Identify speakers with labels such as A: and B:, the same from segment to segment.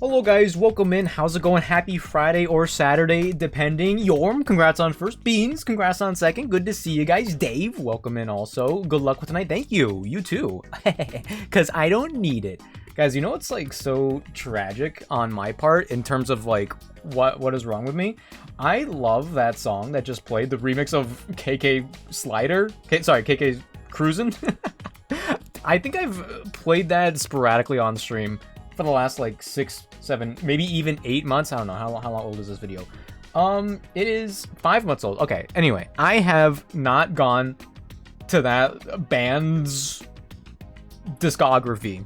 A: Hello guys, welcome in. How's it going? Happy Friday or Saturday, depending. Yorm, congrats on first. Beans, congrats on second. Good to see you guys. Dave, welcome in also. Good luck with tonight. Thank you. You too. Because I don't need it. Guys, you know what's like so tragic on my part in terms of like what is wrong with me? I love that song that just played, the remix of KK Slider. KK Cruisin'. I think I've played that sporadically on stream for the last like 6, 7, maybe even 8 months. I don't know how long old is this video. It is 5 months old. Okay, anyway, I have not gone to that band's discography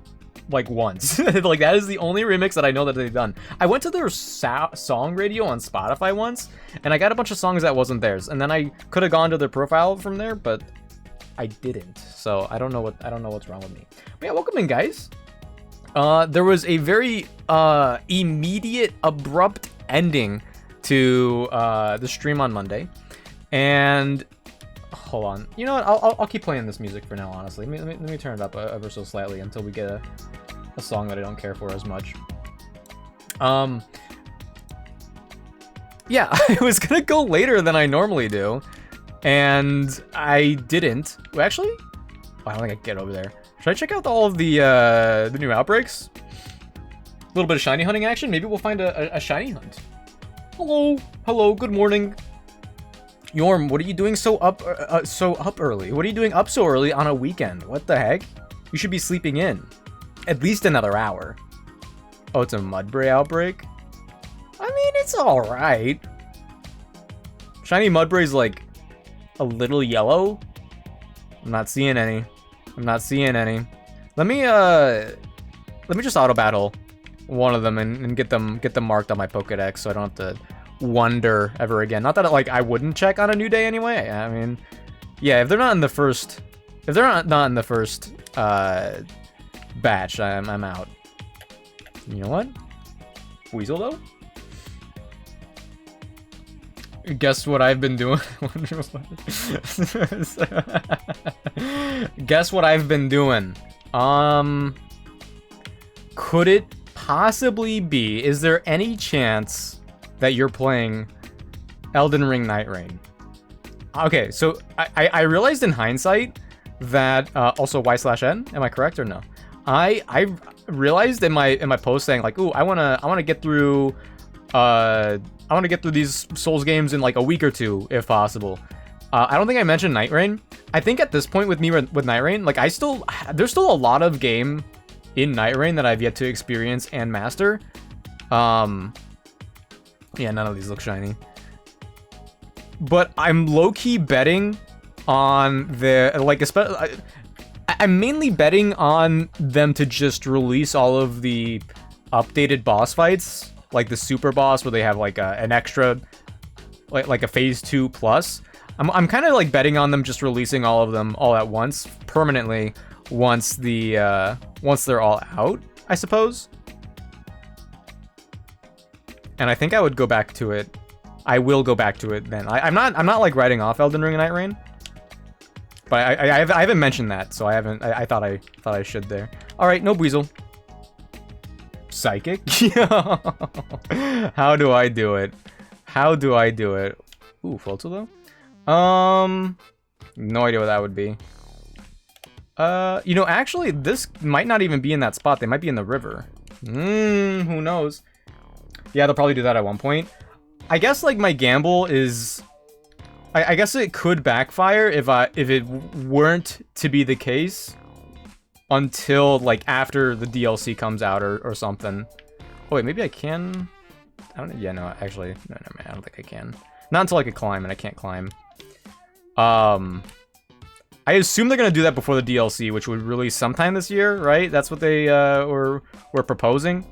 A: like once. Like that is the only remix that I know that they've done. I went to their song radio on Spotify once, and I got a bunch of songs that wasn't theirs, and then I could have gone to their profile from there, but I didn't. So I don't know what's wrong with me. But yeah, welcome in, guys. There was a very immediate, abrupt ending to the stream on Monday, and hold on. You know what? I'll keep playing this music for now. Honestly, let me turn it up ever so slightly until we get a song that I don't care for as much. Yeah, I was gonna go later than I normally do, and I didn't. Well, actually, I don't think I can get over there. Should I check out all of the new outbreaks? A little bit of shiny hunting action. Maybe we'll find a shiny hunt. Hello, good morning. Yorm, what are you doing so up early? What are you doing up so early on a weekend? What the heck? You should be sleeping in. At least another hour. Oh, it's a Mudbray outbreak? I mean, it's alright. Shiny Mudbray's like a little yellow. I'm not seeing any. Let me just auto battle one of them and get them marked on my Pokedex so I don't have to wonder ever again. Not that I wouldn't check on a new day anyway. I mean, yeah, if they're not in the first batch, I'm out. You know what? Weasel though? Guess what I've been doing? Guess what I've been doing? Could it possibly be? Is there any chance that you're playing Elden Ring Night Rain? Okay, so I realized in hindsight that also y/n. Am I correct or no? I realized in my post saying like, ooh, I wanna get through these Souls games in like a week or two, if possible. I don't think I mentioned Night Rain. I think at this point with me with Night Rain, like there's still a lot of game in Night Rain that I've yet to experience and master. Yeah, none of these look shiny. But I'm low-key betting on I'm mainly betting on them to just release all of the updated boss fights, like the super boss where they have like an extra, like a phase 2 plus. I'm kind of like betting on them just releasing all of them all at once, permanently, once they're all out, I suppose. And I think I would go back to it. I will go back to it then. I'm not like writing off Elden Ring and Night Rain, but I haven't mentioned that, so I thought I should there. All right, no Weasel. Psychic? How do I do it? Ooh, Floatzel though? No idea what that would be. You know, actually, this might not even be in that spot. They might be in the river. Who knows? Yeah, they'll probably do that at one point. I guess, like, my gamble is... I guess it could backfire if it weren't to be the case until, like, after the DLC comes out or something. Oh, wait, maybe I can... I don't know. Yeah, no, actually... No, man, I don't think I can. Not until I can climb, and I can't climb. I assume they're gonna do that before the DLC, which would release sometime this year, right? That's what they were proposing.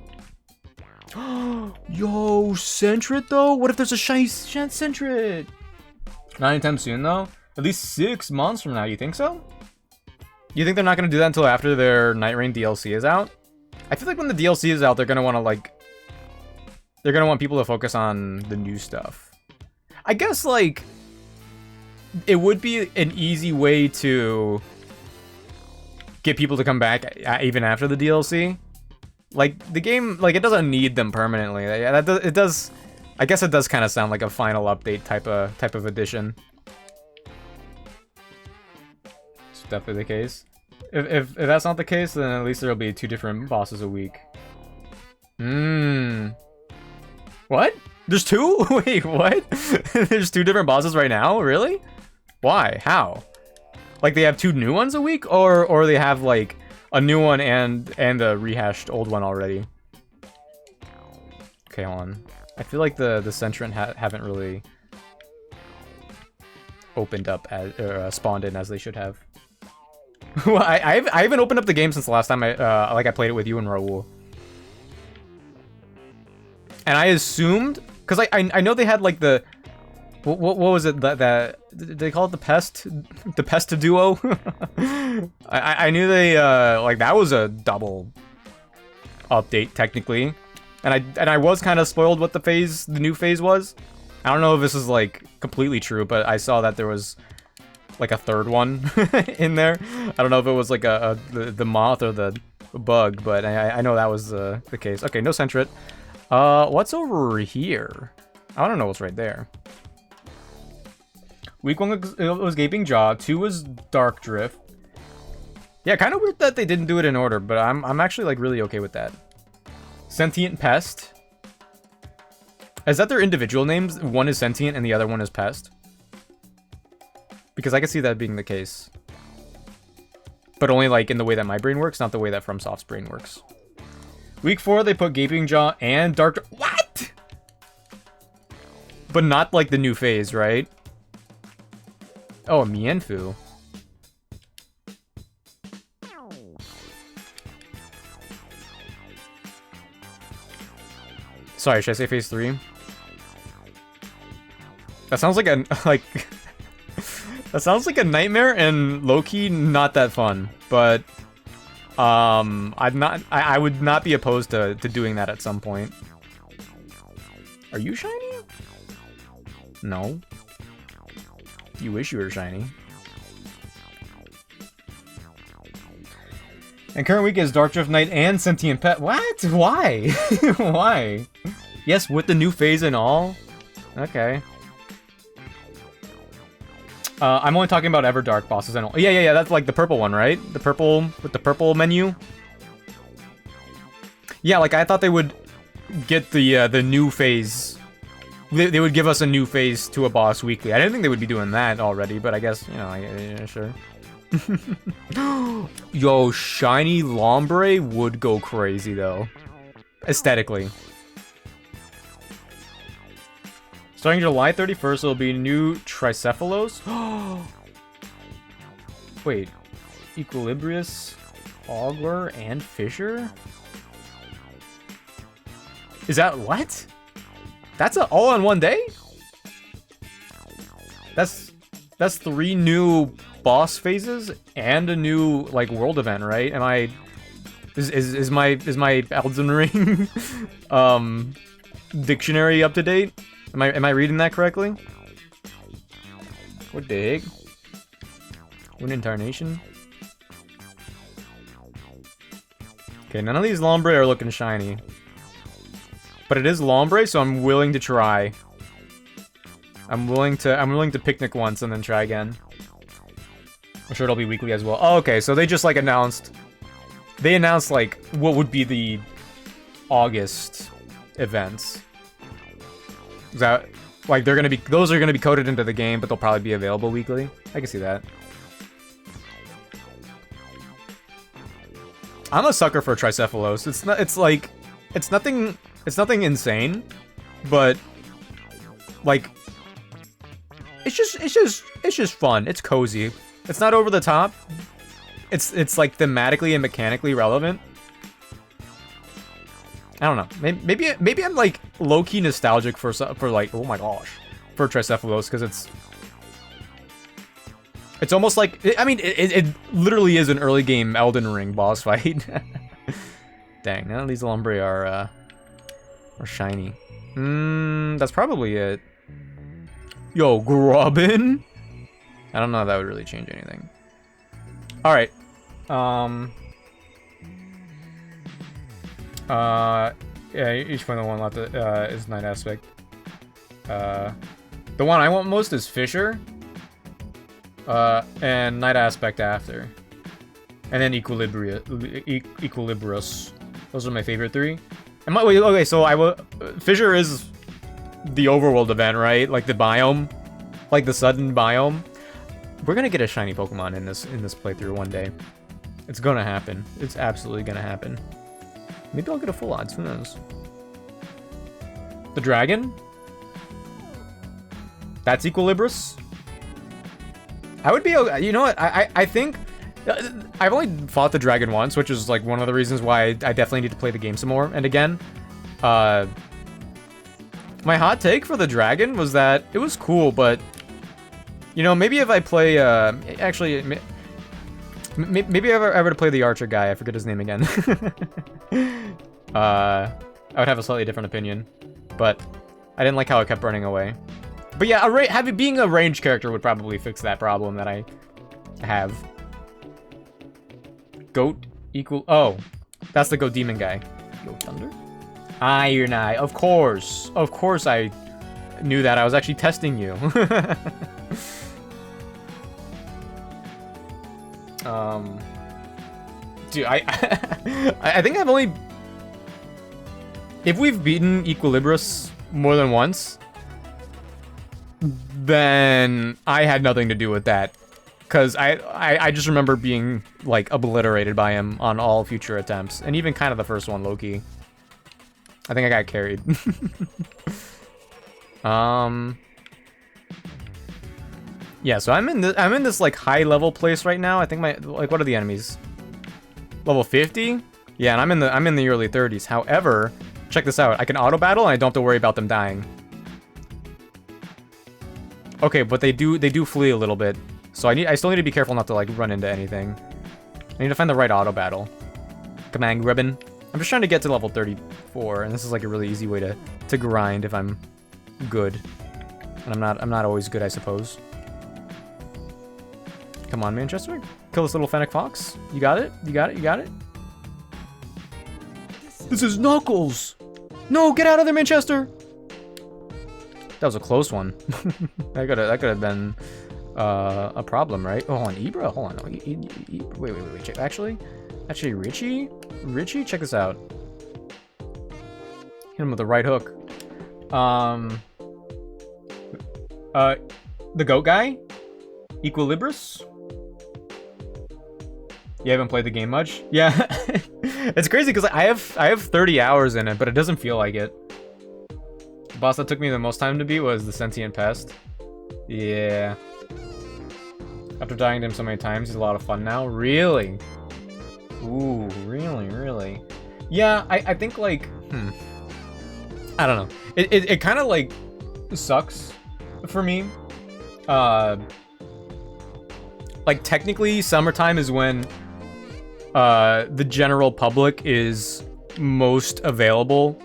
A: Yo, Sentret though? What if there's a shiny Sentret? Not anytime soon though. At least 6 months from now. You think so? You think they're not gonna do that until after their Night Rain DLC is out? I feel like when the DLC is out, they're gonna want to they're gonna want people to focus on the new stuff. I guess like it would be an easy way to get people to come back even after the DLC. Like, the game, like, it doesn't need them permanently. Yeah, it does... I guess it does kind of sound like a final update type of edition. It's definitely the case. If that's not the case, then at least there'll be 2 different bosses a week. What? There's 2? Wait, what? There's 2 different bosses right now? Really? Why? How? Like, they have 2 new ones a week? Or they have, like, a new one and a rehashed old one already? Okay, hold on. I feel like the Centrant haven't really opened up as, or spawned in as they should have. Well, I haven't opened up the game since the last time I played it with you and Raul. And I assumed, because I know they had like the what was it that they call it, the pest duo. I knew they like that was a double update technically, and I was kind of spoiled what the new phase was. I don't know if this is like completely true, but I saw that there was like a 3rd one in there. I don't know if it was like the moth or the bug, but I know that was the case. Okay, no Centret. What's over here? I don't know what's right there. Week 1 was Gaping Jaw. 2 was Dark Drift. Yeah, kind of weird that they didn't do it in order, but I'm actually like really okay with that. Sentient Pest. Is that their individual names? One is Sentient and the other one is Pest? Because I can see that being the case. But only like in the way that my brain works, not the way that FromSoft's brain works. Week 4, they put Gaping Jaw and Dark... What?! But not like the new phase, right? Oh, Mienfu. Sorry, should I say phase 3? That sounds like a... like... that sounds like a nightmare and low-key not that fun, but... I would not be opposed to doing that at some point. Are you shiny? No. You wish you were shiny. And current week is Dark Drift Knight and Sentient Pet. What? Why? Why? Yes, with the new phase and all? Okay. I'm only talking about Everdark bosses and all. Yeah, that's like the purple one, right? The purple, with the purple menu? Yeah, like I thought they would get the new phase. They would give us a new phase to a boss weekly. I didn't think they would be doing that already, but I guess, you know, yeah, sure. Yo, shiny Lombre would go crazy, though. Aesthetically. Starting July 31st, there'll be new Tricephalos. Wait. Equilibrius, Ogler, and Fisher? Is that what? That's all in one day? That's 3 new boss phases and a new like world event, right? Am I is my Elden Ring dictionary up to date? Am I reading that correctly? What the heck? One Incarnation? Okay, none of these Lombre are looking shiny. But it is Lombre, so I'm willing to try. I'm willing to picnic once and then try again. I'm sure it'll be weekly as well. Oh, okay, so they just like announced... They announced like what would be the August events. Is that like they're gonna be, those are gonna be coded into the game, but they'll probably be available weekly? I can see that. I'm a sucker for Tricephalos. It's nothing insane, but like it's just fun. It's cozy. It's not over the top. It's like thematically and mechanically relevant. I don't know. Maybe I'm like low-key nostalgic for like, oh my gosh, for Tricephalos, because it's almost like, I mean, it literally is an early game Elden Ring boss fight. Dang, none of these Lombre are shiny. That's probably it. Yo, Grubbin? I don't know if that would really change anything. Alright. Yeah, each one of the one left is Night Aspect. The one I want most is Fissure. And Night Aspect after. And then Equilibrius. Those are my favorite 3. And wait, okay, so Fissure is the overworld event, right? Like the biome, like the sudden biome. We're gonna get a shiny Pokemon in this playthrough one day. It's gonna happen. It's absolutely gonna happen. Maybe I'll get a full odds. Who knows? The dragon. That's Equilibrius. I would be. You know what? I think. I've only fought the dragon once, which is like one of the reasons why I definitely need to play the game some more. And again, my hot take for the dragon was that it was cool, but you know, maybe if I play, actually, maybe if I were to play the archer guy, I forget his name again. I would have a slightly different opinion, but I didn't like how it kept running away. But yeah, being a ranged character would probably fix that problem that I have. Goat equal. Oh, that's the Goat Demon guy. Goat Thunder? Iron Eye. Of course. Of course I knew that. I was actually testing you. Dude, I think I've only... If we've beaten Equilibrius more than once, then I had nothing to do with that. Because I just remember being, like, obliterated by him on all future attempts. And even kind of the first one, low-key. I think I got carried. Yeah, so I'm in this like high-level place right now. I think what are the enemies? Level 50? Yeah, and I'm in the early 30s. However, check this out. I can auto-battle and I don't have to worry about them dying. Okay, but they do flee a little bit. So I still need to be careful not to like run into anything. I need to find the right auto battle. Command ribbon. I'm just trying to get to level 34, and this is like a really easy way to grind if I'm good. And I'm not always good, I suppose. Come on, Manchester. Kill this little Fennec Fox. You got it? You got it? You got it? This is Knuckles! No, get out of there, Manchester! That was a close one. that could have been a problem, right? Oh, hold on, Ibra? Hold on. Wait. Check. Actually, Richie, check this out. Hit him with the right hook. The goat guy? Equilibrius? You haven't played the game much? Yeah. It's crazy because I have 30 hours in it, but it doesn't feel like it. The boss that took me the most time to beat was the Sentient Pest. Yeah. After dying to him so many times, he's a lot of fun now. Really? Ooh, really? Yeah, I think like, I don't know. It kind of like sucks for me. Like technically summertime is when the general public is most available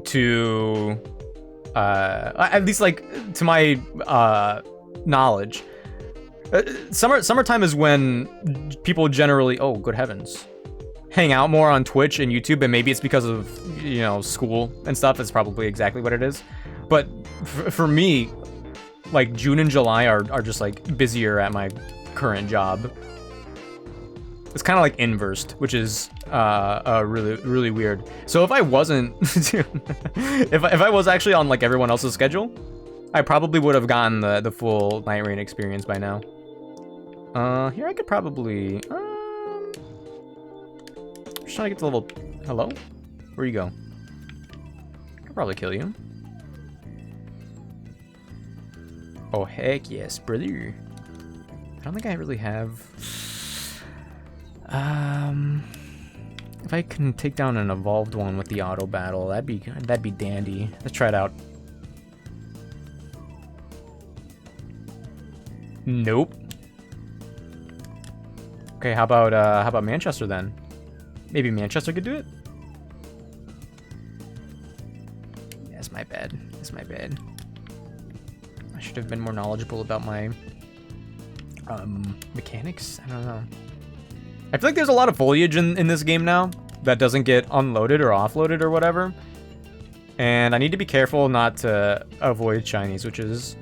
A: to at least like to my knowledge. Summertime is when people generally, oh good heavens, hang out more on Twitch and YouTube, and maybe it's because of, you know, school and stuff. It's probably exactly what it is. But for me, like June and July are just like busier at my current job. It's kind of like inversed, which is really weird. So if I wasn't, if I was actually on like everyone else's schedule, I probably would have gotten the full Night Rain experience by now. Here I could probably just trying to get to level. Hello? Where you go? I could probably kill you. Oh heck yes, brother. I don't think I really have. If I can take down an evolved one with the auto battle, that'd be dandy. Let's try it out. Nope. Okay, how about Manchester then? Maybe Manchester could do it? Yeah, that's my bad. That's my bad. I should have been more knowledgeable about my mechanics. I don't know. I feel like there's a lot of foliage in this game now, that doesn't get unloaded or offloaded or whatever. And I need to be careful not to avoid shinies, which is...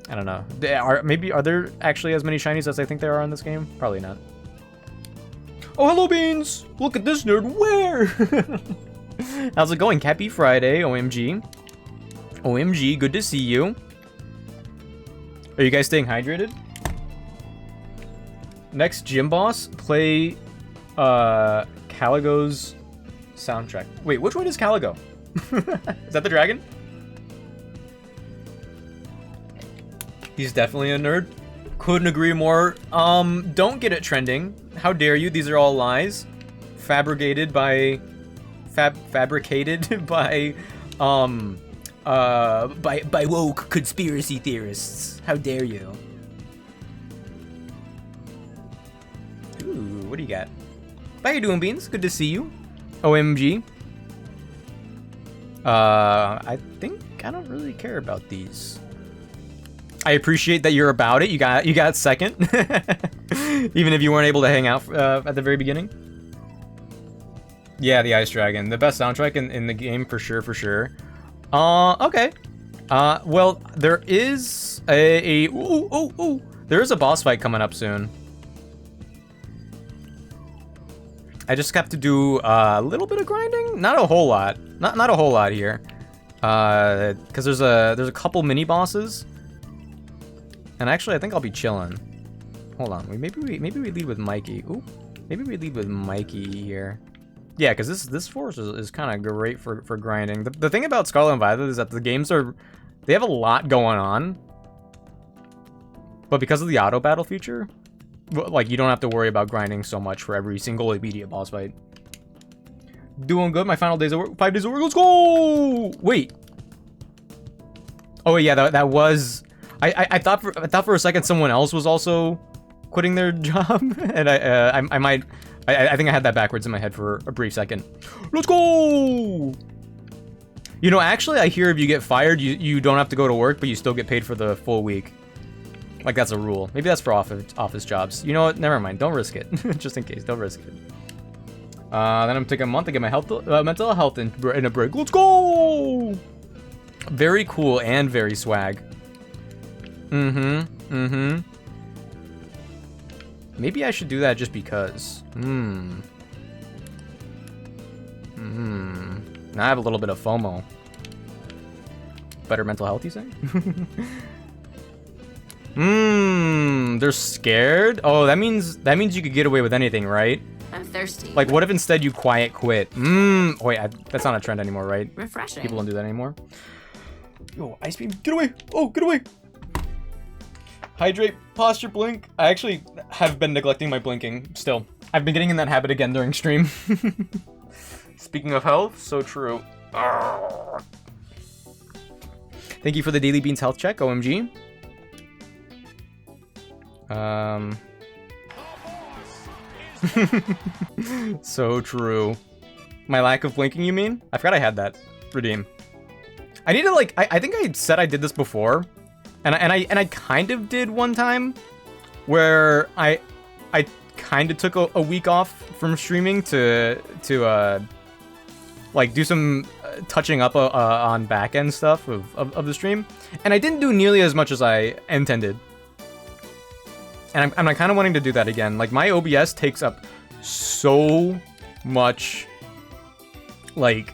A: I don't know. Are there actually as many shinies as I think there are in this game? Probably not. Oh, hello, Beans! Look at this nerd. Where? How's it going? Happy Friday, OMG. OMG, good to see you. Are you guys staying hydrated? Next gym boss, play Caligo's soundtrack. Wait, which one is Caligo? Is that the dragon? He's definitely a nerd. Couldn't agree more. Don't get it trending. How dare you? These are all lies. Fabricated by woke conspiracy theorists. How dare you? Ooh, what do you got? How you doing, Beans? Good to see you. OMG. I think I don't really care about these. I appreciate that you're about it. You got second, even if you weren't able to hang out at the very beginning. Yeah, the Ice Dragon, the best soundtrack in the game for sure, for sure. Okay. Well, there is there is a boss fight coming up soon. I just have to do a little bit of grinding, not a whole lot, not a whole lot here, because there's a couple mini bosses, and actually I think I'll be chilling. Hold on, maybe we lead with Mikey. Ooh, maybe we lead with Mikey here. Yeah, because this force is kind of great for grinding. The thing about Scarlet and Violet is that the games they have a lot going on, but because of the auto battle feature, like, you don't have to worry about grinding so much for every single immediate boss fight. Doing good. My final days of work. 5 days of work. Let's go! Wait. Oh yeah, that was. I thought for a second someone else was also quitting their job, and I think I had that backwards in my head for a brief second. Let's go! You know, actually, I hear if you get fired, you don't have to go to work, but you still get paid for the full week. Like, that's a rule. Maybe that's for office jobs. You know what? Never mind. Don't risk it. Just in case. Don't risk it. Then I'm taking a month to get my mental health in a break. Let's go! Very cool and very swag. Maybe I should do that just because. Now I have a little bit of FOMO. Better mental health, you say? They're scared? Oh, that means you could get away with anything, right?
B: I'm thirsty.
A: Like, what if instead you quiet quit? Wait, that's not a trend anymore, right?
B: Refreshing.
A: People don't do that anymore. Yo, Ice Beam, get away! Oh, get away! Hydrate, posture, blink. I actually have been neglecting my blinking still. I've been getting in that habit again during stream. Speaking of health, so true. Thank you for the Daily Beans health check, OMG. So true. My lack of blinking, you mean? I forgot I had that. Redeem. I need to, like, I think I said I did this before, and I kind of did one time, where I kind of took a week off from streaming to like do some touching up on back end stuff of the stream, and I didn't do nearly as much as I intended. And I'm kind of wanting to do that again. Like, my OBS takes up so much, like,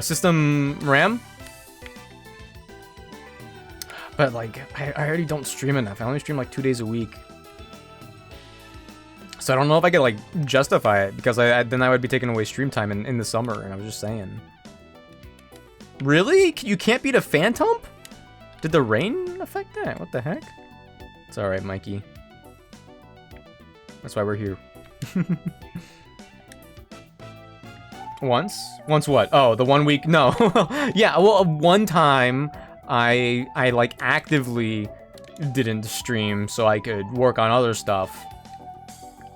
A: system RAM. But, like, I already don't stream enough. I only stream, like, 2 days a week. So I don't know if I could, like, justify it, because then I would be taking away stream time in the summer, and I was just saying. Really? You can't beat a Phantom? Did the rain affect that? What the heck? It's alright, Mikey. That's why we're here. Once? Once what? Oh, the 1 week? No. Yeah, well, one time I like actively didn't stream so I could work on other stuff.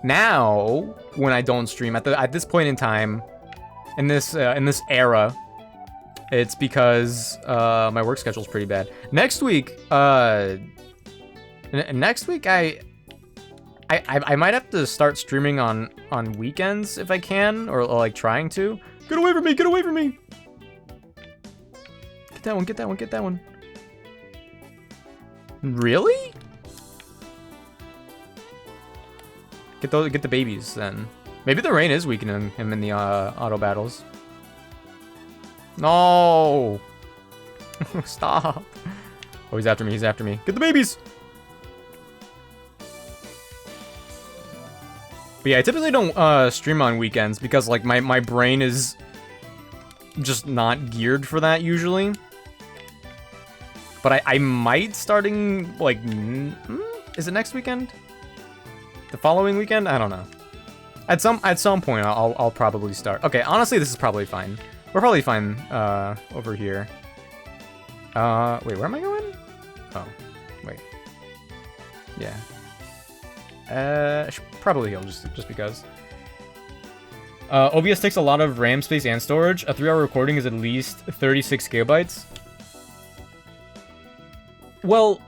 A: Now, when I don't stream, at this point in time, in this era, it's because my work schedule's pretty bad. Next week, I I might have to start streaming on weekends if I can, or like trying to. Get away from me! Get away from me! Get that one! Get that one! Get that one! Really? Get the babies then. Maybe the rain is weakening him in the auto battles. No! Stop! Oh, he's after me. He's after me. Get the babies! But yeah, I typically don't stream on weekends because like my brain is just not geared for that usually. But I might starting like is it next weekend? The following weekend? I don't know. At some point I'll probably start. Okay, honestly this is probably fine. We're probably fine over here. Wait, where am I going? Oh, wait. Yeah. I should probably heal just because. OBS takes a lot of RAM space and storage. A 3-hour recording is at least 36 gigabytes. Well,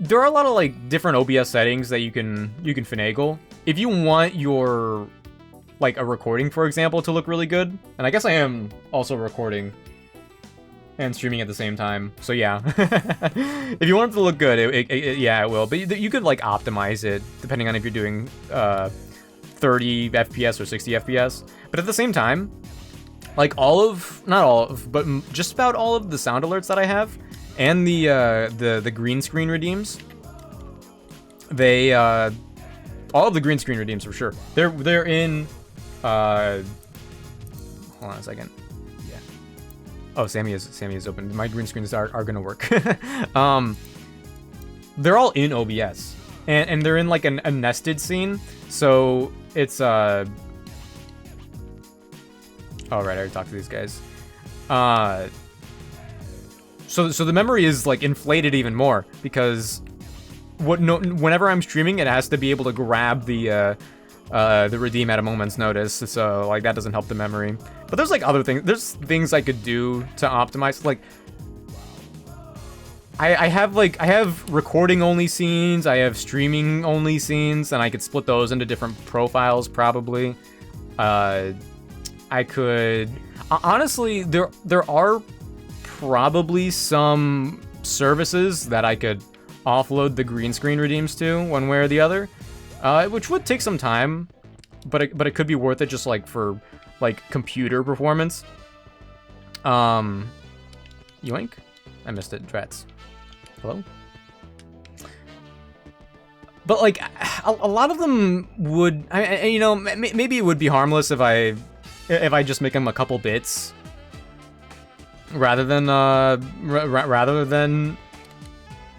A: there are a lot of like different OBS settings that you can finagle. If you want your like a recording, for example, to look really good, and I guess I am also recording and streaming at the same time, so yeah. If you want it to look good, yeah, it will. But you could like optimize it depending on if you're doing 30 FPS or 60 FPS. But at the same time, like not all of, but just about all of the sound alerts that I have and the green screen redeems, they all of the green screen redeems for sure. They're in. Hold on a second. Oh, Sammy is open. My green screens are gonna work. They're all in OBS, and they're in like a nested scene. So it's Oh right, I already talked to these guys. So the memory is like inflated even more because whenever I'm streaming, it has to be able to grab the redeem at a moment's notice, so like that doesn't help the memory. But there's like other things. There's things I could do to optimize. Like I have recording only scenes, I have streaming only scenes, and I could split those into different profiles probably. I could honestly there are probably some services that I could offload the green screen redeems to one way or the other. Which would take some time, but it could be worth it just like for like computer performance. Yoink! I missed it. Drats. Hello. But like a lot of them would, you know, maybe it would be harmless if I just make them a couple bits rather than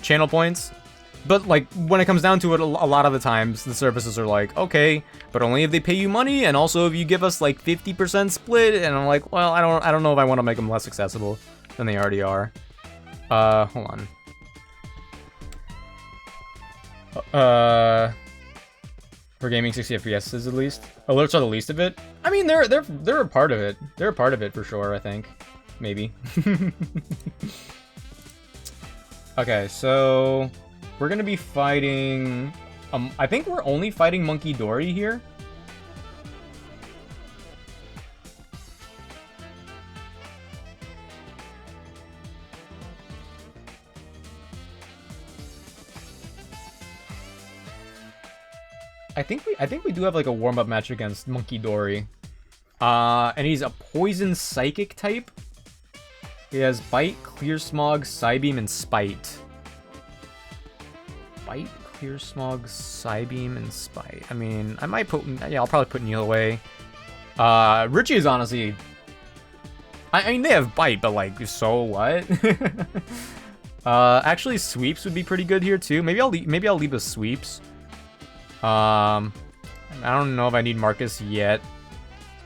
A: channel points. But, like, when it comes down to it, a lot of the times, the services are like, okay, but only if they pay you money, and also if you give us, like, 50% split, and I'm like, well, I don't know if I want to make them less accessible than they already are. Hold on. For gaming 60 FPS is at least. Alerts are the least of it. I mean, they're a part of it. They're a part of it for sure, I think. Maybe. Okay, so we're gonna be fighting. I think we're only fighting Monkey Dory here. I think we do have like a warm-up match against Monkey Dory. And he's a poison psychic type. He has Bite, Clear Smog, Psybeam, and Spite. Bite, Clear Smog, Psybeam, and Spite. I mean, I might put... Yeah, I'll probably put Neil away. Richie is honestly... I mean, they have Bite, but like, so what? Actually, Sweeps would be pretty good here too. Maybe I'll leave a Sweeps. I don't know if I need Marcus yet.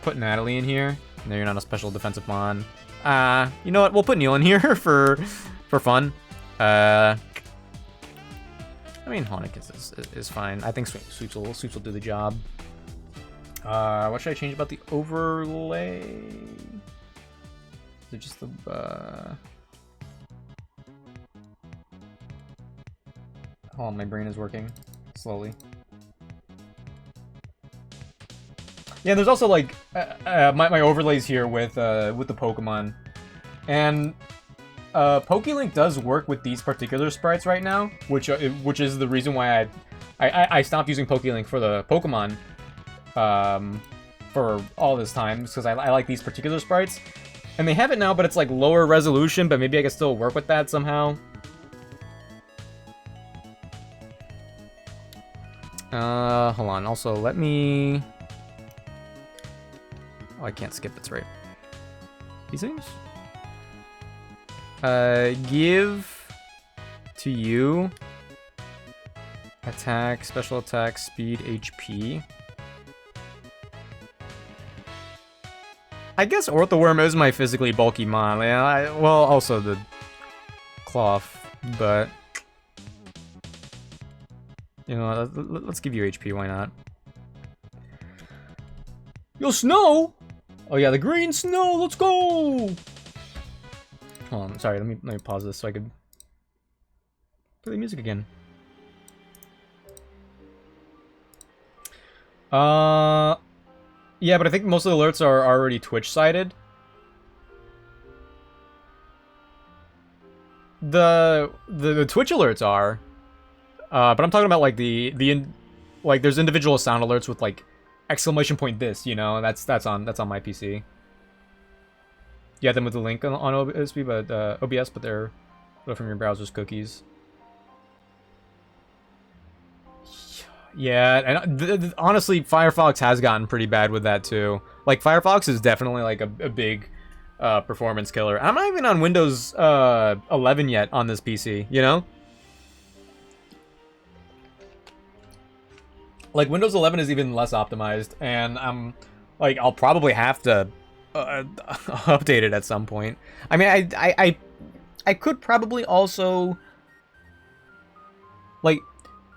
A: Put Natalie in here. No, you're not a special defensive mon. You know what? We'll put Neil in here for fun. I mean, Honikis is fine. I think Sweeps will do the job. What should I change about the overlay? Is it just the Hold on, my brain is working slowly. Yeah, there's also like my overlays here with the Pokemon, and PokeLink does work with these particular sprites right now, which is the reason why I stopped using PokeLink for the Pokemon for all this time, because I like these particular sprites, and they have it now, but it's like lower resolution, but maybe I can still work with that somehow. Hold on. Also, let me. Oh, I can't skip. It's right. These things. Give to you attack, special attack, speed, HP. I guess Orthworm is my physically bulky mon. Yeah, well, also the cloth, but you know, let's give you HP. Why not? Yo, snow! Oh yeah, the green snow. Let's go. Hold on, sorry. Let me pause this so I could play the music again. Yeah, but I think most of the alerts are already Twitch-sided. The Twitch alerts are, but I'm talking about like like there's individual sound alerts with like exclamation point this, you know, that's on my PC. You have them with the link on OBS, but they're from your browser's cookies. Yeah, and honestly, Firefox has gotten pretty bad with that too. Like, Firefox is definitely like a big performance killer. I'm not even on Windows 11 yet on this PC, you know? Like, Windows 11 is even less optimized, and like, I'll probably have to update it at some point. I mean, I could probably also, like,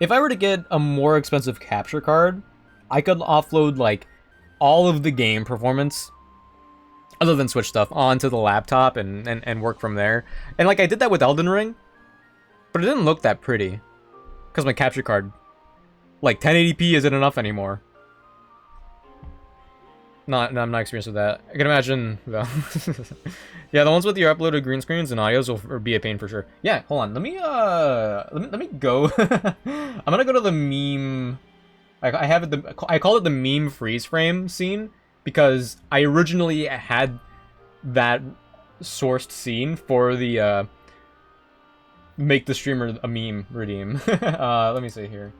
A: if I were to get a more expensive capture card, I could offload, like, all of the game performance, other than Switch stuff, onto the laptop and work from there. And, like, I did that with Elden Ring, but it didn't look that pretty, because my capture card, like, 1080p isn't enough anymore. No, I'm not experienced with that. I can imagine, though. Yeah, the ones with your uploaded green screens and audios will be a pain for sure. Yeah, hold on. Let me go. I'm gonna go to the meme. I have it. I call it the meme freeze frame scene because I originally had that sourced scene for the make the streamer a meme redeem. Let me see here.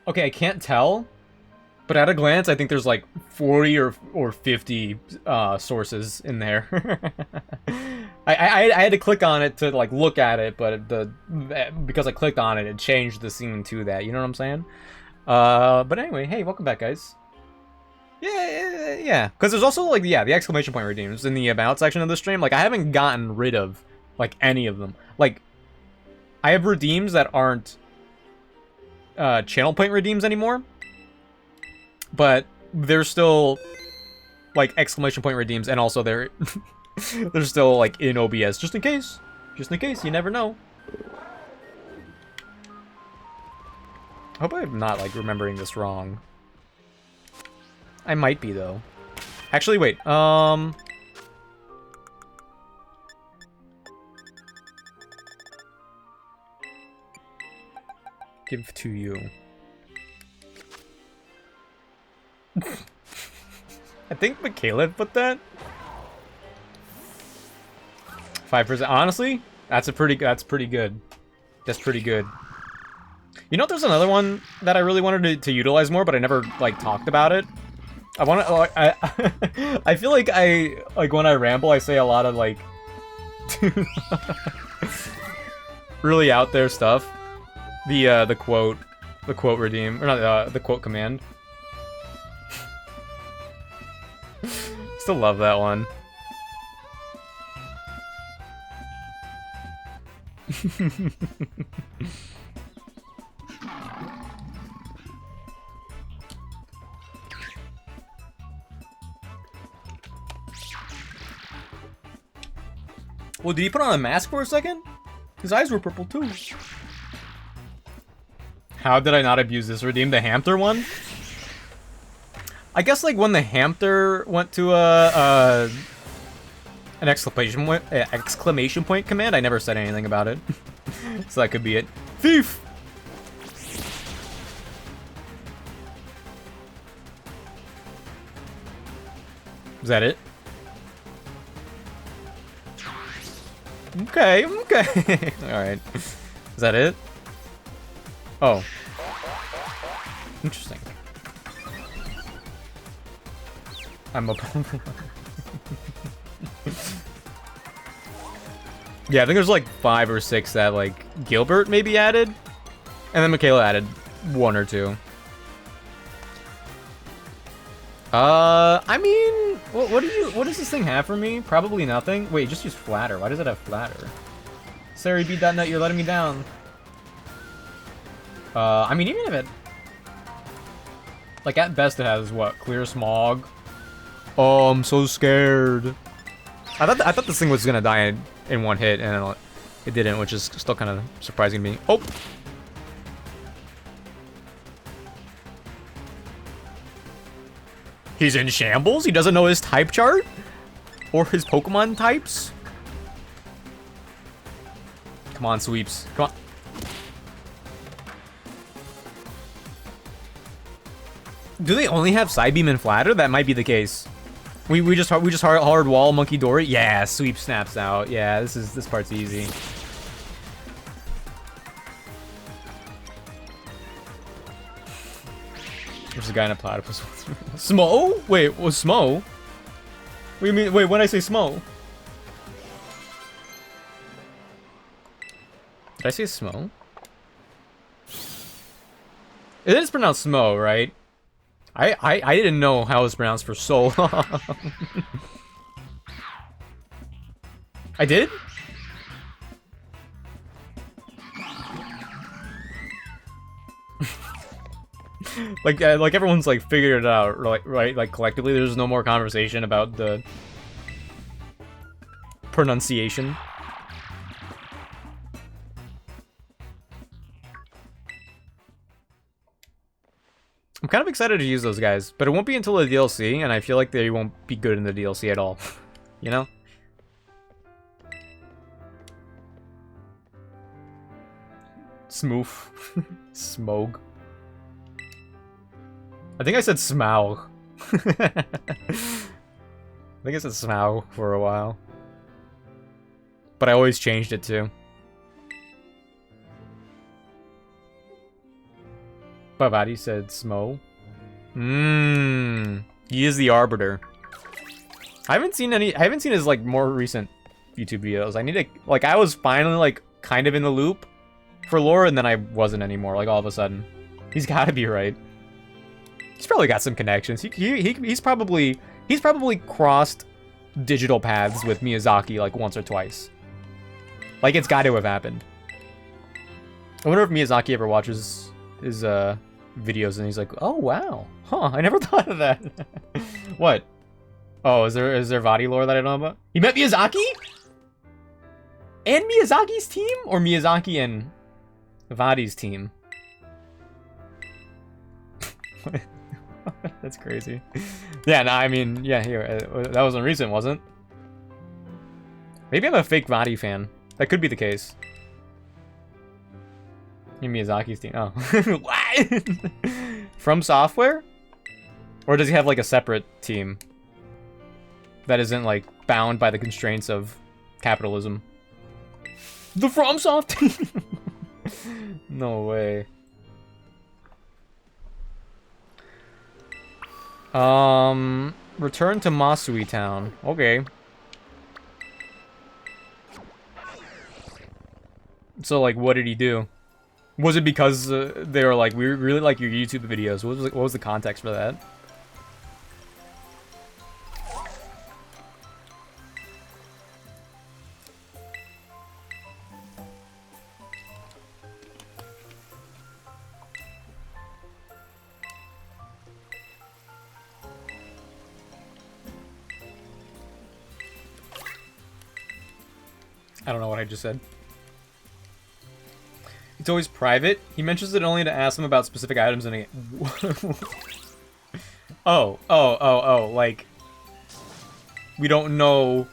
A: Okay, I can't tell, but at a glance, I think there's like 40 or 50 sources in there. I had to click on it to like look at it, but because I clicked on it, it changed the scene to that. You know what I'm saying? But anyway, hey, welcome back, guys. Yeah. Because there's also like the exclamation point redeems in the about section of the stream. Like I haven't gotten rid of like any of them. Like I have redeems that aren't channel point redeems anymore, but they're still like exclamation point redeems, and also they're they're still like in OBS just in case, you never know. I hope I'm not like remembering this wrong. I might be though. Actually, wait. Give to you. I think Michaela put that. 5%. Honestly, that's pretty good. That's pretty good. You know, there's another one that I really wanted to utilize more, but I never like talked about it. I want to. I feel like when I ramble, I say a lot of like really out there stuff. The quote redeem, or not the quote command. Still love that one. Well, did he put on a mask for a second? His eyes were purple too. How did I not abuse this? Redeem the Hamter one? I guess like when the Hamter went to an exclamation point command, I never said anything about it. So that could be it. Thief! Is that it? Okay, okay. Alright. Is that it? Oh. Interesting. I'm up. Yeah, I think there's like 5 or 6 that like Gilbert maybe added. And then Michaela added 1 or 2. I mean, what does this thing have for me? Probably nothing. Wait, just use flatter. Why does it have flatter? Sorry, beat.net, you're letting me down. I mean, even if it, like at best it has what? Clear smog. Oh, I'm so scared. I thought this thing was gonna die in 1 hit, and it didn't, which is still kind of surprising to me. Oh. He's in shambles? He doesn't know his type chart? Or his Pokemon types? Come on, sweeps. Come on. Do they only have Psybeam and Flatter? That might be the case. We just hard wall Monkey Dory. Yeah, sweep snaps out. Yeah, this part's easy. There's a guy in a platypus. Smo? Wait, was Smo? What do you mean? Wait, when I say Smo? Did I say Smo? It is pronounced Smo, right? I didn't know how it was pronounced for so long. I did? like everyone's like figured it out, right? Like collectively, there's no more conversation about the pronunciation. I'm kind of excited to use those guys, but it won't be until the DLC, and I feel like they won't be good in the DLC at all. You know? Smoof. Smog. I think I said Smaug. I think I said Smaug for a while. But I always changed it too. Bavati said Smo. He is the Arbiter. I haven't seen his like more recent YouTube videos. I need to, like, I was finally like kind of in the loop for lore, and then I wasn't anymore, like all of a sudden. He's gotta be right. He's probably got some connections. He's probably crossed digital paths with Miyazaki like once or twice. Like, it's got to have happened. I wonder if Miyazaki ever watches his videos and he's like, oh wow, huh, I never thought of that. What? Oh, is there Vadi lore that I don't know about? He met Miyazaki? And Miyazaki's team? Or Miyazaki and Vadi's team? That's crazy. Yeah, no, I mean, yeah, here, that wasn't recent, wasn't? Maybe I'm a fake Vadi fan. That could be the case. Miyazaki's team. Oh. What? From Software? Or does he have like a separate team that isn't like bound by the constraints of capitalism? The FromSoft team? No way. Return to Masui Town. Okay. So like, what did he do? Was it because they were like, we really like your YouTube videos? What was the context for that? I don't know what I just said. It's always private. He mentions it only to ask them about specific items in a... oh, like... We don't know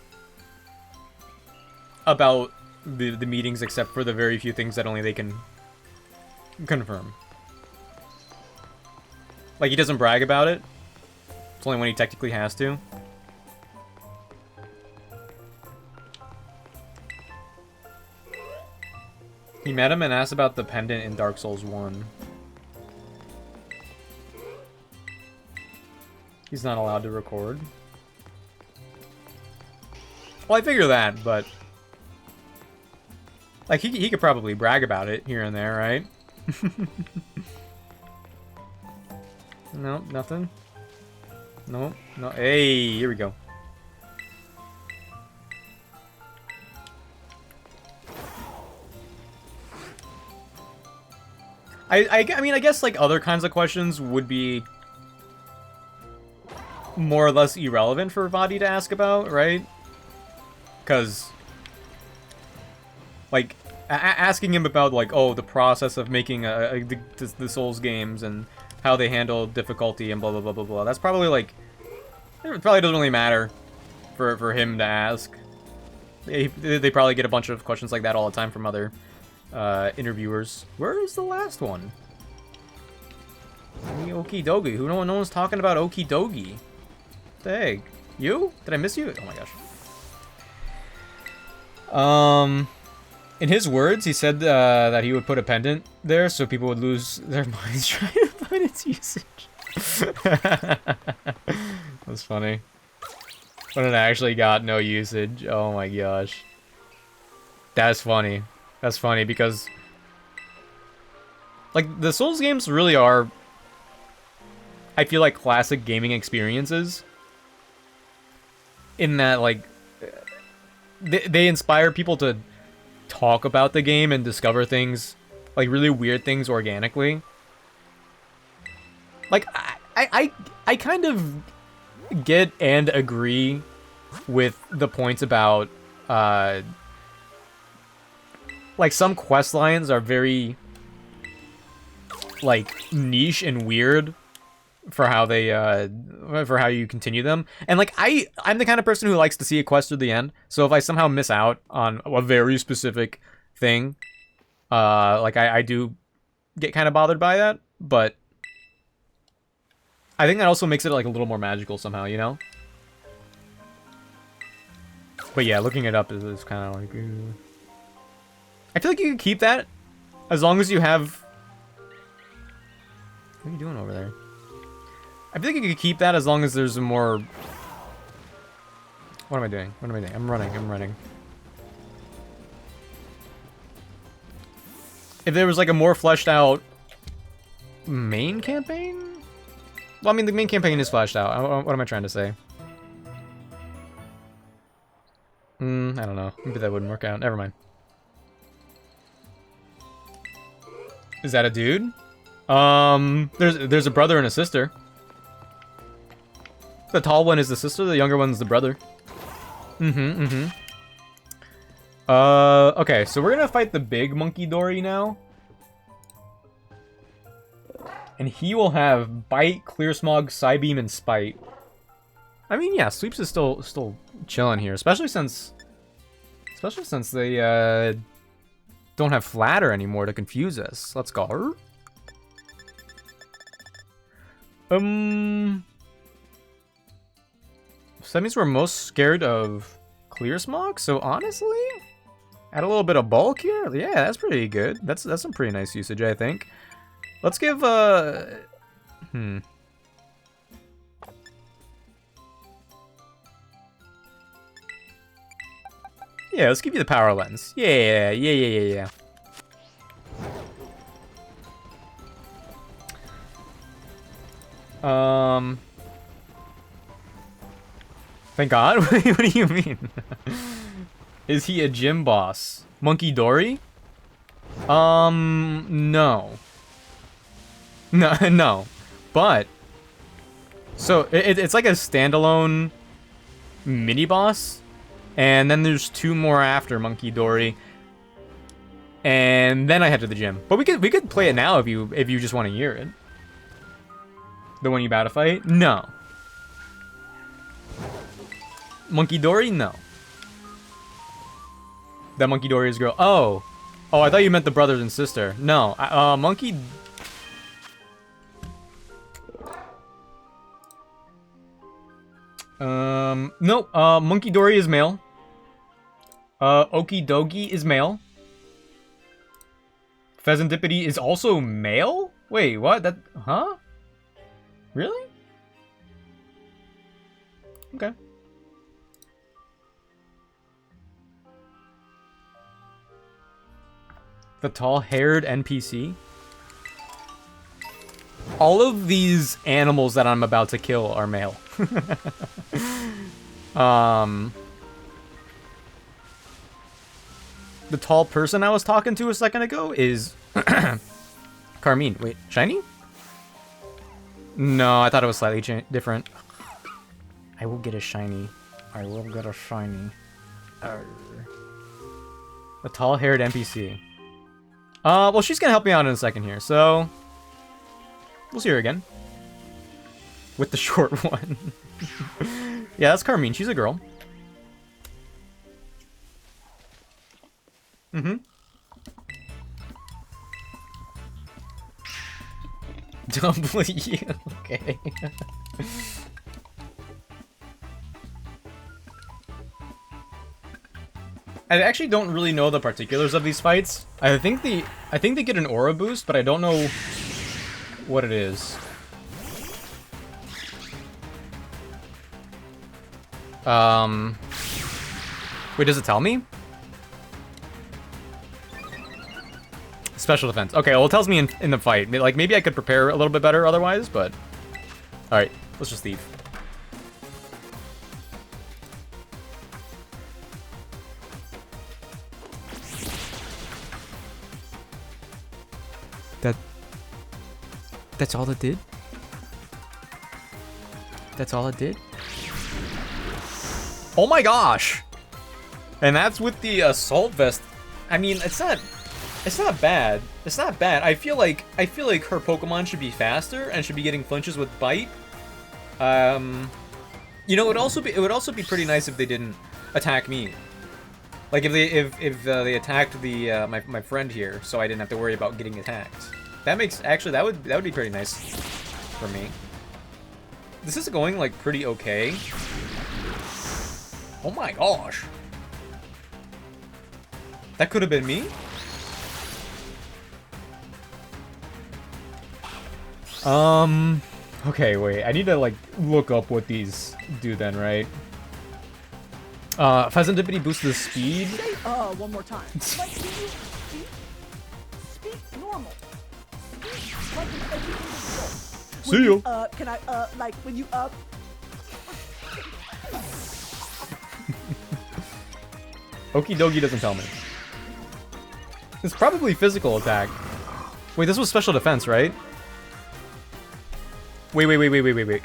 A: about the meetings except for the very few things that only they can confirm. Like, he doesn't brag about it. It's only when he technically has to. He met him and asked about the pendant in Dark Souls 1. He's not allowed to record. Well, I figure that, but... Like, he could probably brag about it here and there, right? No, nothing. No, no. Hey, here we go. I mean, I guess, like, other kinds of questions would be more or less irrelevant for Vaati to ask about, right? Because, like, asking him about, like, oh, the process of making the Souls games and how they handle difficulty and blah, blah, blah, blah, blah. That's probably, like, it probably doesn't really matter for him to ask. They probably get a bunch of questions like that all the time from other interviewers. Where is the last one? Okie dokie. Who? No one's talking about Okie dokie. What the heck? You? Did I miss you? Oh my gosh. In his words, he said that he would put a pendant there so people would lose their minds trying to find its usage. That's funny. But it actually got no usage. Oh my gosh. That's funny. That's funny because, like, the Souls games really are, I feel like, classic gaming experiences. In that, like, they inspire people to talk about the game and discover things, like, really weird things organically. Like, I kind of get and agree with the points about, like, some quest lines are very, like, niche and weird for how they, for how you continue them. And, like, I'm the kind of person who likes to see a quest through the end. So if I somehow miss out on a very specific thing, like, I do get kind of bothered by that. But I think that also makes it, like, a little more magical somehow, you know? But yeah, looking it up is kind of like... I feel like you can keep that as long as you have... What are you doing over there? I feel like you can keep that as long as there's a more... What am I doing? What am I doing? I'm running. If there was, like, a more fleshed out main campaign? Well, I mean, the main campaign is fleshed out. What am I trying to say? I don't know. Maybe that wouldn't work out. Never mind. Is that a dude? There's a brother and a sister. The tall one is the sister, the younger one's the brother. Okay, so we're gonna fight the big Monkey Dory now. And he will have Bite, Clear Smog, Psybeam, and Spite. I mean, yeah, Sweeps is still chilling here, especially since they don't have Flatter anymore to confuse us. Let's go. That means we're most scared of Clear Smog, so honestly, add a little bit of bulk here. Yeah, that's pretty good. That's some pretty nice usage, I think. Let's give Yeah, let's give you the power lens. Yeah. Thank God? What do you mean? Is he a gym boss? Monkey Dory? No. No. But, so, it's like a standalone mini-boss. And then there's two more after Monkey Dory. and then I head to the gym. But we could play it now if you just want to hear it. The one you about to fight? No. Monkey Dory? No. That Monkey Dory is girl. Oh. Oh, I thought you meant the brothers and sister. No. Monkey... Nope. Monkey Dory is male. Okidogi is male. Pheasantipity is also male? Wait, what? That... Huh? Really? Okay. The tall-haired NPC? All of these animals that I'm about to kill are male. The tall person I was talking to a second ago is... Carmine. Wait, shiny? No, I thought it was slightly different. I will get a shiny. I will get a shiny. A tall-haired NPC. Well, she's gonna help me out in a second here, so... We'll see her again. With the short one. Yeah, that's Carmine. She's a girl. Mm-hmm. W. Okay. I actually don't really know the particulars of these fights. I think they get an aura boost, but I don't know what it is. Wait, does it tell me? Special defense. Okay, well, it tells me in the fight. Like, maybe I could prepare a little bit better otherwise, but... Alright, let's just leave. That's all it did? That's all it did? Oh my gosh! And that's with the assault vest. I mean, it's not bad. It's not bad. I feel like her Pokemon should be faster and should be getting flinches with bite. You know, it would also be pretty nice if they didn't attack me. Like if they attacked the my friend here, so I didn't have to worry about getting attacked. That would be pretty nice for me. This is going like pretty okay. Oh my gosh. That could have been me? Okay, wait. I need to like look up what these do then, right? Pheasantipity boosts the speed.
B: Say one more time. Like, can you speak normal? Speak like an educated adult.
A: See you.
B: Can I like when you
A: Okidogi doesn't tell me. It's probably physical attack. Wait, this was special defense, right? Wait.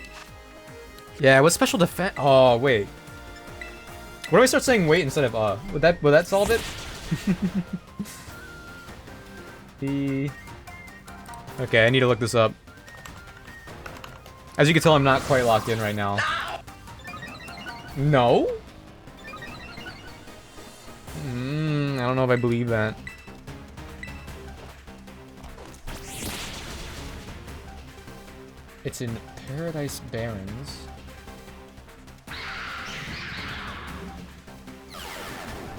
A: Yeah, what's special defense? Oh, wait. What do I start saying wait instead of Would that solve it? Okay, I need to look this up. As you can tell, I'm not quite locked in right now. No? I don't know if I believe that. It's in Paradise Barrens.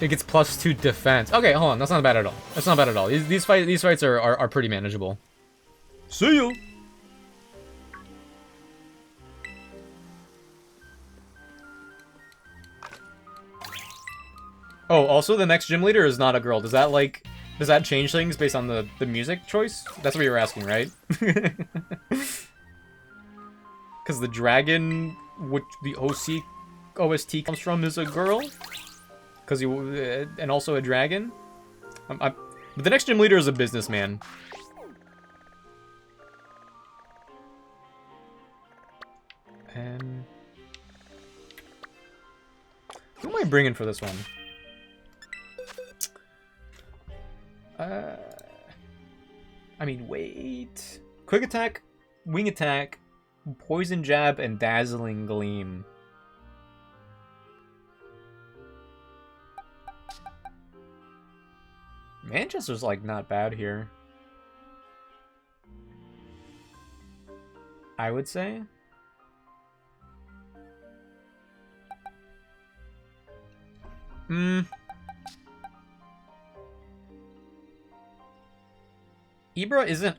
A: It gets +2 defense. Okay, hold on. That's not bad at all. That's not bad at all. These fights are pretty manageable. See you. Oh, also the next gym leader is not a girl. Does that change things based on the music choice? That's what you were asking, right? Because the dragon, which the OST comes from, is a girl. Because and also a dragon. But the next gym leader is a businessman. And who am I bringing for this one? I mean, wait. Quick attack, wing attack, poison jab, and dazzling gleam. Manchester's like not bad here, I would say. Ibra isn't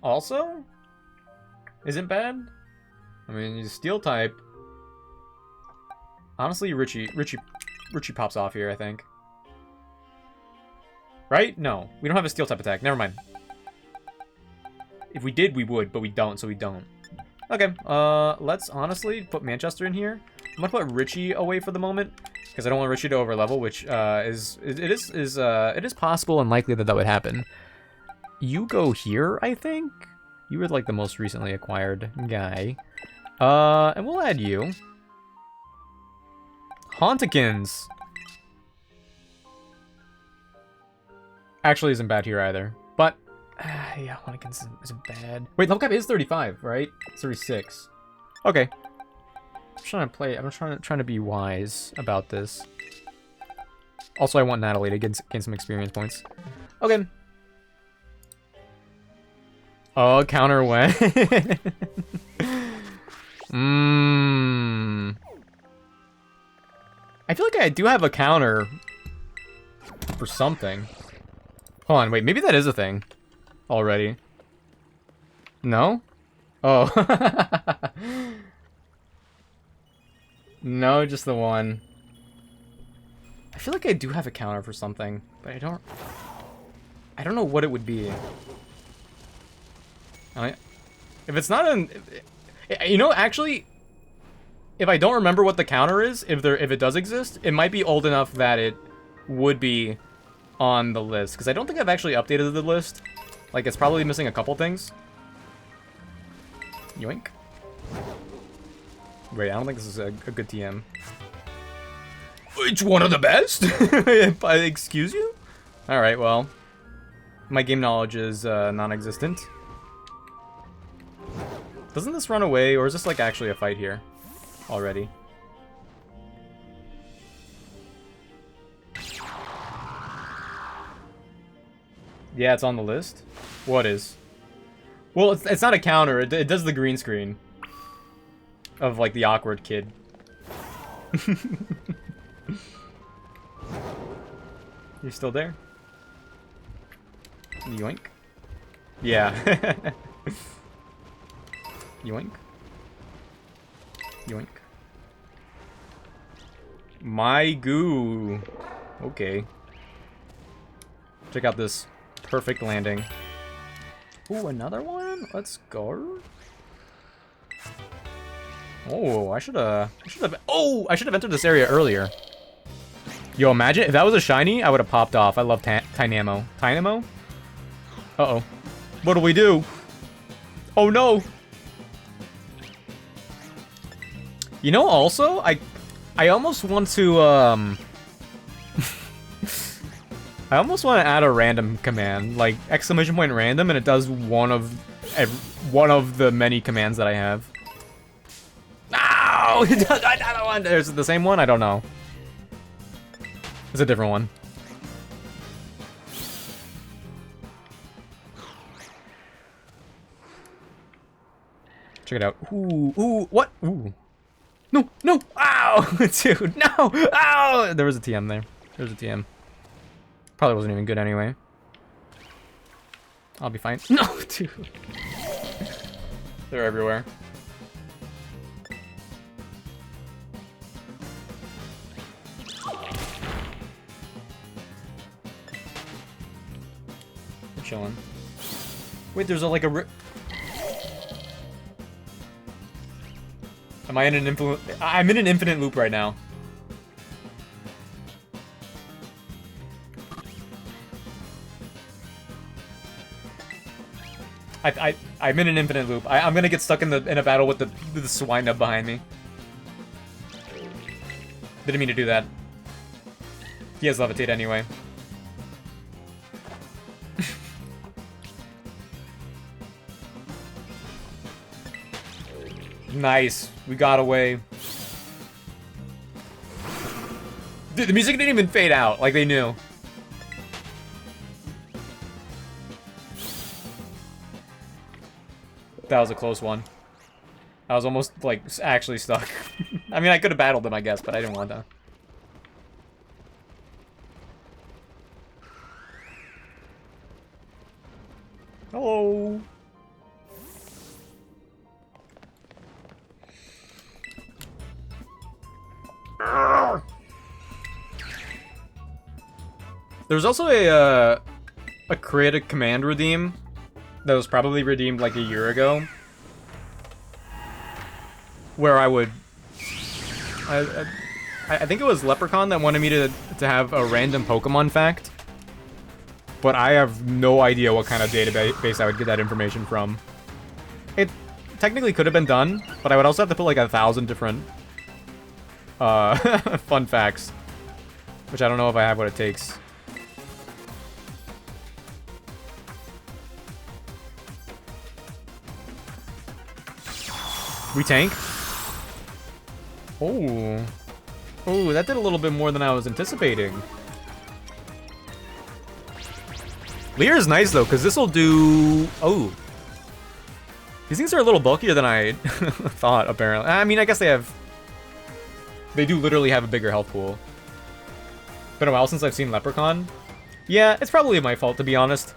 A: bad. I mean, he's steel type. Honestly, Richie pops off here, I think. Right? No, we don't have a steel type attack. Never mind. If we did, we would, but we don't, so we don't. Okay, let's honestly put Manchester in here. I'm gonna put Richie away for the moment because I don't want Richie to overlevel, which it is possible and likely that would happen. You go here, I think. You were like the most recently acquired guy. And we'll add you. Hauntikins. Actually isn't bad here either. But, yeah, Hauntikins isn't bad. Wait, level cap is 35, right? It's 36. Okay. I'm trying to be wise about this. Also, I want Natalie to gain some experience points. Okay. Oh, counter when? I feel like I do have a counter for something. Hold on, wait, maybe that is a thing already. No? Oh. No, just the one. I feel like I do have a counter for something, but I don't know what it would be. If it's not an... You know, actually, if I don't remember what the counter is, if it does exist, it might be old enough that it would be on the list. Because I don't think I've actually updated the list. Like, it's probably missing a couple things. Yoink. Wait, I don't think this is a good TM. It's one of the best? Excuse you? Alright, well. My game knowledge is non-existent. Doesn't this run away, or is this like actually a fight here already? Yeah, it's on the list. What is? Well, it's not a counter. It does the green screen of like the awkward kid. You're still there? Yoink. Yeah. Yoink. Yoink. My goo. Okay. Check out this perfect landing. Ooh, another one? Let's go. Oh, I should have entered this area earlier. Yo, imagine if that was a shiny, I would have popped off. I love Tynamo. Tynamo? Uh-oh. What do we do? Oh no. You know, also, I almost want to I almost want to add a random command, like exclamation point random, and it does one of the many commands that I have. No! It does another one! There's the same one? I don't know. It's a different one. Check it out. Ooh, ooh, what? Ooh. No, no! Ow! Dude, no! Ow! There was a TM there. There was a TM. Probably wasn't even good anyway. I'll be fine. No, dude. They're everywhere. We're chilling. Wait, there's like a... Am I in an infinite... I'm in an infinite loop right now. I'm in an infinite loop. I'm gonna get stuck in a battle with the swine nub behind me. Didn't mean to do that. He has levitate anyway. Nice. We got away. Dude, the music didn't even fade out, like they knew. That was a close one. I was almost, like, actually stuck. I mean, I could have battled him, I guess, but I didn't want to. Hello. There's also a create a command redeem that was probably redeemed like a year ago, where I would, I think it was Leprechaun that wanted me to have a random Pokemon fact, but I have no idea what kind of database I would get that information from. It technically could have been done, but I would also have to put like 1,000 different fun facts, which I don't know if I have what it takes. We tank. Oh. Oh, that did a little bit more than I was anticipating. Leer is nice, though, because this will do... Oh. These things are a little bulkier than I thought, apparently. I mean, I guess they have... They do literally have a bigger health pool. Been a while since I've seen Leprechaun. Yeah, it's probably my fault, to be honest.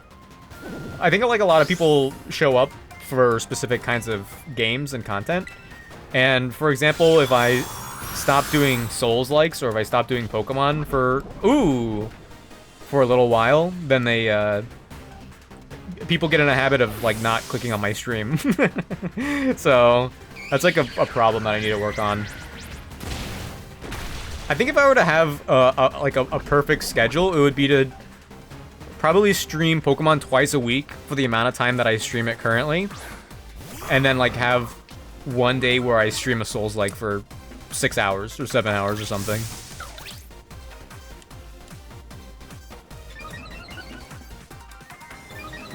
A: I think like a lot of people show up for specific kinds of games and content. And, for example, if I stop doing Souls-likes, or if I stop doing Pokemon for... Ooh! For a little while, then they, people get in a habit of, like, not clicking on my stream. So, that's, like, a problem that I need to work on. I think if I were to have, a perfect schedule, it would be to probably stream Pokemon twice a week for the amount of time that I stream it currently. And then, like, have one day where I stream a Souls-like for 6 hours or 7 hours or something.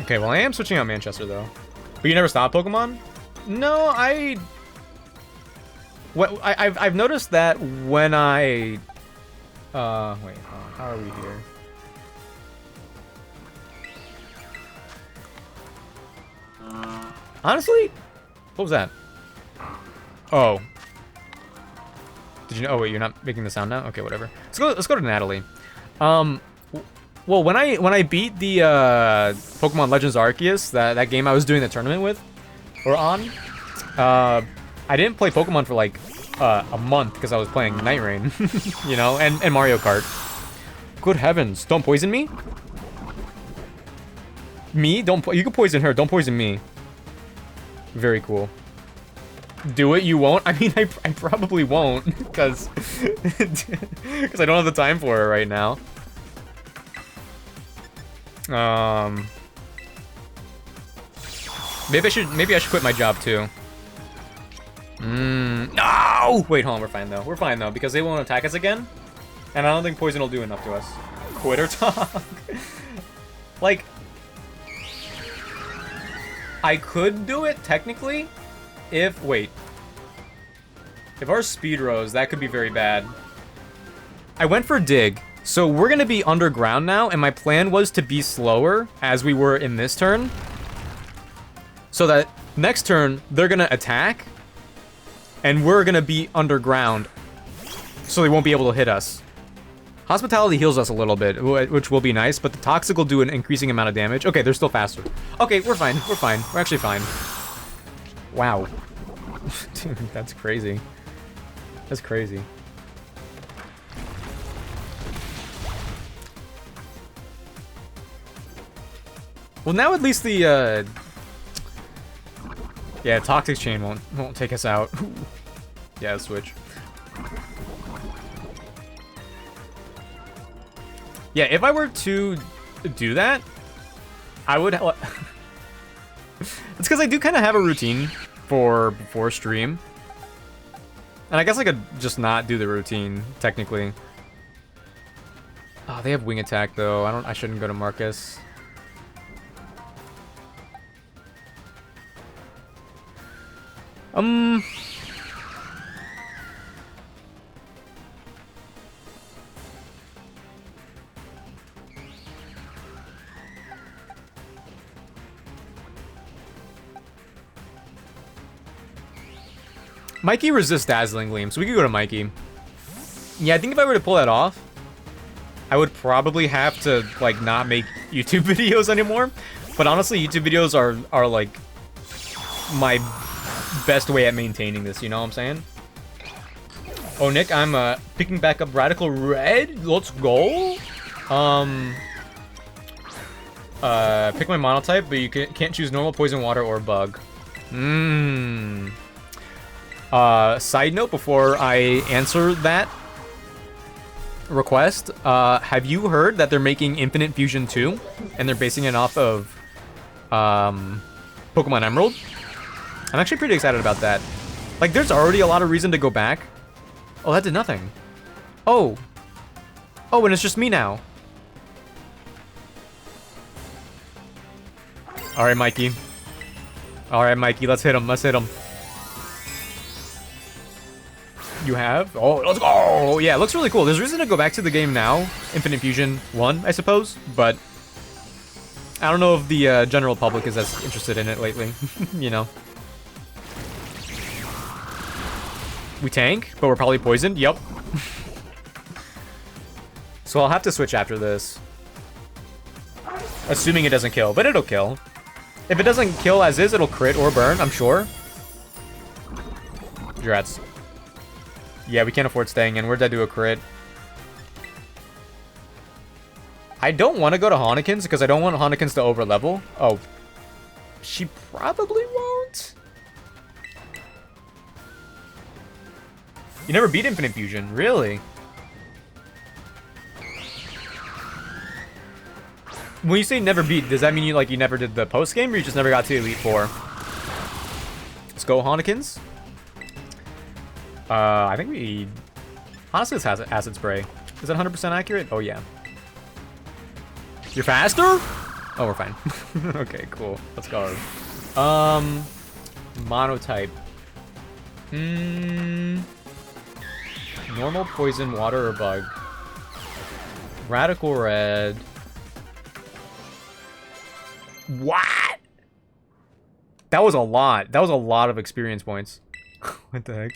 A: Okay, well, I am switching out Manchester, though. But you never stop Pokemon? No, I've noticed that when I... wait, hold on. How are we here? Honestly? What was that? Oh. Did you know? Oh, wait, you're not making the sound now? Okay, whatever. Let's go to Natalie. Well, when I beat the Pokemon Legends Arceus, that game I was doing the tournament with, or on, I didn't play Pokemon for like a month because I was playing Night Rain, you know, and Mario Kart. Good heavens! Don't poison me. Me? Don't. You can poison her. Don't poison me. Very cool. Do it? You won't? I mean, I probably won't because I don't have the time for it right now. Maybe I should quit my job too. No! Wait, hold on, we're fine though, because they won't attack us again. And I don't think poison will do enough to us. Quitter talk. Like, I could do it technically if our speed rose, that could be very bad. I went for dig. So we're gonna be underground now, and my plan was to be slower as we were in this turn. So that next turn, they're gonna attack, and we're gonna be underground, so they won't be able to hit us. Hospitality heals us a little bit, which will be nice, but the Toxic will do an increasing amount of damage. Okay, they're still faster. Okay, we're fine, we're actually fine. Wow. Dude, that's crazy. That's crazy. Well, now at least the, yeah, Toxic Chain won't take us out. Yeah, switch. Yeah, if I were to do that, I would... It's because I do kind of have a routine for before stream. And I guess I could just not do the routine, technically. Oh, they have Wing Attack, though. I shouldn't go to Marcus. Mikey resists Dazzling Gleam, so we could go to Mikey. Yeah, I think if I were to pull that off, I would probably have to, like, not make YouTube videos anymore. But honestly, YouTube videos are like, my best way at maintaining this, you know what I'm saying? Oh, Nick, I'm, picking back up Radical Red. Let's go. Pick my monotype, but you can't choose normal, poison, water, or bug. Side note before I answer that request, have you heard that they're making Infinite Fusion 2? And they're basing it off of, Pokemon Emerald? I'm actually pretty excited about that. Like, there's already a lot of reason to go back. Oh, that did nothing. Oh. Oh, and it's just me now. Alright, Mikey. Alright, Mikey, let's hit him. Let's hit him. You have? Oh, let's go! Yeah, it looks really cool. There's reason to go back to the game now. Infinite Fusion 1, I suppose. But I don't know if the general public is as interested in it lately. You know. We tank, but we're probably poisoned. Yep. So I'll have to switch after this. Assuming it doesn't kill, but it'll kill. If it doesn't kill as is, it'll crit or burn, I'm sure. Congrats. Yeah, we can't afford staying in. Where'd that do a crit? I don't want to go to Haunekins because I don't want Haunekins to overlevel. Oh. She probably won't. You never beat Infinite Fusion, really? When you say never beat, does that mean you never did the post game, or you just never got to Elite Four? Let's go, Haunekins. I think we honestly this has Acid Spray. Is that 100% accurate? Oh yeah. You're faster? Oh, we're fine. Okay, cool. Let's go. Monotype. Normal, poison, water, or bug. Radical Red. What? That was a lot. That was a lot of experience points. What the heck?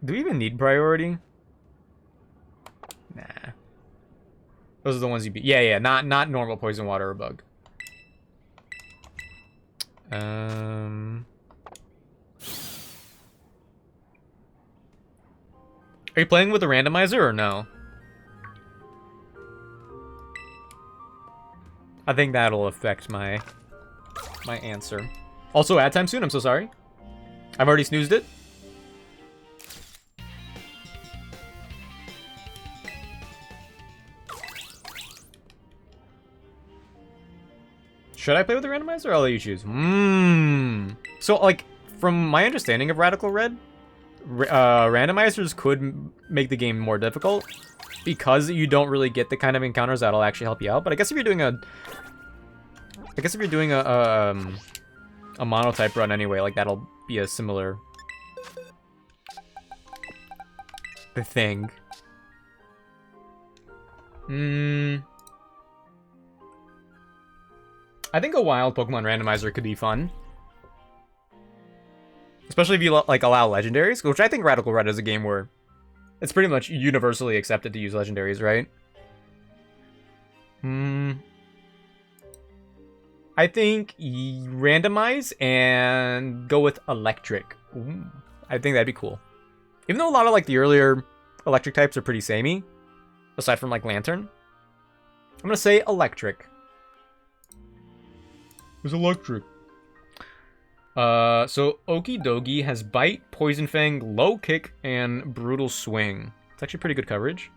A: Do we even need priority? Nah. Those are the ones you beat. Yeah, not normal, poison, water, or bug. Are you playing with a randomizer or no? I think that'll affect my answer. Also, ad time soon. I'm so sorry. I've already snoozed it. Should I play with the randomizer, or I'll let you choose? So, like, from my understanding of Radical Red, randomizers could make the game more difficult because you don't really get the kind of encounters that'll actually help you out. But I guess if you're doing a monotype run anyway, like, that'll be a similar thing. I think a wild Pokemon randomizer could be fun. Especially if you, like, allow legendaries, which I think Radical Red is a game where it's pretty much universally accepted to use legendaries, right? I think randomize and go with electric. Ooh, I think that'd be cool. Even though a lot of, like, the earlier electric types are pretty samey, aside from, like, Lantern, I'm gonna say electric. It's electric. So Okidogi has Bite, Poison Fang, Low Kick, and Brutal Swing. It's actually pretty good coverage.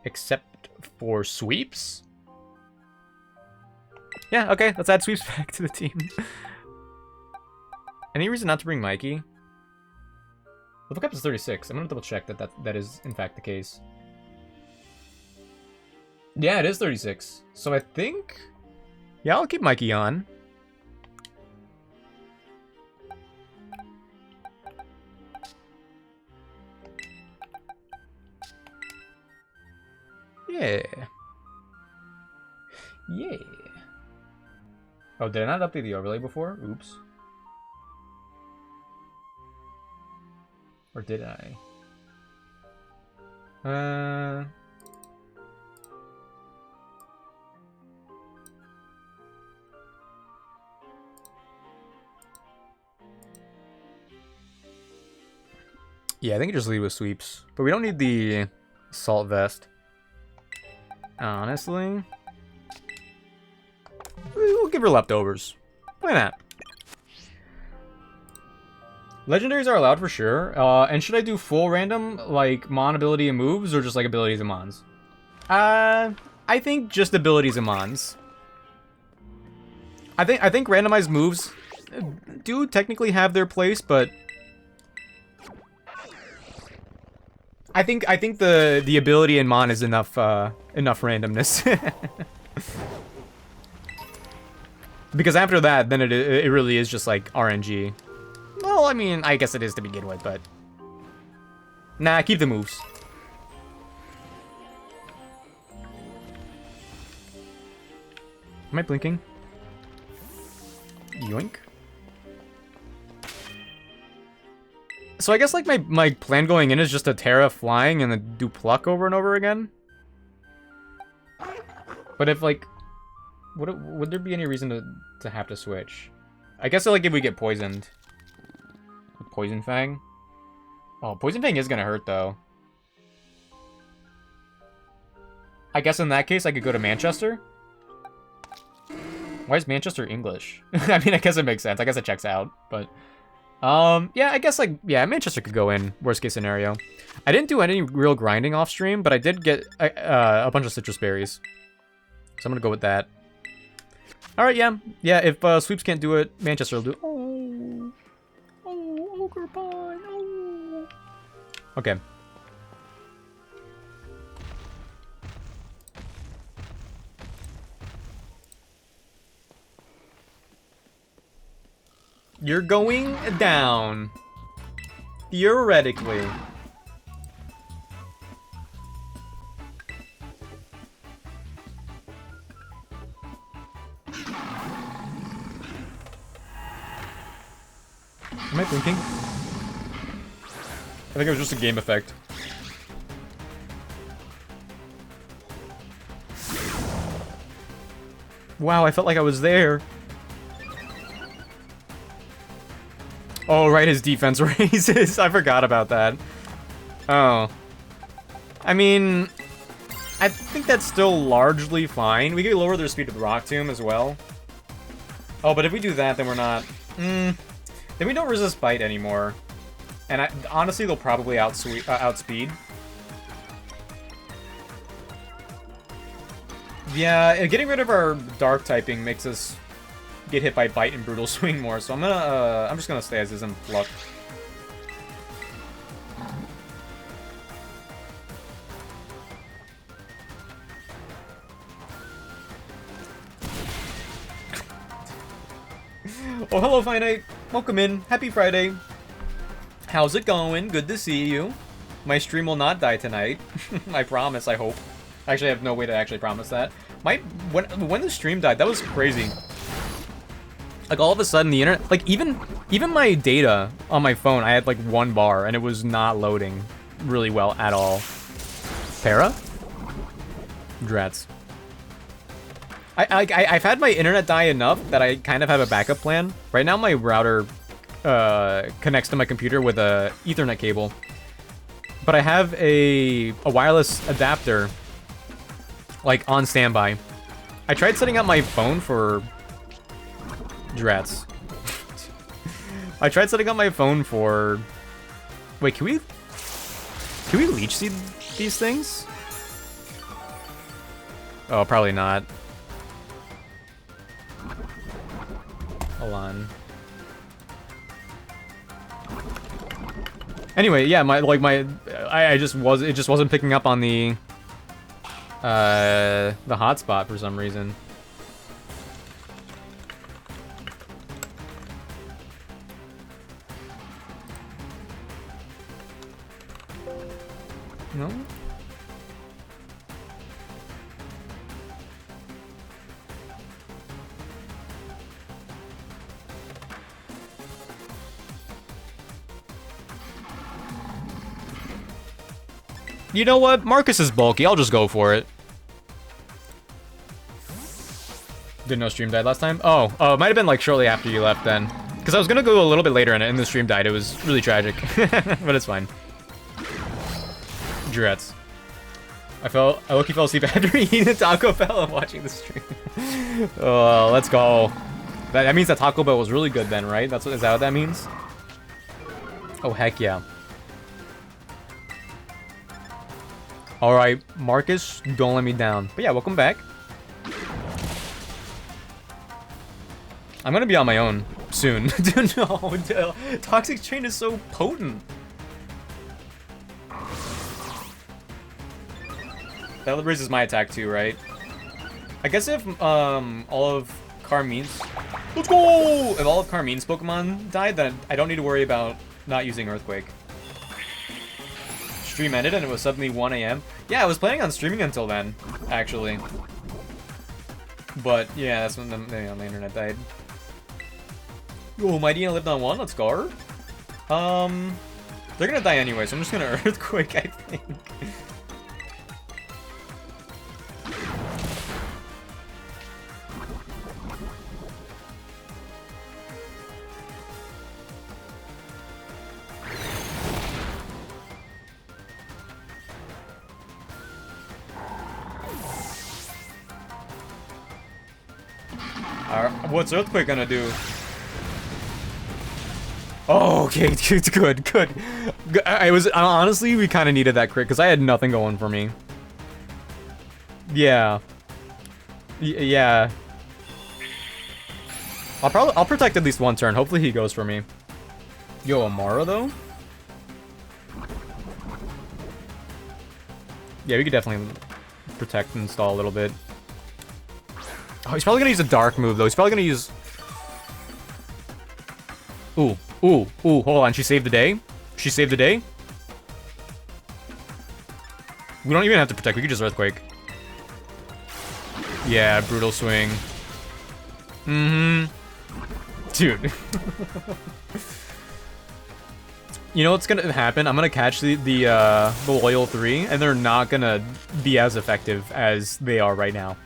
A: Except for Sweeps. Yeah, okay, let's add Sweeps back to the team. Any reason not to bring Mikey? Level cap is 36. I'm gonna double check that is in fact the case. Yeah, it is 36. So I think... yeah, I'll keep Mikey on. Yeah. Yeah. Oh, did I not update the overlay before? Oops. Or did I? Yeah, I think just lead with sweeps. But we don't need the assault vest. Honestly. We'll give her leftovers. Why not? Legendaries are allowed for sure. And should I do full random, like Mon ability and moves, or just like abilities and Mons? I think just abilities and Mons. I think randomized moves do technically have their place, but I think the ability in Mon is enough randomness. Because after that, then it really is just like RNG. Well, I mean, I guess it is to begin with, but nah, keep the moves. Am I blinking? Yoink. So I guess like my plan going in is just to Terra flying and then do pluck over and over again. But if like, would there be any reason to have to switch? I guess like if we get poisoned. Poison Fang? Oh, Poison Fang is gonna hurt though. I guess in that case I could go to Manchester. Why is Manchester English? I mean, I guess it makes sense. I guess it checks out, but yeah, I guess like Manchester could go in worst case scenario. I didn't do any real grinding off stream, but I did get a bunch of citrus berries, so I'm gonna go with that. All right, yeah. If sweeps can't do it, Manchester will do it. Oh, ogre pie. Oh. Okay. You're going down. Theoretically. Am I blinking? I think it was just a game effect. Wow, I felt like I was there. Oh, right, his defense raises. I forgot about that. Oh. I mean, I think that's still largely fine. We could lower their speed with Rock Tomb as well. Oh, but if we do that, then we're not... Then we don't resist Bite anymore. And honestly, they'll probably outspeed. Yeah, getting rid of our Dark typing makes us get hit by Bite and Brutal Swing more, so I'm just gonna stay as is and Pluck. Oh, hello, Finite. Welcome in. Happy Friday. How's it going? Good to see you. My stream will not die tonight. I promise, I hope. Actually, I have no way to actually promise that. When the stream died, that was crazy. Like, all of a sudden, the internet... Like, even my data on my phone, I had, like, 1 bar, and it was not loading really well at all. Para? Drats. I've had my internet die enough that I kind of have a backup plan. Right now, my router connects to my computer with a Ethernet cable. But I have a wireless adapter, like, on standby. I tried setting up my phone for... Drats. I tried setting up my phone for... Wait, can we leech seed these things? Oh, probably not. Hold on. Anyway, yeah, it just wasn't picking up on the hotspot for some reason. No? You know what? Marcus is bulky. I'll just go for it. Didn't know stream died last time? Oh, it might have been like shortly after you left then. Because I was going to go a little bit later and the stream died. It was really tragic. But it's fine. Dreads. I look, he fell asleep after eating a Taco Bell and watching the stream. Oh, let's go. That means that Taco Bell was really good then, right? Is that what that means? Oh, heck yeah. Alright, Marcus, don't let me down. But yeah, welcome back. I'm gonna be on my own soon. Dude, no, Toxic Chain is so potent. That raises my attack too, right? I guess if all of Carmine's... Let's go! If all of Carmine's Pokemon died, then I don't need to worry about not using Earthquake. Stream ended and it was suddenly 1 AM. Yeah, I was planning on streaming until then, actually. But yeah, that's when the internet died. Oh, Mightyena lived on 1. Let's go. They're gonna die anyway, so I'm just gonna Earthquake, I think. What's Earthquake gonna do? Oh, okay, good. Honestly, we kind of needed that crit because I had nothing going for me. Yeah. Yeah. I'll protect at least one turn. Hopefully he goes for me. Yo, Amara though? Yeah, we could definitely protect and stall a little bit. Oh, he's probably gonna use a dark move though. He's probably gonna use... Ooh, hold on. She saved the day. She saved the day. We don't even have to protect. We could just Earthquake. Yeah, Brutal Swing. Dude. You know what's gonna happen? I'm gonna catch the Loyal 3, and they're not gonna be as effective as they are right now.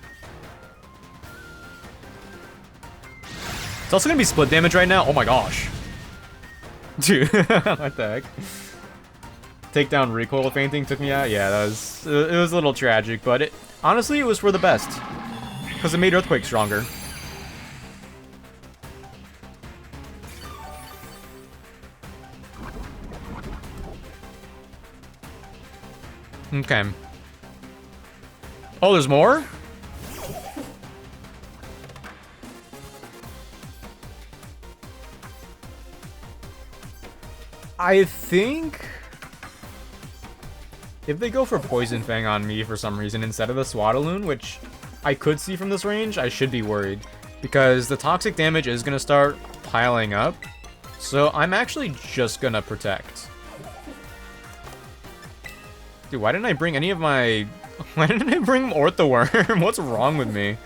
A: It's also gonna be split damage right now. Oh my gosh. Dude, what the heck? Takedown recoil fainting took me out. Yeah, it was a little tragic, but honestly, it was for the best. Because it made Earthquake stronger. Okay. Oh, there's more? I think if they go for Poison Fang on me for some reason instead of the Swaddaloon, which I could see from this range, I should be worried. Because the toxic damage is going to start piling up. So I'm actually just going to protect. Dude, why didn't I bring any of my... Why didn't I bring Orthoworm? What's wrong with me?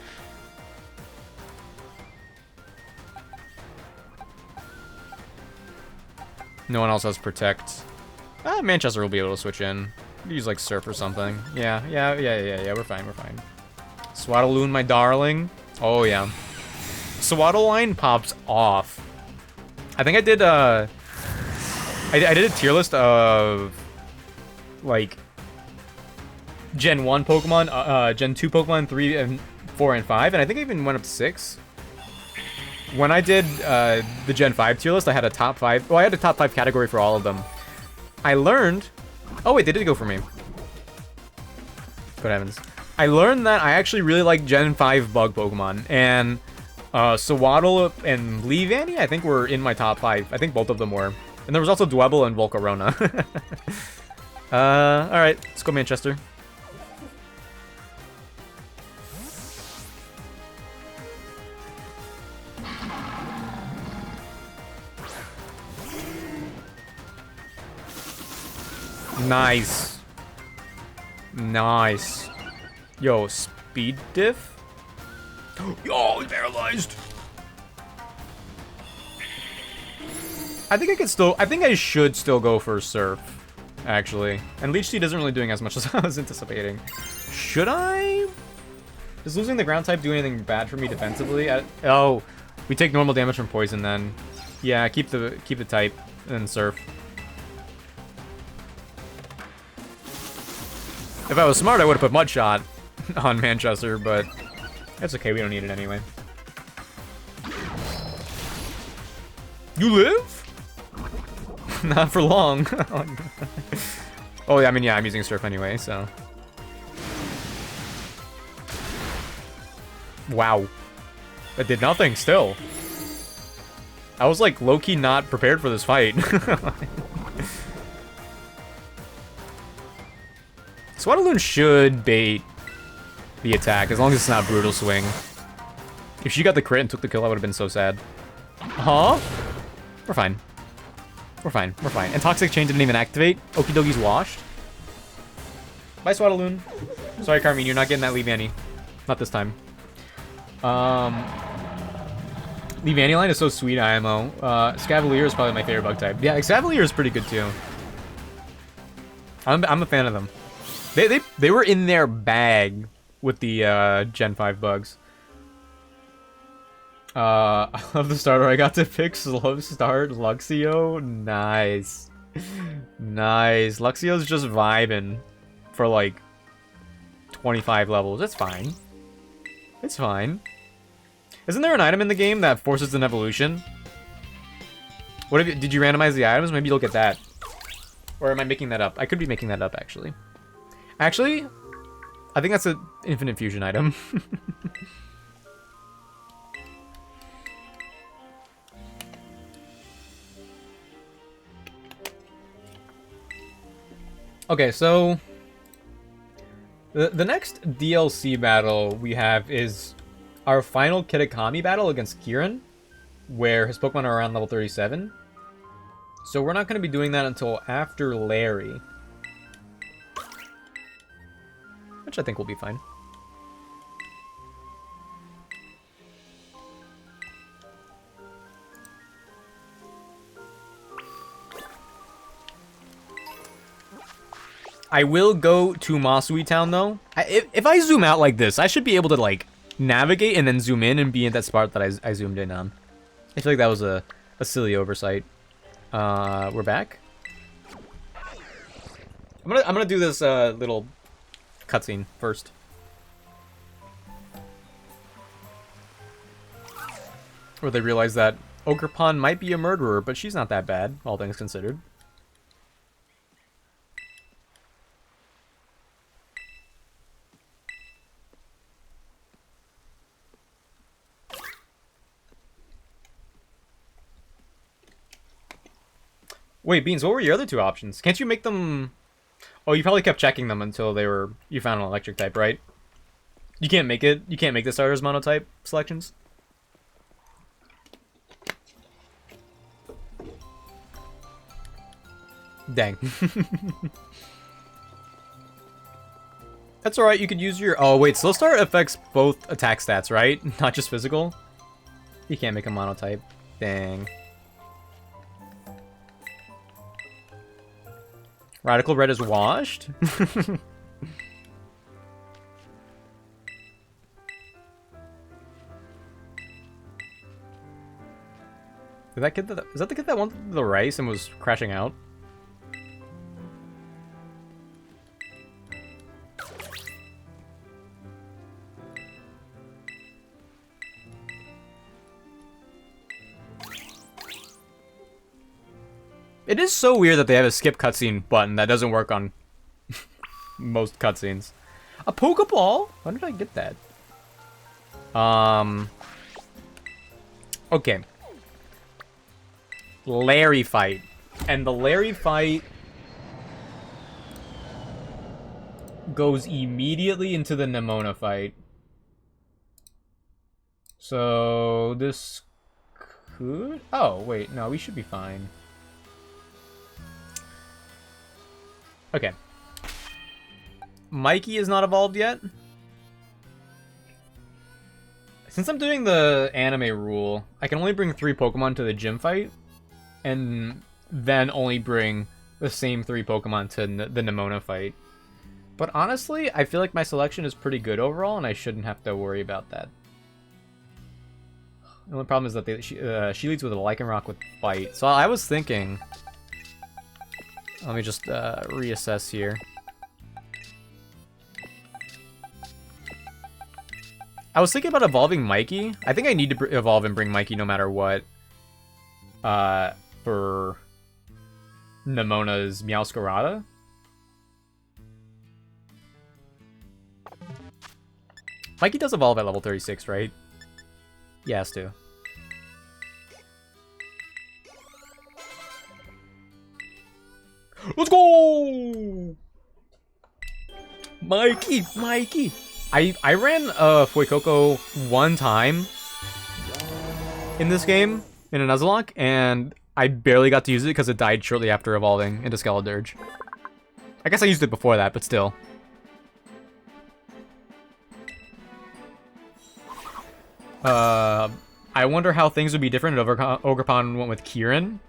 A: No one else has Protect. Manchester will be able to switch in. Use like Surf or something. Yeah, we're fine. Swaddaloon, my darling. Oh yeah. Swaddle pops off. I think I did I did a tier list of like Gen 1 Pokemon, Gen 2 Pokemon, 3 and 4 and 5, and I think I even went up to 6. When I did the Gen 5 tier list, I had a top 5. Well, I had a top 5 category for all of them. I learned... Oh, wait, they did go for me. Good heavens. I learned that I actually really like Gen 5 bug Pokemon. And Swaddle and Leavanny, I think, were in my top 5. I think both of them were. And there was also Dwebble and Volcarona. Alright, let's go Manchester. Nice. Nice. Yo, speed diff? Yo, he's paralyzed. I think I should still go for Surf. actually. And Leech Seed isn't really doing as much as I was anticipating. Should I? Does losing the ground type do anything bad for me defensively? Oh, we take normal damage from poison then. Yeah, keep the type and surf. If I was smart, I would have put Mud Shot on Manchester, but that's okay. We don't need it anyway. You live? Not for long. Oh, yeah, I mean, yeah, I'm using surf anyway, so. Wow. That did nothing still. I was like low-key not prepared for this fight. Swadaloon should bait the attack as long as it's not Brutal Swing. If she got the crit and took the kill, I would have been so sad. Huh? We're fine. We're fine. We're fine. And Toxic Chain didn't even activate. Okie doki's washed. Bye, Swadaloon. Sorry, Carmine, you're not getting that Leavanny. Not this time. Leavanny line is so sweet, IMO. Scavalier is probably my favorite bug type. Yeah, Scavalier is pretty good too. I'm a fan of them. They were in their bag with the Gen 5 bugs. I love the starter. I got to pick Slow Start Luxio. Nice. Nice. Luxio's just vibing for like 25 levels. It's fine. It's fine. Isn't there an item in the game that forces an evolution? What if did you randomize the items? Maybe you'll get that. Or am I making that up? I could be making that up, actually. Actually, I think that's an Infinite Fusion item. Okay, so the next DLC battle we have is our final Kitakami battle against Kieran, where his Pokemon are around level 37. So we're not going to be doing that until after Larry, which I think will be fine. I will go to Masui Town, though. If I zoom out like this, I should be able to, like, navigate and then zoom in and be in that spot that I zoomed in on. I feel like that was a silly oversight. We're back. I'm gonna do this little cutscene first. Where they realize that Ogerpon might be a murderer, but she's not that bad, all things considered. Wait, Beans, what were your other two options? Can't you make them... Oh, you probably kept checking them until you found an electric type, right? You can't make it? You can't make the starters monotype selections? Dang. That's alright, you could use your... Oh, wait, Slow Start affects both attack stats, right? Not just physical? You can't make a monotype. Dang. Radical Red is washed? Did that kid is that the kid that wanted the rice and was crashing out? It is so weird that they have a skip cutscene button that doesn't work on most cutscenes. A Pokeball? How did I get that? Okay. Larry fight. And the Larry fight goes immediately into the Nemona fight. So this could... Oh, wait. No, we should be fine. Okay. Mikey is not evolved yet. Since I'm doing the anime rule, I can only bring 3 Pokemon to the gym fight, and then only bring the same 3 Pokemon to the Nemona fight. But honestly, I feel like my selection is pretty good overall, and I shouldn't have to worry about that. The only problem is that she leads with a Lycanroc with Bite. So I was thinking... Let me just reassess here. I was thinking about evolving Mikey. I think I need to evolve and bring Mikey no matter what. For Nemona's Meowscarada. Mikey does evolve at level 36, right? Yeah, has to. Let's go! Mikey! Mikey! I ran Fuecoco one time in this game, in a Nuzlocke, and I barely got to use it because it died shortly after evolving into Skeledirge. I guess I used it before that, but still. I wonder how things would be different if Ogerpon went with Kieran.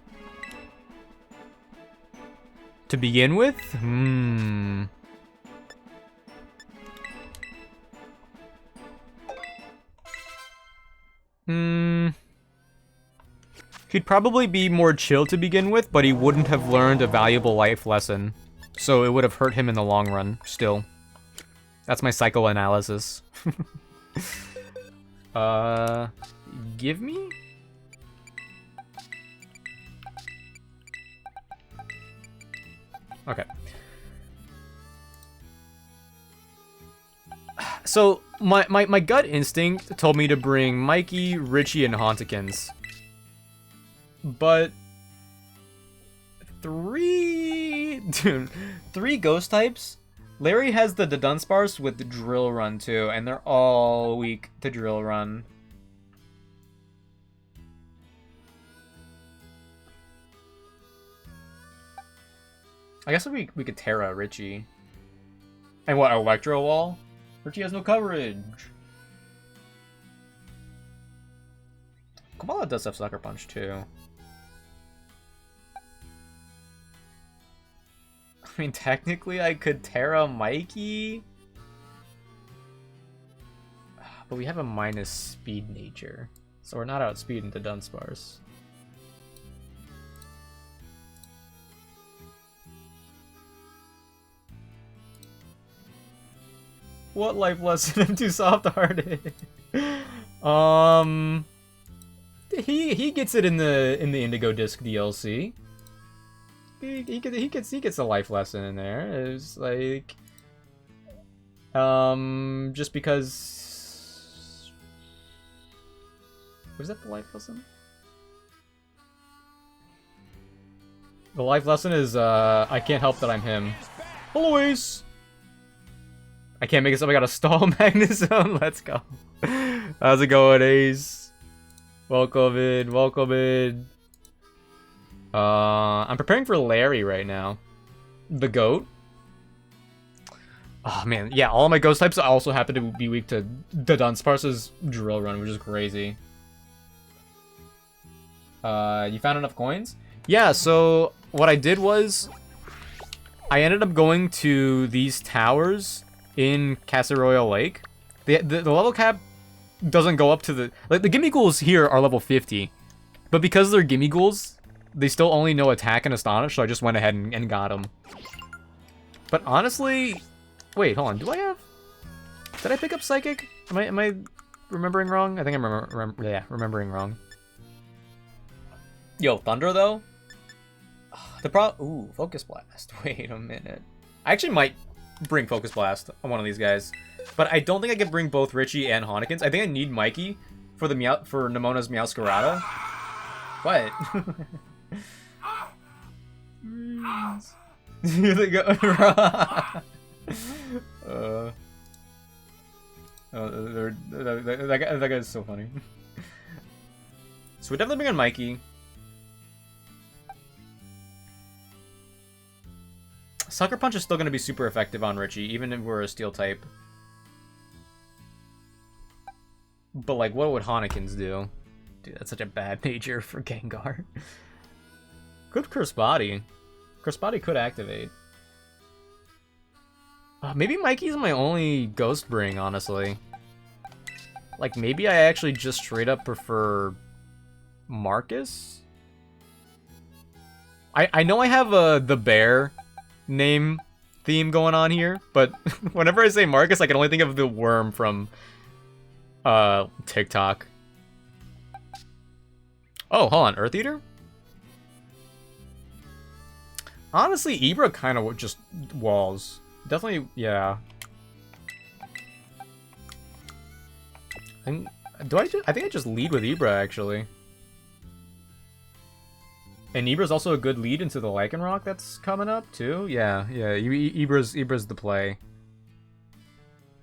A: To begin with? He'd probably be more chill to begin with, but he wouldn't have learned a valuable life lesson. So it would have hurt him in the long run, still. That's my psychoanalysis. Give me? Okay. So, my gut instinct told me to bring Mikey, Richie, and Hauntikins. But... Three ghost types? Larry has the Dunsparce with the Drill Run too, and they're all weak to Drill Run. I guess we could Terra Richie. And what, Electro Wall? Richie has no coverage. Kabbalah does have Sucker Punch too. I mean, technically I could Terra Mikey. But we have a minus speed nature. So we're not outspeeding the Dunsparce. What life lesson am too soft-hearted? He gets it in the Indigo Disc DLC. He gets a life lesson in there. It's like, just because. Was that the life lesson? The life lesson is I can't help that I'm him. Hello, Ace. I can't make this up. I got a stall Magnezone. Let's go. How's it going, Ace? Welcome in. Welcome in. I'm preparing for Larry right now. The goat. Oh, man. Yeah, all of my ghost types also happen to be weak to the Dunsparce's Drill Run, which is crazy. You found enough coins? Yeah, so what I did was I ended up going to these towers in Casa Royal Lake. The level cap doesn't go up to the... Like, the Gimme Ghouls here are level 50. But because they're Gimme Ghouls, they still only know Attack and Astonish, so I just went ahead and got them. But honestly... Wait, hold on. Do I have... Did I pick up Psychic? Am I remembering wrong? I think I'm remembering wrong. Yo, Thunder, though? Ooh, Focus Blast. Wait a minute. I actually might bring Focus Blast on one of these guys. But I don't think I can bring both Richie and Hauntikins. I think I need Mikey for Nemona's Meowscarada. What? That guy's so funny. So we're definitely bringing Mikey. Sucker Punch is still going to be super effective on Richie, even if we're a Steel type. But, like, what would Hauntikins do? Dude, that's such a bad nature for Gengar. Good Curse Body. Crispati could activate. Maybe Mikey's my only Ghost Bring, honestly. Like, maybe I actually just straight up prefer Marcus? I know I have the bear name theme going on here, but whenever I say Marcus, I can only think of the worm from TikTok. Oh, hold on, Earth Eater? Honestly, Ibra kind of just walls. Definitely, yeah. And I think I just lead with Ibra, actually. And Ibra's also a good lead into the Lycanroc that's coming up, too. Yeah, yeah, Ibra's the play.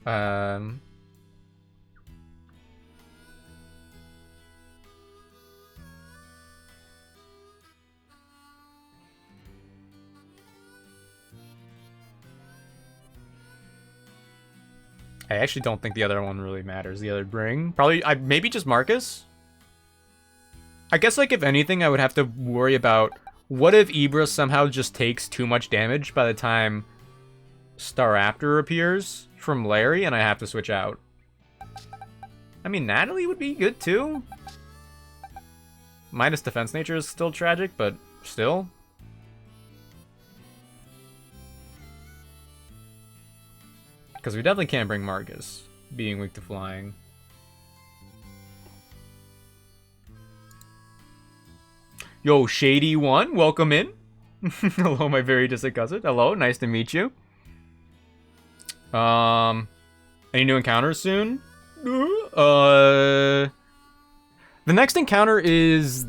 A: I actually don't think the other one really matters. The other bring. Probably, maybe just Marcus? I guess, like, if anything, I would have to worry about what if Ibra somehow just takes too much damage by the time Staraptor appears from Larry and I have to switch out. I mean, Natalie would be good, too. Minus defense nature is still tragic, but still. Because we definitely can't bring Marcus, being weak to flying. Yo, Shady1, welcome in. Hello, my very distant cousin. Hello, nice to meet you. Any new encounters soon? The next encounter is...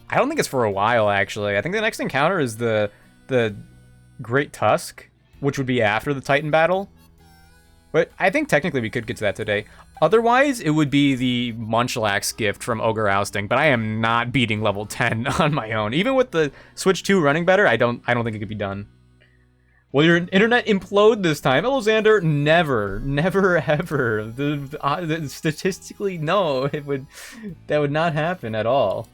A: I don't think it's for a while, actually. I think the next encounter is the Great Tusk, which would be after the Titan battle. But I think technically we could get to that today. Otherwise, it would be the Munchlax gift from Ogre Ousting, but I am not beating level 10 on my own. Even with the Switch 2 running better, I don't think it could be done. Will your internet implode this time? Hello, Xander. Never, never, ever. Statistically, no, that would not happen at all.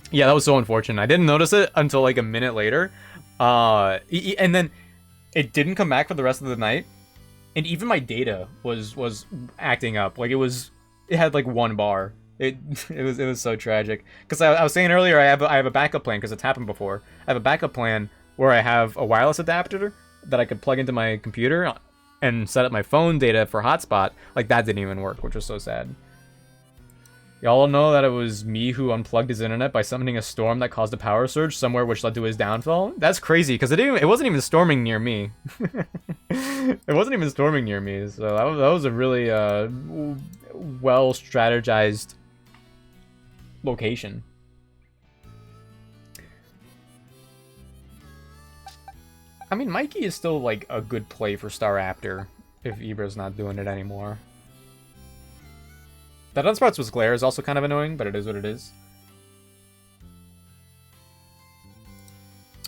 A: Yeah, that was so unfortunate. I didn't notice it until like a minute later. And then it didn't come back for the rest of the night. And even my data was acting up. Like it had like 1 bar. It was so tragic. Because I was saying earlier, I have a backup plan because it's happened before. I have a backup plan where I have a wireless adapter that I could plug into my computer and set up my phone data for hotspot. Like that didn't even work, which was so sad. Y'all know that it was me who unplugged his internet by summoning a storm that caused a power surge somewhere, which led to his downfall. That's crazy, because it wasn't even storming near me. It wasn't even storming near me, so that was a really well strategized location. I mean, Mikey is still like a good play for Staraptor if Ibra's not doing it anymore. That Unsprouts with Glare is also kind of annoying, but it is what it is.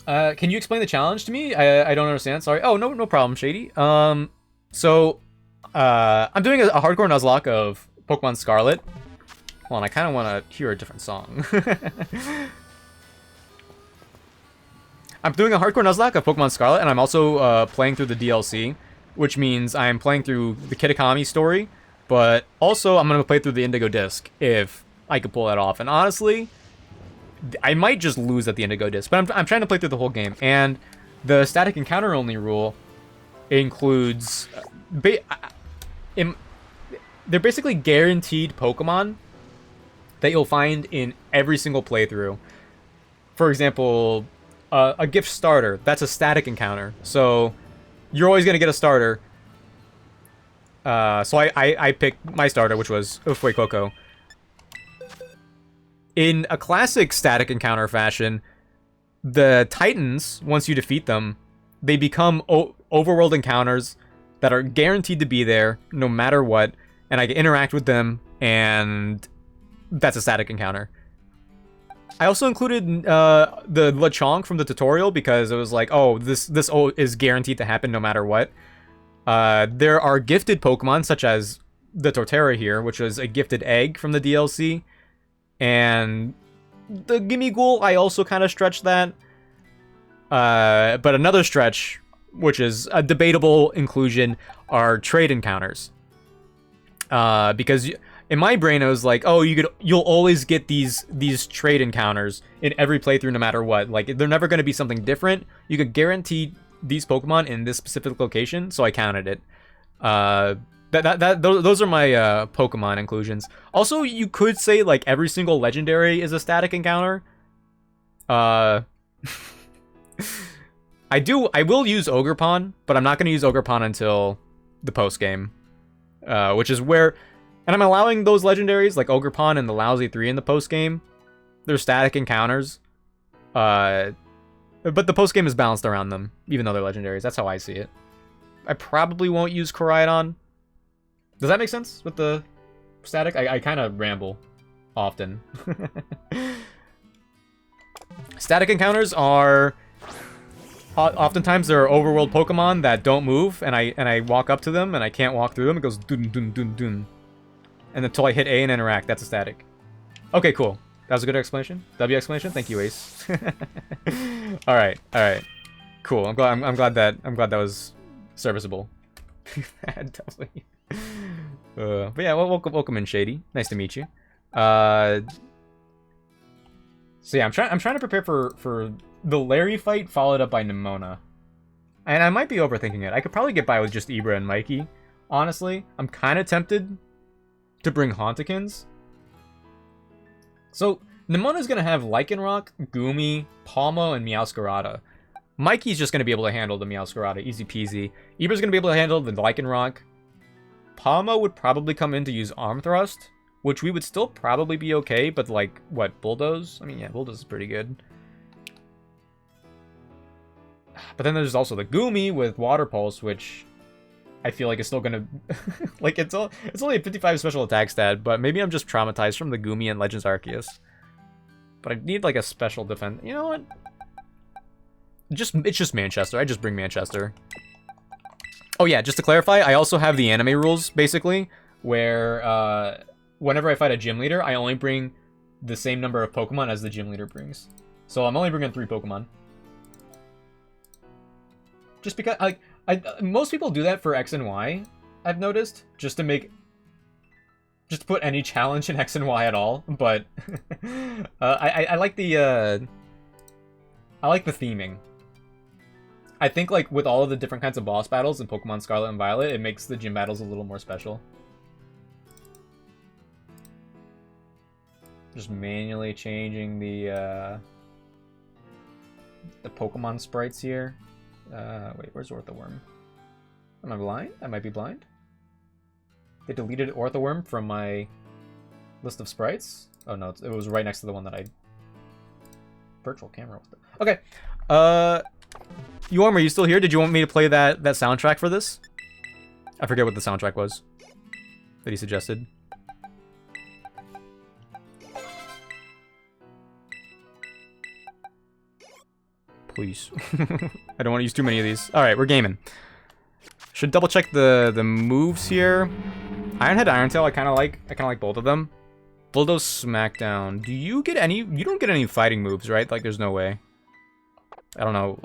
A: Can you explain the challenge to me? I don't understand. Sorry. Oh, no problem, Shady. So, I'm doing a hardcore Nuzlocke of Pokemon Scarlet. Hold on, I kind of want to hear a different song. I'm doing a hardcore Nuzlocke of Pokemon Scarlet, and I'm also playing through the DLC, which means I'm playing through the Kitakami story. But also, I'm going to play through the Indigo Disc, if I could pull that off. And honestly, I might just lose at the Indigo Disc. But I'm trying to play through the whole game. And the static encounter only rule includes... they're basically guaranteed Pokemon that you'll find in every single playthrough. For example, a gift starter. That's a static encounter. So you're always going to get a starter. So I picked my starter, which was Fuecoco. In a classic static encounter fashion, the Titans, once you defeat them, they become overworld encounters that are guaranteed to be there no matter what, and I can interact with them, and that's a static encounter. I also included the Lechonk from the tutorial because it was like, oh, this is guaranteed to happen no matter what. There are gifted Pokemon, such as the Torterra here, which was a gifted egg from the DLC. And the Gimmighoul, I also kind of stretched that. But another stretch, which is a debatable inclusion, are trade encounters. Because in my brain, I was like, oh, you'll always get these trade encounters in every playthrough, no matter what. Like, they're never going to be something different. You could guarantee these Pokemon in this specific location, so I counted it. Those are my Pokemon inclusions. Also, you could say like every single legendary is a static encounter. I will use Ogerpon, but I'm not going to use Ogerpon until the post game, which is where, and I'm allowing those legendaries like Ogerpon and the Lousy 3 in the post game. They're static encounters, but the post game is balanced around them, even though they're legendaries. That's how I see it. I probably won't use Koraidon. Does that make sense with the static? I kind of ramble often. Static encounters are oftentimes there are overworld Pokemon that don't move, and I walk up to them and I can't walk through them. It goes dun dun dun dun, and until I hit A and interact, that's a static. Okay, cool. That was a good explanation. W explanation. Thank you, Ace. all right, cool. I'm glad that was serviceable. Definitely. But yeah, welcome in, Shady. Nice to meet you. So yeah, I'm trying to prepare for the Larry fight followed up by Nemona, and I might be overthinking it. I could probably get by with just Ibra and Mikey. Honestly, I'm kind of tempted to bring Hauntikins. So Nemona's gonna have Lycanroc, Goomy, Palmo, and Meowscarada. Mikey's just gonna be able to handle the Meowscarada, easy peasy. Ibra's gonna be able to handle the Lycanroc. Palmo would probably come in to use Arm Thrust, which we would still probably be okay, but like, what, Bulldoze? I mean, yeah, Bulldoze is pretty good. But then there's also the Goomy with Water Pulse, which I feel like is still gonna... like, it's only a 55 special attack stat, but maybe I'm just traumatized from the Goomy and Legends Arceus. But I need, like, a special defense. You know what? It's just Manchester. I just bring Manchester. Oh yeah, just to clarify, I also have the anime rules, basically, where whenever I fight a gym leader, I only bring the same number of Pokemon as the gym leader brings. So I'm only bringing 3 Pokemon. Just because, like, most people do that for X and Y, I've noticed, just to put any challenge in X and Y at all, but I like the theming. I think, like, with all of the different kinds of boss battles in Pokemon Scarlet and Violet, it makes the gym battles a little more special. Just manually changing the Pokemon sprites here. Wait, where's Orthworm? Am I blind? I might be blind. They deleted Orthworm from my list of sprites. Oh no, it was right next to the one that I... Virtual camera. Okay. Yorm, are you still here? Did you want me to play that soundtrack for this? I forget what the soundtrack was that he suggested. Please. I don't want to use too many of these. Alright, we're gaming. Should double check the moves here. Ironhead, Irontail, I kinda like both of them. Bulldoze, Smackdown. Do you get any? You don't get any fighting moves, right? Like, there's no way. I don't know.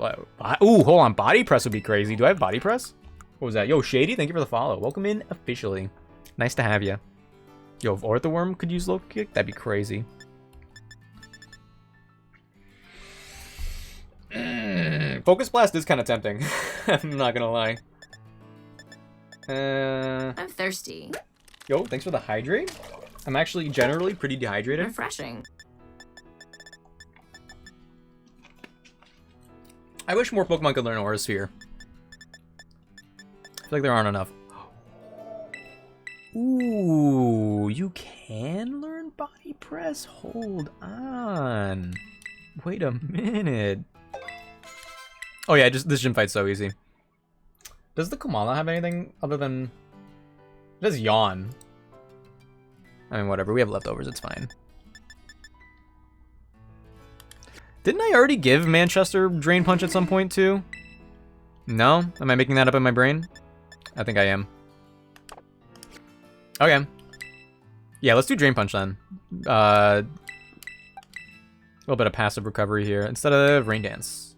A: Ooh, hold on. Body Press would be crazy. Do I have Body Press? What was that? Yo, Shady, thank you for the follow. Welcome in officially. Nice to have you. Yo, if Orthworm could use Low Kick, that'd be crazy. Focus Blast is kind of tempting. I'm not gonna lie.
C: I'm thirsty.
A: Yo, thanks for the hydrate. I'm actually generally pretty dehydrated.
C: Refreshing.
A: I wish more Pokemon could learn Aura Sphere. I feel like there aren't enough. Ooh, you can learn Body Press? Hold on. Wait a minute. Oh yeah, just this gym fight's so easy. Does the Komala have anything other than... It does Yawn. I mean, whatever. We have leftovers. It's fine. Didn't I already give Manchester Drain Punch at some point, too? No? Am I making that up in my brain? I think I am. Okay. Yeah, let's do Drain Punch then. A little bit of passive recovery here instead of Rain Dance.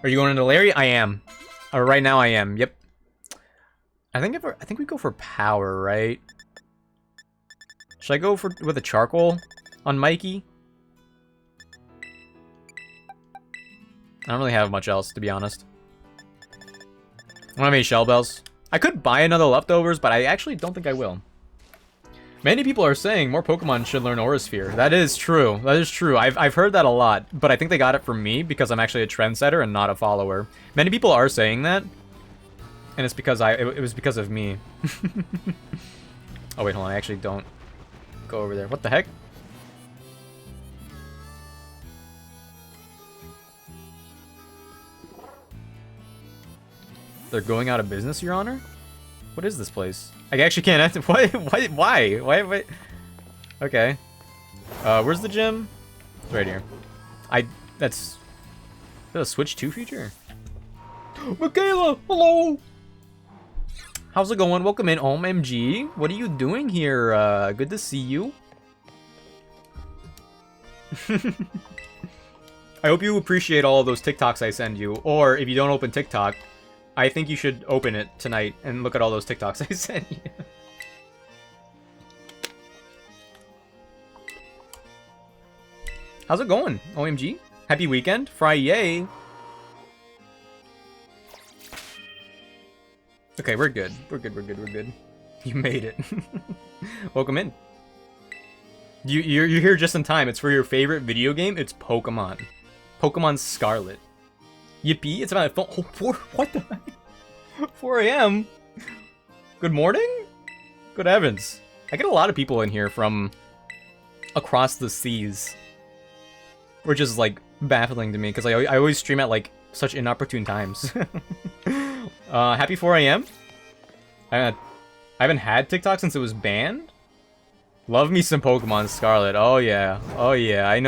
A: Are you going into Larry? I am. Right now I am. Yep. I think we go for power, right? Should I go with a charcoal on Mikey? I don't really have much else, to be honest. I don't have any shell bells. I could buy another leftovers, but I actually don't think I will. Many people are saying more Pokemon should learn Aura Sphere. That is true. That is true. I've heard that a lot, but I think they got it from me because I'm actually a trendsetter and not a follower. Many people are saying that, and it's because it was because of me. Oh wait, hold on. I actually don't go over there. What the heck? They're going out of business, Your Honor? What is this place? I actually can't answer. Why? Okay. Where's the gym? It's right here. That's a Switch 2 feature? Michaela, hello! How's it going? Welcome in, OMG. What are you doing here? Good to see you. I hope you appreciate all of those TikToks I send you. Or if you don't open TikTok, I think you should open it tonight and look at all those TikToks I sent you. How's it going, OMG? Happy weekend? Friday. Okay, we're good. We're good. You made it. Welcome in. You're here just in time. It's for your favorite video game. It's Pokemon. Pokemon Scarlet. Yippee! It's about what the heck? 4 a.m. Good morning? Good heavens. I get a lot of people in here from across the seas. Which is, like, baffling to me, because I always stream at, like, such inopportune times. Happy 4 a.m. I haven't had TikTok since it was banned. Love me some Pokemon Scarlet. Oh yeah, I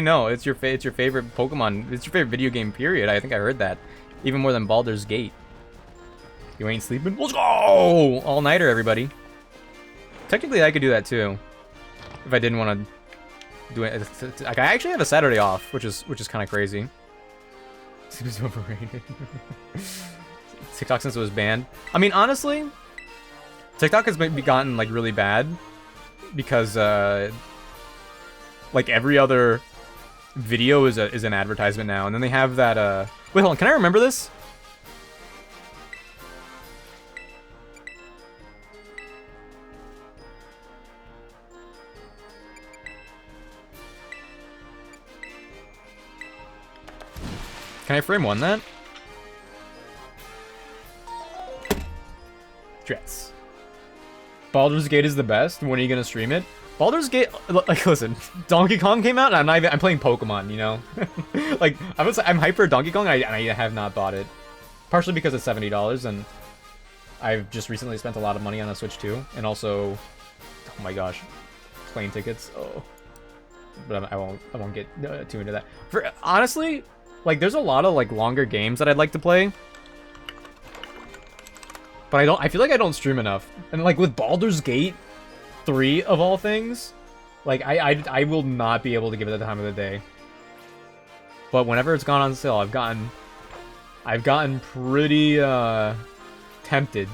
A: know. It's your favorite Pokemon. It's your favorite video game. Period. I think I heard that, even more than Baldur's Gate. You ain't sleeping? Let's go! All nighter, everybody. Technically, I could do that too, if I didn't want to do it. Like, I actually have a Saturday off, which is kind of crazy. It was overrated. TikTok since it was banned. I mean, honestly, TikTok has gotten like really bad because like every other video is an advertisement now, and then they have that wait, hold on, can I remember this? Can I frame one that? Dress. Baldur's Gate is the best. When are you gonna stream it? Baldur's Gate, like, listen, Donkey Kong came out, and I'm playing Pokemon, you know? Like, I'm hyper Donkey Kong, and I have not bought it. Partially because it's $70, and I've just recently spent a lot of money on a Switch 2, and also, oh my gosh, plane tickets. Oh, but I won't get too into that. Honestly, like, there's a lot of like longer games that I'd like to play. But I feel like I don't stream enough. And like with Baldur's Gate 3 of all things, like I will not be able to give it the time of the day. But whenever it's gone on sale, I've gotten pretty tempted.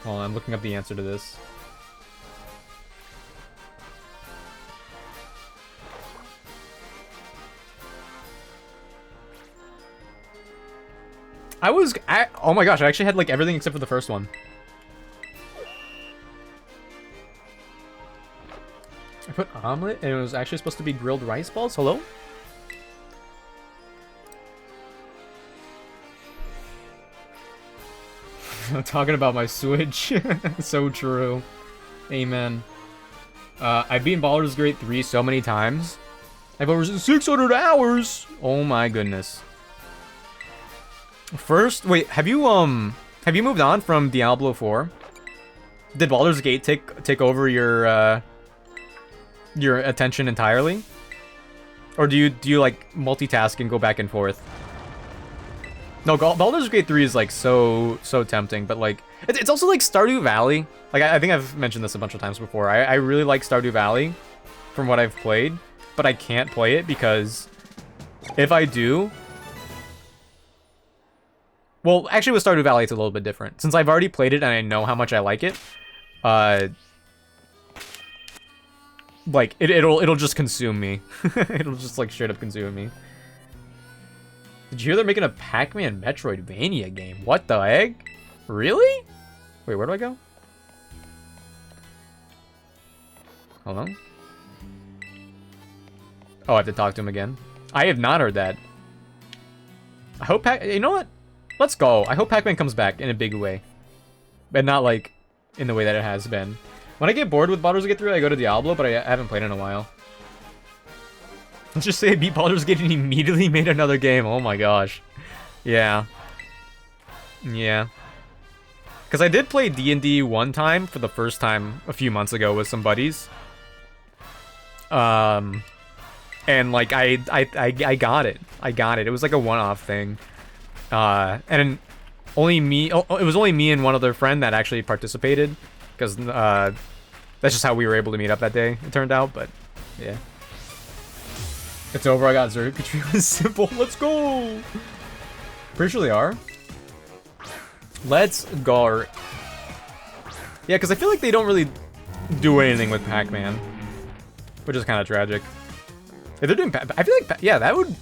A: Hold on, I'm looking up the answer to this. Oh my gosh, I actually had like everything except for the first one. I put omelet and it was actually supposed to be grilled rice balls. Hello? I'm talking about my Switch. So true. Amen. I've beaten Baldur's Gate 3 so many times. I've over 600 hours. Oh my goodness. First, wait, have you moved on from Diablo 4? Did Baldur's Gate take over your attention entirely? Or do you like multitask and go back and forth? No, Baldur's Gate 3 is like so tempting, but like it's also like Stardew Valley. Like I think I've mentioned this a bunch of times before. I really like Stardew Valley from what I've played, but I can't play it because If I do... Well, actually with Stardew Valley, it's a little bit different. Since I've already played it and I know how much I like it, like, it'll just consume me. It'll just, like, straight up consume me. Did you hear they're making a Pac-Man Metroidvania game? What the heck? Really? Wait, where do I go? Hold on. Oh, I have to talk to him again. I have not heard that. I hope you know what? Let's go. I hope Pac-Man comes back in a big way. But not, like, in the way that it has been. When I get bored with Baldur's Gate 3, I go to Diablo, but I haven't played in a while. Let's just say I beat Baldur's Gate and immediately made another game. Oh my gosh. Yeah. Yeah. Because I did play D&D one time for the first time a few months ago with some buddies. And like I got it. I got it. It was like a one-off thing. And only me. Oh, it was only me and one other friend that actually participated, because that's just how we were able to meet up that day. It turned out, but yeah. It's over. I got Zerg. Katrina was simple. Let's go. Pretty sure they are. Let's go. Yeah, because I feel like they don't really do anything with Pac-Man, which is kind of tragic. If they're doing I feel like, yeah, that would...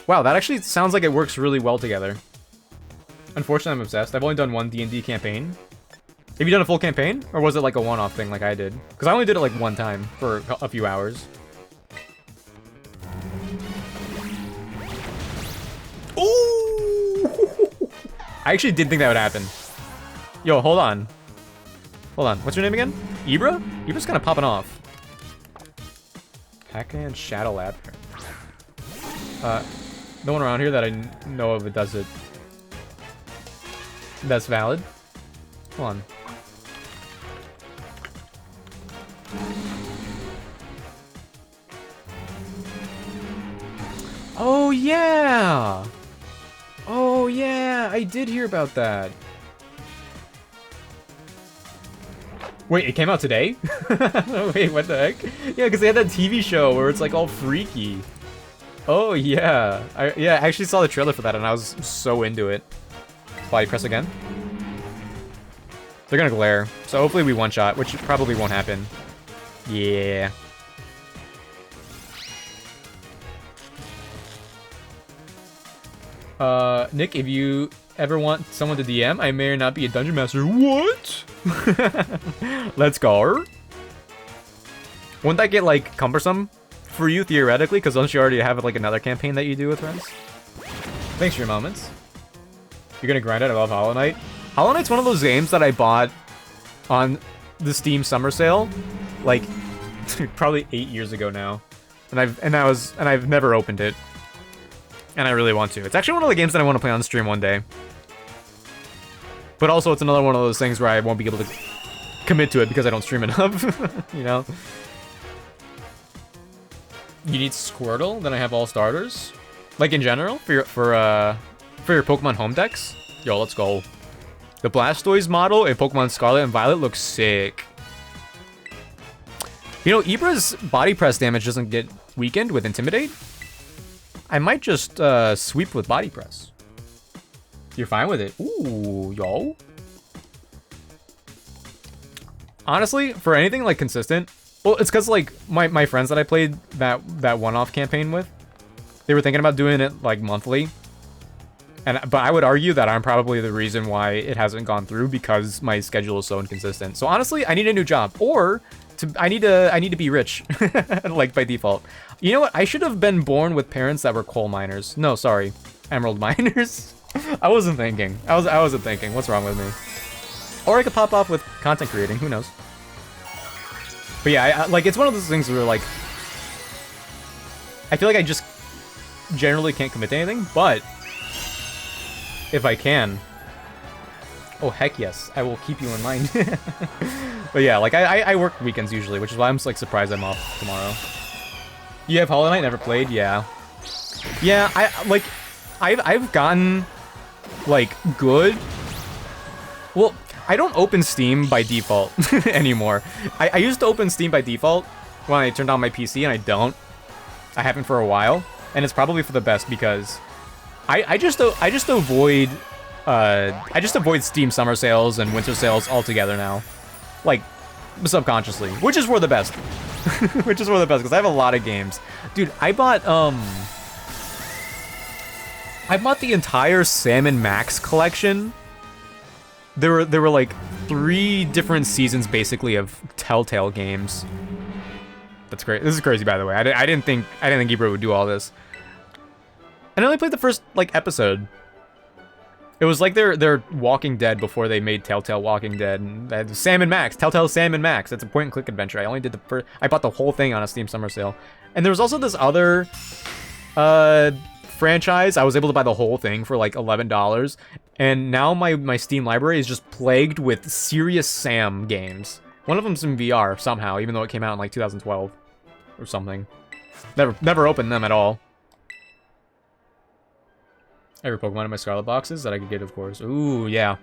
A: Wow, that actually sounds like it works really well together. Unfortunately, I'm obsessed. I've only done one D&D campaign. Have you done a full campaign? Or was it like a one-off thing like I did? Because I only did it like one time for a few hours. Ooh! I actually did think that would happen. Yo, hold on. Hold on. What's your name again? Ibra? Ibra's kind of popping off. Pac-Man Shadow Lab. No one around here that I know of that does it. That's valid. Hold on. Oh yeah! Oh yeah, I did hear about that. Wait, it came out today? Wait, what the heck? Yeah, because they had that TV show where it's like all freaky. Oh yeah, I actually saw the trailer for that and I was so into it. Body press again. They're gonna glare, so hopefully we one shot, which probably won't happen. Yeah. Nick, if you ever want someone to DM, I may or not be a dungeon master. What? Let's go. Wouldn't that get like cumbersome for you theoretically? Because don't you already have like another campaign that you do with friends? Thanks for your moments. You're gonna grind it. I love Hollow Knight. Hollow Knight's one of those games that I bought on the Steam summer sale, like probably 8 years ago now, and I've never opened it, and I really want to. It's actually one of the games that I want to play on stream one day. But also, it's another one of those things where I won't be able to commit to it because I don't stream enough, you know? You need Squirtle, then I have all starters. Like, in general, for your Pokemon home decks? Yo, let's go. The Blastoise model in Pokemon Scarlet and Violet looks sick. You know, Ibra's body press damage doesn't get weakened with Intimidate. I might just sweep with body press. You're fine with it. Ooh, yo. Honestly, for anything like consistent, well, it's because like my friends that I played that one-off campaign with, they were thinking about doing it like monthly. But I would argue that I'm probably the reason why it hasn't gone through, because my schedule is so inconsistent. So honestly, I need a new job, or I need to be rich, like by default. You know what? I should have been born with parents that were coal miners. No, sorry, emerald miners. I wasn't thinking. I wasn't thinking. What's wrong with me? Or I could pop off with content creating. Who knows? But yeah, like it's one of those things where like I feel like I just generally can't commit to anything, but if I can, oh heck yes, I will keep you in mind. But yeah, like I work weekends usually, which is why I'm like surprised I'm off tomorrow. You have Hollow Knight? Never played? Yeah. Yeah, I've gotten like good. Well, I don't open Steam by default anymore. I used to open Steam by default when I turned on my PC, and I don't. I haven't for a while. and it's probably for the best because I just avoid Steam summer sales and winter sales altogether now, like subconsciously, which is for the best. Which is for the best because I have a lot of games, dude. I bought the entire Sam & Max collection. There were like 3 different seasons basically of Telltale games. That's great. This is crazy, by the way. I didn't think Ebro would do all this. And I only played the first like episode. It was like they're Walking Dead before they made Telltale Walking Dead. And they had Sam & Max, Telltale Sam & Max. It's a point-and-click adventure. I only did the first. I bought the whole thing on a Steam summer sale. And there was also this other franchise. I was able to buy the whole thing for like $11. And now my Steam library is just plagued with Serious Sam games. One of them's in VR somehow, even though it came out in like 2012 or something. Never opened them at all. Every Pokemon in my Scarlet boxes that I could get, of course. Ooh, yeah.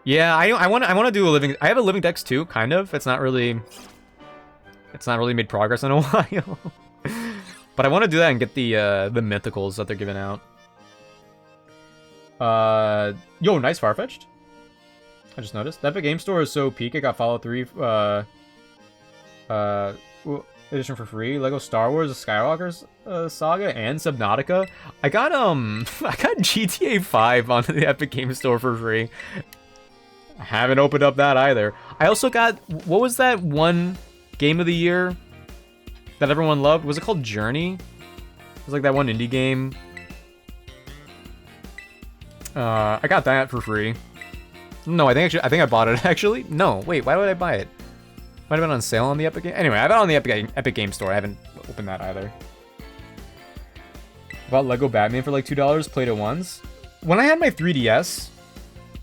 A: Yeah, I want to do a living. I have a Living Dex too, kind of. It's not really made progress in a while. But I want to do that and get the mythicals that they're giving out. Yo, nice Farfetch'd. I just noticed. The Epic Game Store is so peak. It got Fallout 3 edition for free. Lego Star Wars: The Skywalker Saga and Subnautica. I got GTA 5 on the Epic Game Store for free. I haven't opened up that either. I also got, what was that one game of the year that everyone loved? Was it called Journey? It was like that one indie game. I got that for free. No, I think I bought it actually. No, wait, why would I buy it? Might have been on sale on the Epic Game. Anyway, I have it on the Epic Game Store. I haven't opened that either. Bought Lego Batman for like $2. Played it once. When I had my 3DS,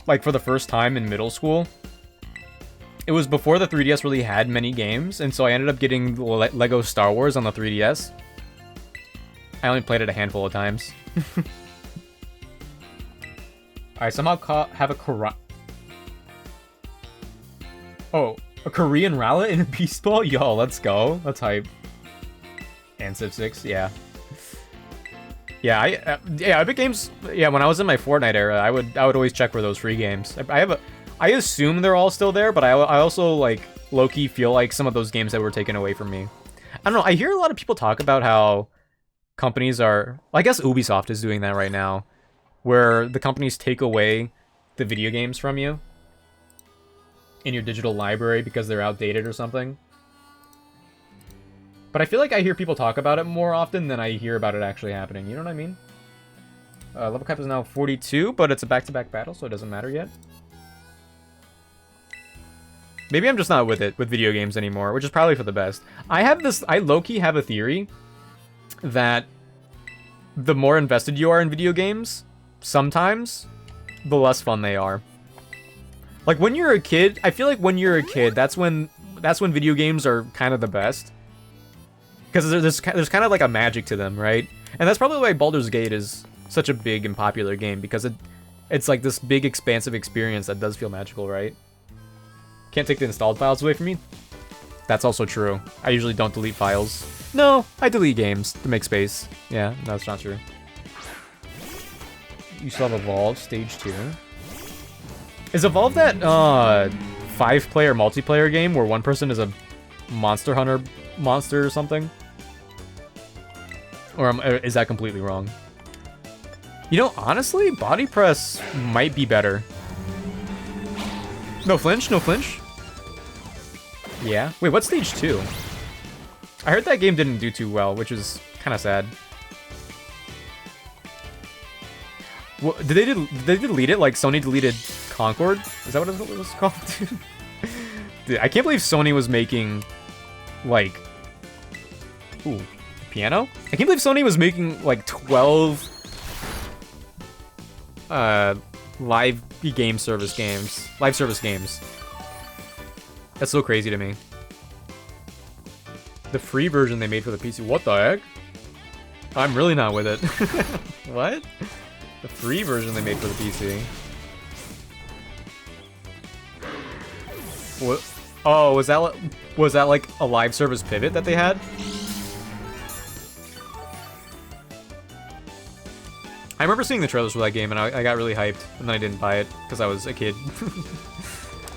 A: like for the first time in middle school, it was before the 3DS really had many games, and so I ended up getting Lego Star Wars on the 3DS. I only played it a handful of times. I somehow have a Korean Ralla in a Beast Ball? Yo, let's go. That's hype. And Civ 6, yeah. Yeah, Epic Games. Yeah, when I was in my Fortnite era, I would always check for those free games. I assume they're all still there, but I also like low-key feel like some of those games that were taken away from me. I don't know. I hear a lot of people talk about how companies are. I guess Ubisoft is doing that right now, where the companies take away the video games from you in your digital library because they're outdated or something. But I feel like I hear people talk about it more often than I hear about it actually happening. You know what I mean? Level cap is now 42, but it's a back-to-back battle, so it doesn't matter yet. Maybe I'm just not with video games anymore, which is probably for the best. I low-key have a theory that the more invested you are in video games, sometimes, the less fun they are. Like, when you're a kid, I feel like when you're a kid, that's when video games are kind of the best. Because there's kind of like a magic to them, right? And that's probably why Baldur's Gate is such a big and popular game, because it's like this big, expansive experience that does feel magical, right? Can't take the installed files away from me? That's also true. I usually don't delete files. No, I delete games to make space. Yeah, that's not true. You still have Evolve, Stage 2. Is Evolve that 5-player multiplayer game where one person is a monster hunter monster or something? Or is that completely wrong? You know, honestly, Body Press might be better. No flinch, no flinch. Yeah. Wait, what's Stage 2? I heard that game didn't do too well, which is kind of sad. What, did they delete it like Sony deleted Concord? Is that what it was called? Dude, I can't believe Sony was making, like... Ooh, piano? I can't believe Sony was making, like, 12... live service games. That's so crazy to me. The free version they made for the PC. What the heck? I'm really not with it. What? The free version they made for the PC. What? Oh, was that like a live service pivot that they had? I remember seeing the trailers for that game, and I got really hyped, and then I didn't buy it because I was a kid.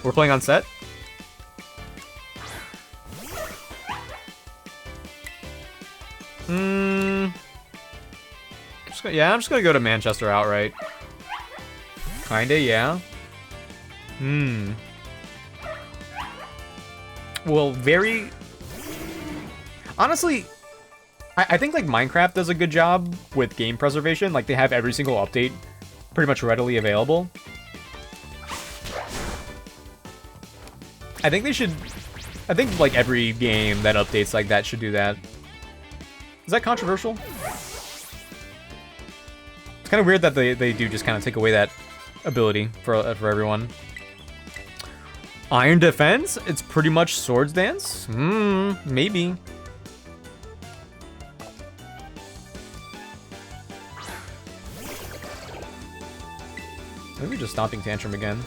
A: We're playing on set? Yeah, I'm just gonna go to Manchester outright. Kinda, yeah. Well, very... Honestly, I think, like, Minecraft does a good job with game preservation. Like, they have every single update pretty much readily available. I think they should... I think, like, every game that updates like that should do that. Is that controversial? It's kind of weird that they do just kind of take away that ability for everyone. Iron Defense? It's pretty much Swords Dance? Maybe. Maybe just Stomping Tantrum again.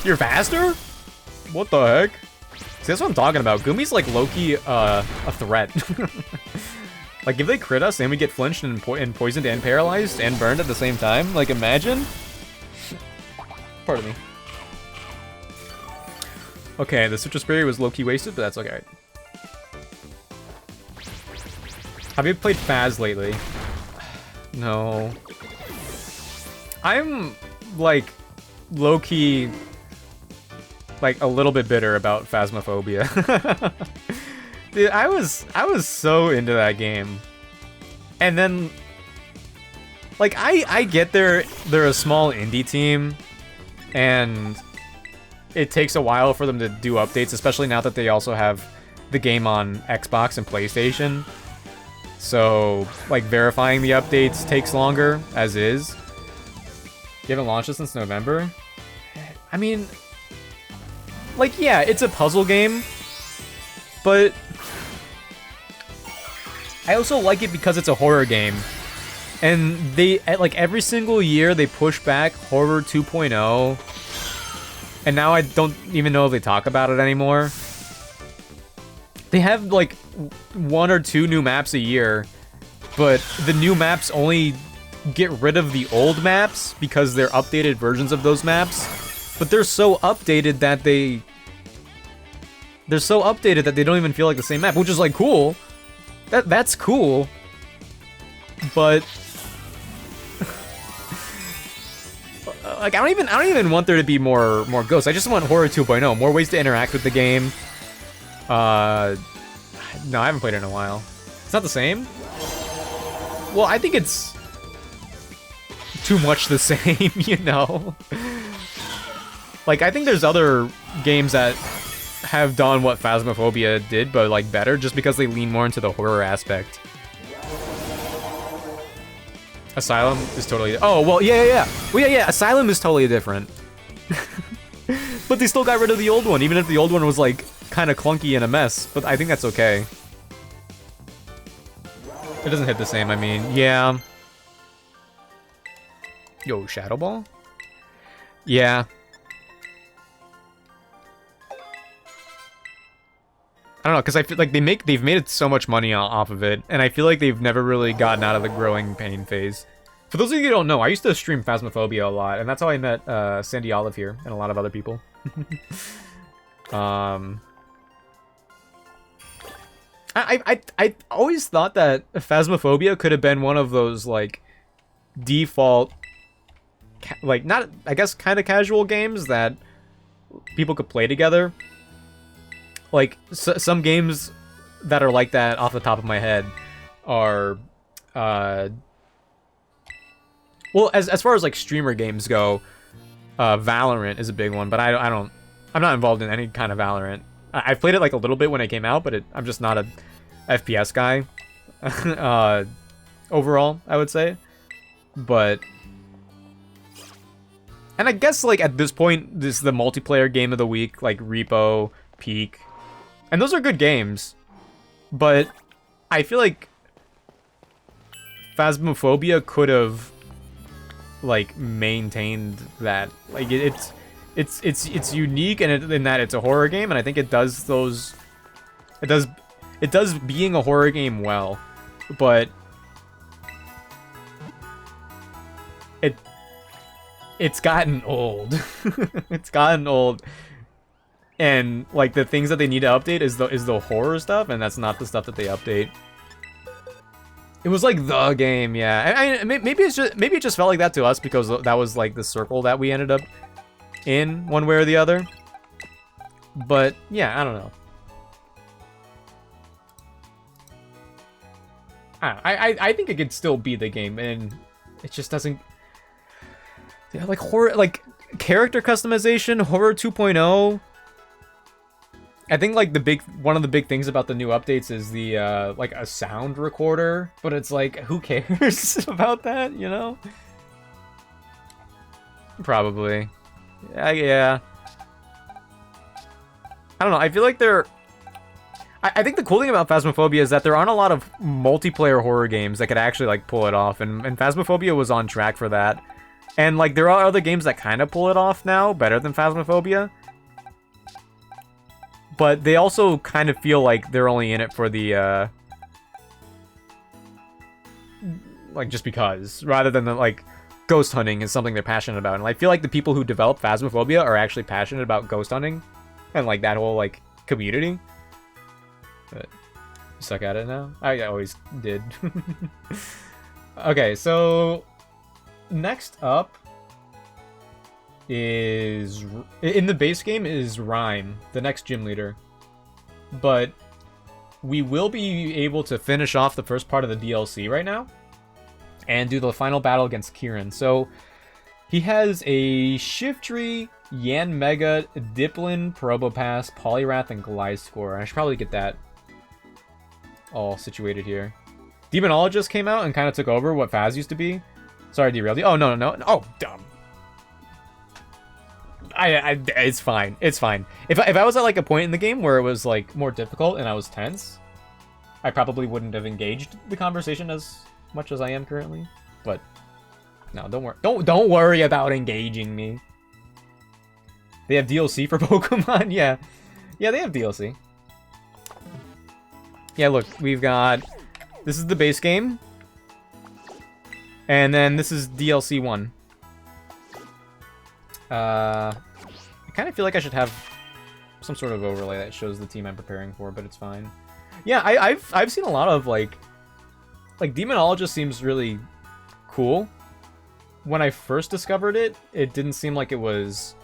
A: You're faster? What the heck? See, that's what I'm talking about. Gumi's like low-key a threat. Like, if they crit us and we get flinched and poisoned and paralyzed and burned at the same time, like, imagine. Pardon me. Okay, the Citrus Berry was low-key wasted, but that's okay. Have you played Phaz lately? No. I'm, like, low-key, like, a little bit bitter about Phasmophobia. Dude, I was so into that game. And then, like, I get they're a small indie team, and it takes a while for them to do updates, especially now that they also have the game on Xbox and PlayStation. So, like, verifying the updates takes longer, as is. You haven't launched it since November? I mean, like, yeah, it's a puzzle game, but I also like it because it's a horror game. And they, like, every single year they push back Horror 2.0, and now I don't even know if they talk about it anymore. They have, like, 1 or 2 new maps a year, but the new maps only get rid of the old maps because they're updated versions of those maps. But they're so updated that they don't even feel like the same map, which is, like, cool. That's cool. But like, I don't even want there to be more ghosts. I just want Horror 2.0, more ways to interact with the game. No, I haven't played it in a while. It's not the same? Well, I think it's too much the same, you know? Like, I think there's other games that have done what Phasmophobia did, but, like, better, just because they lean more into the horror aspect. Asylum is totally... Oh, well, yeah. Well, yeah, Asylum is totally different. But they still got rid of the old one, even if the old one was, like, kind of clunky and a mess. But I think that's okay. It doesn't hit the same, I mean. Yeah. Yo, Shadow Ball? Yeah. I don't know, because I feel like they've made so much money off of it, and I feel like they've never really gotten out of the growing pain phase. For those of you who don't know, I used to stream Phasmophobia a lot, and that's how I met Sandy Olive here and a lot of other people. I always thought that Phasmophobia could have been one of those, like, default, like, not, I guess, kind of casual games that people could play together. Like, some games that are like that off the top of my head are, well, as far as, like, streamer games go, Valorant is a big one, but I'm not involved in any kind of Valorant. I played it, like, a little bit when it came out, but I'm just not a FPS guy, overall, I would say. But, and I guess, like, at this point, this is the multiplayer game of the week, like Repo, Peak. And those are good games, but I feel like Phasmophobia could have, like, maintained that. Like, it's unique in that it's a horror game, and I think it does those. It does being a horror game well, but it's gotten old. It's gotten old. And like the things that they need to update is the horror stuff, and that's not the stuff that they update. It was like the game, yeah. Maybe it just felt like that to us because that was like the circle that we ended up in one way or the other. But yeah, I don't know. I think it could still be the game, and it just doesn't. Yeah, like horror, like character customization, horror 2.0. I think like one of the big things about the new updates is the like a sound recorder, but it's like who cares about that, you know? Probably. Yeah. I don't know. I feel like I think the cool thing about Phasmophobia is that there aren't a lot of multiplayer horror games that could actually like pull it off, and Phasmophobia was on track for that. And like there are other games that kind of pull it off now, better than Phasmophobia. But they also kind of feel like they're only in it for the like just because, rather than the, like ghost hunting is something they're passionate about. And I feel like the people who develop Phasmophobia are actually passionate about ghost hunting and like that whole like community. But you suck at it now? I always did. Okay, so next up is in the base game is Rhyme, the next gym leader. But we will be able to finish off the first part of the DLC right now and do the final battle against Kieran. So he has a Shiftry, Yanmega, Dipplin, Probopass, Poliwrath, and Gliscor. I should probably get that all situated here. Demonologist came out and kind of took over what Phaz used to be. Sorry, derailed you. Oh, no. Oh, dumb. It's fine. It's fine. If I was at like a point in the game where it was like more difficult and I was tense, I probably wouldn't have engaged the conversation as much as I am currently. But no, don't worry. Don't worry about engaging me. They have DLC for Pokemon? Yeah, they have DLC. Yeah, look, we've got... This is the base game. And then this is DLC 1. I kind of feel like I should have some sort of overlay that shows the team I'm preparing for, but it's fine. Yeah, I've seen a lot of, like Demonologist seems really cool. When I first discovered it, it didn't seem like it was...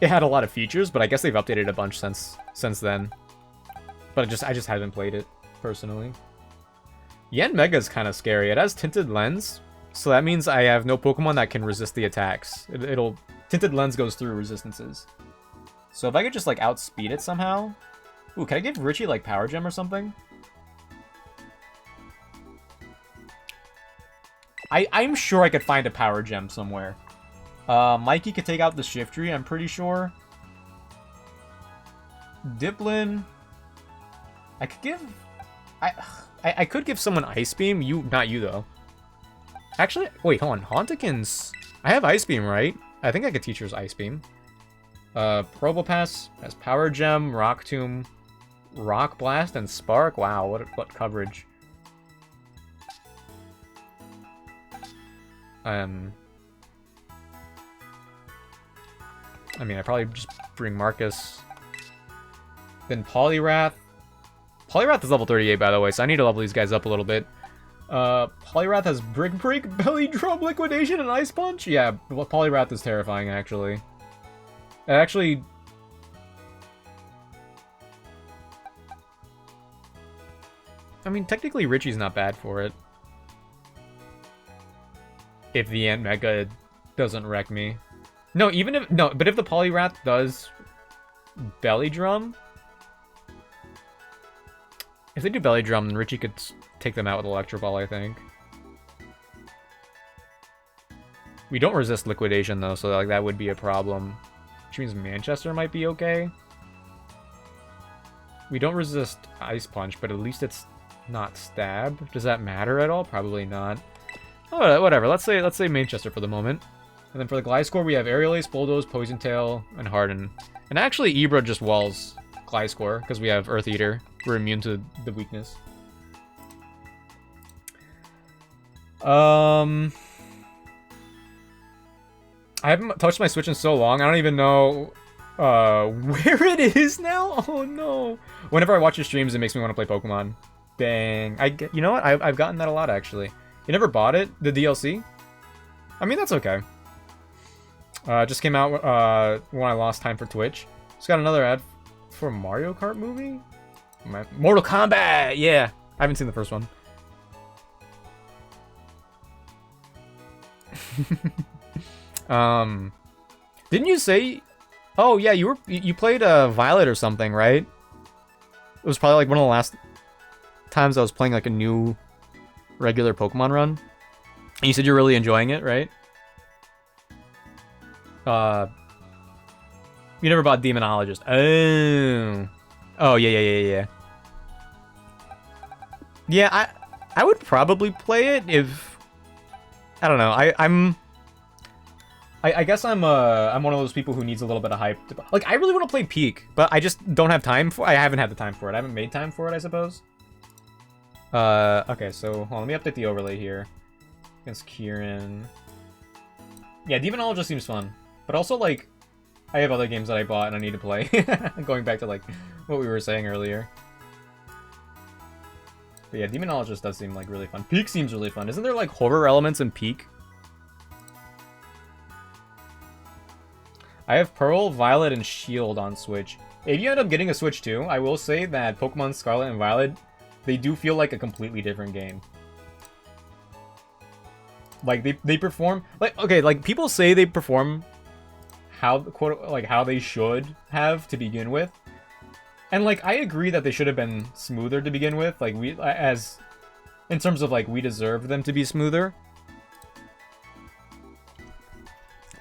A: It had a lot of features, but I guess they've updated a bunch since then. But I just haven't played it, personally. Yanmega's kind of scary. It has Tinted Lens, so that means I have no Pokemon that can resist the attacks. Tinted Lens goes through resistances. So if I could just, like, outspeed it somehow... Ooh, can I give Richie, like, Power Gem or something? I'm sure I could find a Power Gem somewhere. Mikey could take out the Shiftry, I'm pretty sure. Dipplin... I could give... I could give someone Ice Beam. Not you, though. Actually, wait, hold on. Hauntikins... I have Ice Beam, right? I think I could teach her Ice Beam. Probopass has Power Gem, Rock Tomb, Rock Blast, and Spark. Wow, what coverage. I mean, I probably just bring Marcus. Then Poliwrath. Poliwrath is level 38, by the way, so I need to level these guys up a little bit. Poliwrath has Brick Break, Belly Drum, Liquidation, and Ice Punch? Yeah, Poliwrath is terrifying, actually. Actually... I mean, technically Richie's not bad for it. If the Yanmega doesn't wreck me. No, but if the Poliwrath does Belly Drum... If they do Belly Drum, then Richie could take them out with Electro Ball, I think. We don't resist Liquidation, though, so like that would be a problem. Which means Manchester might be okay. We don't resist Ice Punch, but at least it's not Stab. Does that matter at all? Probably not. Oh, whatever. Let's say Manchester for the moment. And then for the Gliscor, we have Aerial Ace, Bulldoze, Poison Tail, and Harden. And actually, Ibra just walls Gliscor, because we have Earth Eater. We're immune to the weakness. I haven't touched my Switch in so long. I don't even know where it is now. Oh no! Whenever I watch your streams, it makes me want to play Pokemon. Dang. You know what? I've gotten that a lot actually. You never bought it, the DLC? I mean, that's okay. Just came out when I lost time for Twitch. Just got another ad for a Mario Kart movie. Mortal Kombat. Yeah, I haven't seen the first one. Didn't you say? Oh yeah, you played Violet or something, right? It was probably like one of the last times I was playing like a new regular Pokemon run. And you said you're really enjoying it, right? You never bought Demonologist. Oh yeah. Yeah, I would probably play it if I don't know. I guess I'm one of those people who needs a little bit of hype. Like I really want to play Peak, but I just don't have time for. I haven't had the time for it. I haven't made time for it, I suppose. Okay, so hold on, let me update the overlay here. Against Kieran. Yeah, Demonologist seems fun, but also like I have other games that I bought and I need to play. Going back to like what we were saying earlier. But yeah, Demonologist does seem like really fun. Peak seems really fun. Isn't there like horror elements in Peak? I have Pearl, Violet, and Shield on Switch. If you end up getting a Switch too, I will say that Pokemon Scarlet and Violet, they do feel like a completely different game. Like they perform like okay, like people say they perform how how they should have to begin with. And like I agree that they should have been smoother to begin with, like we as in terms of like we deserve them to be smoother.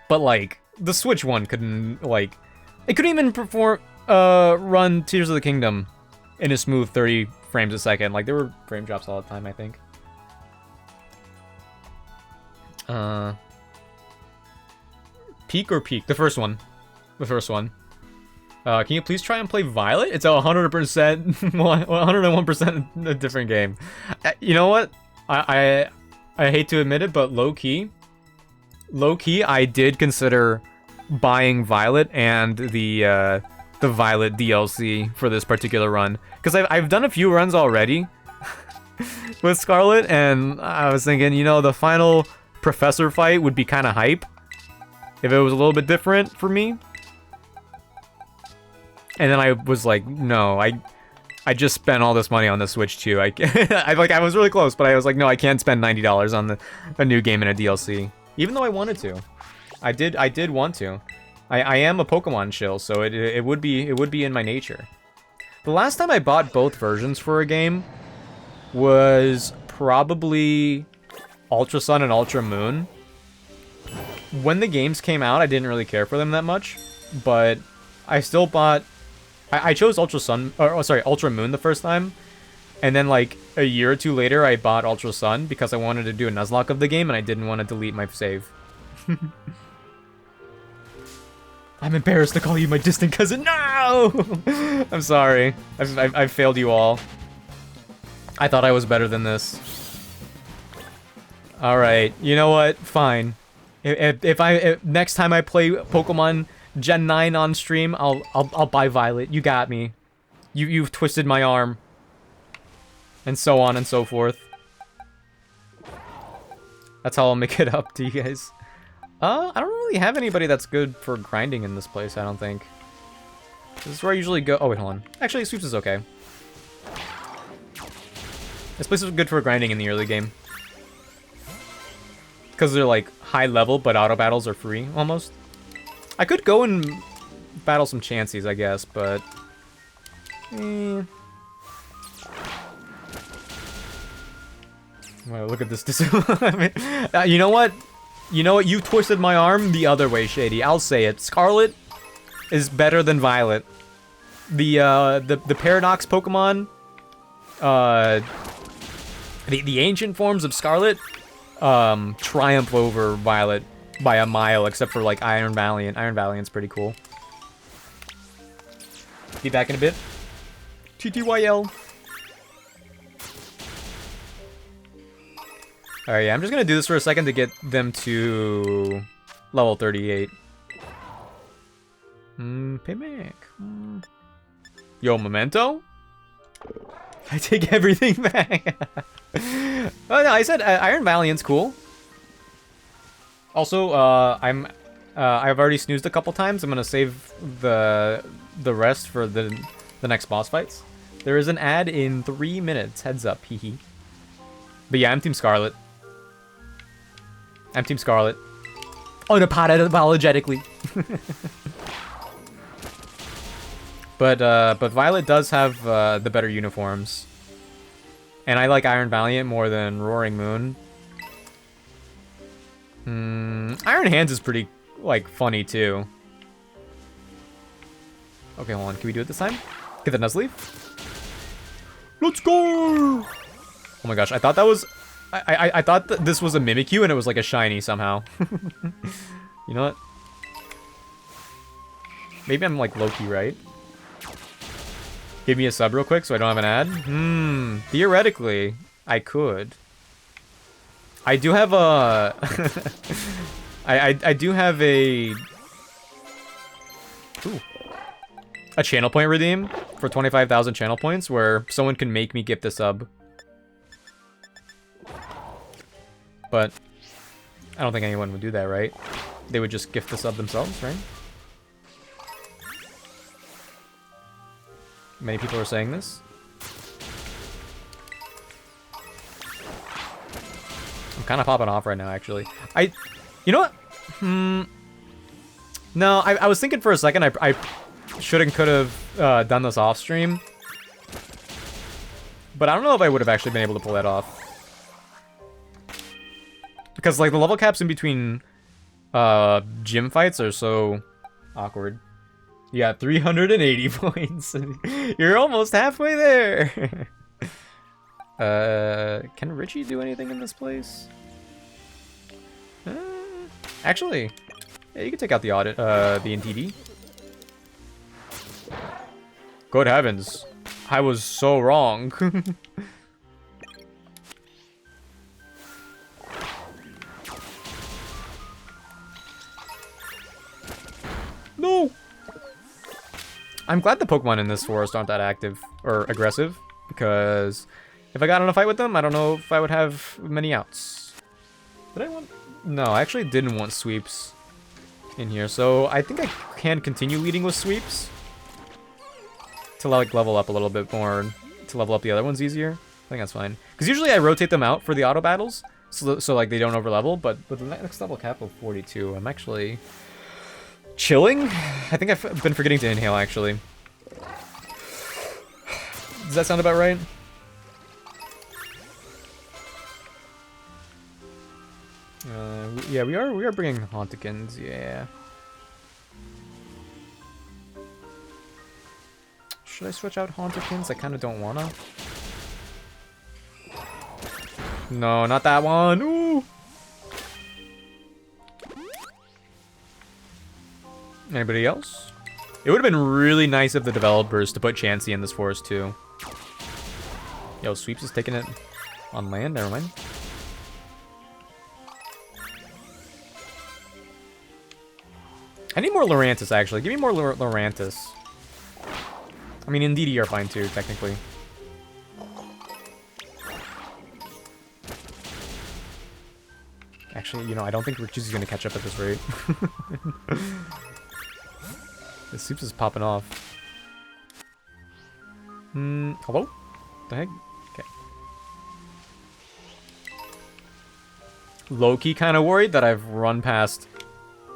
A: But like the Switch one couldn't like it couldn't even perform run Tears of the Kingdom in a smooth 30 frames a second. Like there were frame drops all the time, I think. Peak or Peak? The first one. The first one. Can you please try and play Violet? It's a 100%, 101% a different game. You know what? I hate to admit it, but low-key, I did consider buying Violet and the Violet DLC for this particular run. Because I've done a few runs already with Scarlet, and I was thinking, you know, the final Professor fight would be kind of hype if it was a little bit different for me. And then I was like, no, I just spent all this money on the Switch too. I was really close, but I was like, no, I can't spend $90 on a new game and a DLC. Even though I wanted to. I did want to. I am a Pokemon shill, so it would be in my nature. The last time I bought both versions for a game was probably Ultra Sun and Ultra Moon. When the games came out, I didn't really care for them that much, but I still bought. I chose Ultra Sun, or sorry, Ultra Moon the first time, and then like a year or two later, I bought Ultra Sun because I wanted to do a Nuzlocke of the game and I didn't want to delete my save. I'm embarrassed to call you my distant cousin. No! I'm sorry. I've failed you all. I thought I was better than this. All right, you know what? Fine. If next time I play Pokemon Gen 9 on stream, I'll buy Violet. You got me. You've twisted my arm. And so on and so forth. That's how I'll make it up to you guys. I don't really have anybody that's good for grinding in this place, I don't think. This is where I usually go. Oh, wait, hold on. Actually, Sweeps is okay. This place is good for grinding in the early game. Because they're, like, high level, but auto battles are free, almost. I could go and battle some Chanseys, I guess, but... Well, look at this. You know what? You know what? You twisted my arm the other way, Shady. I'll say it. Scarlet is better than Violet. The Paradox Pokemon, the ancient forms of Scarlet, triumph over Violet by a mile, except for like Iron Valiant. Iron Valiant's pretty cool. Be back in a bit. TTYL. Alright, yeah, I'm just gonna do this for a second to get them to Level 38. Payback. Yo, Memento? I take everything back. Oh no, I said Iron Valiant's cool. Also, I've already snoozed a couple times. I'm gonna save the rest for the next boss fights. There is an ad in 3 minutes. Heads up, hee. But yeah, I'm Team Scarlet. I'm Team Scarlet. Unapologetically. But Violet does have the better uniforms. And I like Iron Valiant more than Roaring Moon. Iron Hands is pretty, like, funny, too. Okay, hold on. Can we do it this time? Get the Nuzleaf. Let's go! Oh my gosh, I thought that was... I thought that this was a Mimikyu and it was like a shiny somehow. You know what? Maybe I'm like Loki, right? Give me a sub real quick so I don't have an ad? Theoretically, I could. I do have a... I do have a... Ooh. A channel point redeem for 25,000 channel points where someone can make me gift a sub. But I don't think anyone would do that, right? They would just gift the sub themselves, right? Many people are saying this. I'm kind of popping off right now, actually. You know what? No, I was thinking for a second I should and could have done this off stream. But I don't know if I would have actually been able to pull that off. Because, like, the level caps in between gym fights are so awkward. You got 380 points. You're almost halfway there. Can Richie do anything in this place? Actually, yeah, you can take out the audit, the NTD. Good heavens. I was so wrong. No! I'm glad the Pokemon in this forest aren't that active or aggressive, because if I got in a fight with them, I don't know if I would have many outs. Did I want... No, I actually didn't want sweeps in here, so I think I can continue leading with sweeps to, like, level up a little bit more, to level up the other ones easier. I think that's fine. Because usually I rotate them out for the auto battles, so like, they don't overlevel, but with the next level cap of 42, I'm actually... chilling? I think I've been forgetting to inhale, actually. Does that sound about right? Yeah, we are bringing Hauntikins, yeah. Should I switch out Hauntikins? I kind of don't wanna. No, not that one. Ooh. Anybody else? It would have been really nice of the developers to put Chansey in this forest too. Yo, Sweeps is taking it on land. Never mind. I need more Lurantis, actually. Give me more Lurantis. I mean, Indeedee are fine too, technically. Actually, you know, I don't think Richu's gonna catch up at this rate. The Soups is popping off. Hello? The heck? Okay. Low-key kind of worried that I've run past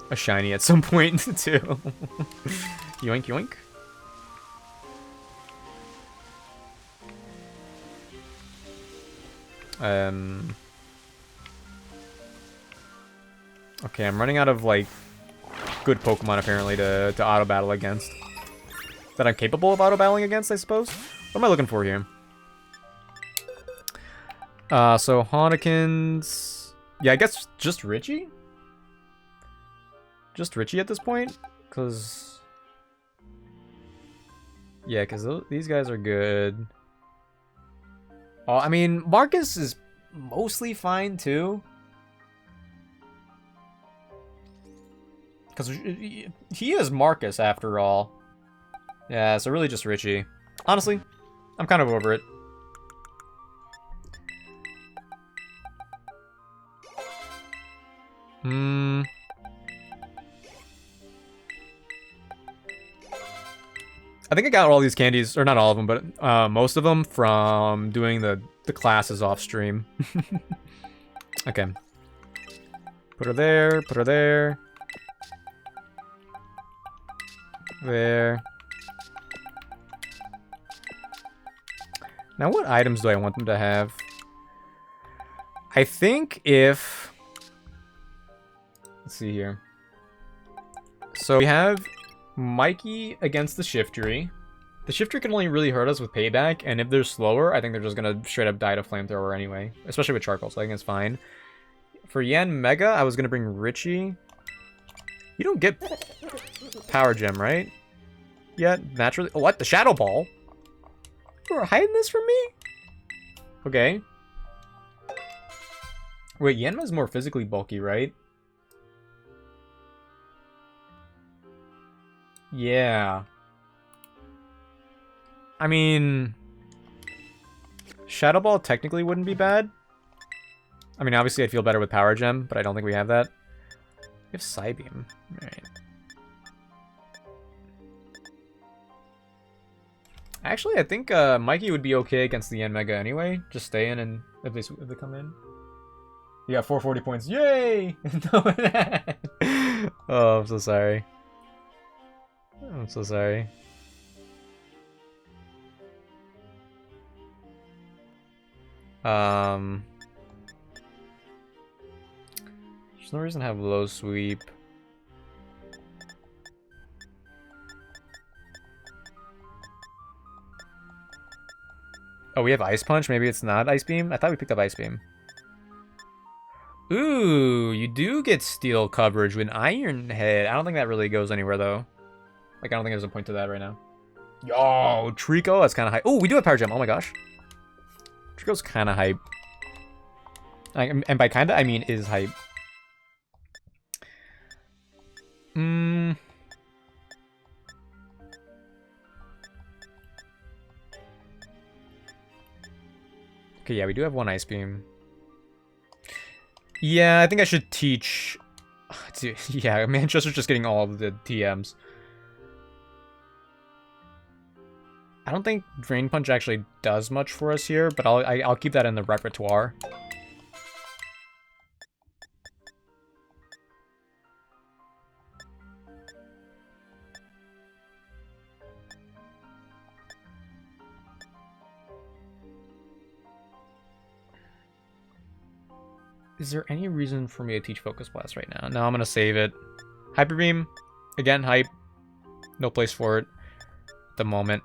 A: a shiny at some point, too. Yoink, yoink. Okay, I'm running out of, like, good Pokemon, apparently, to auto-battle against. That I'm capable of auto-battling against, I suppose? What am I looking for here? So, Hauntikins... Yeah, I guess just Richie? Just Richie at this point? Because... Yeah, because these guys are good. I mean, Marcus is mostly fine, too. Because he is Marcus, after all. Yeah, so really just Richie. Honestly, I'm kind of over it. I think I got all these candies, or not all of them, but most of them from doing the classes off stream. Okay. Put her there, put her there. There. Now what items do I want them to have? I think if... Let's see here. So we have Mikey against the Shiftry. The Shiftry can only really hurt us with Payback, and if they're slower, I think they're just gonna straight up die to Flamethrower anyway. Especially with Charcoal, so I think it's fine. For Yen Mega, I was gonna bring Richie. You don't get Power Gem, right? Yet, naturally. Oh, what? The Shadow Ball? You were hiding this from me? Okay. Wait, Yanma's more physically bulky, right? Yeah. I mean... Shadow Ball technically wouldn't be bad. I mean, obviously I'd feel better with Power Gem, but I don't think we have that. We have Psybeam. Alright. Actually, I think Mikey would be okay against the Yen Mega anyway. Just stay in and if they come in. You got 440 points. Yay! Oh, I'm so sorry. I'm so sorry. There's no reason to have low sweep. Oh, we have Ice Punch? Maybe it's not Ice Beam? I thought we picked up Ice Beam. Ooh, you do get steel coverage with Iron Head. I don't think that really goes anywhere, though. Like, I don't think there's a point to that right now. Yo, Trico, that's kind of hype. Oh, we do have Power Gem. Oh my gosh. Trico's kind of hype. And by kinda, I mean is hype. Okay, yeah, we do have one Ice Beam. Yeah, I think I should teach... Yeah, Manchester's just getting all of the TMs. I don't think Drain Punch actually does much for us here, but I'll keep that in the repertoire. Is there any reason for me to teach Focus Blast right now? No, I'm gonna save it. Hyper Beam, again, hype. No place for it at the moment.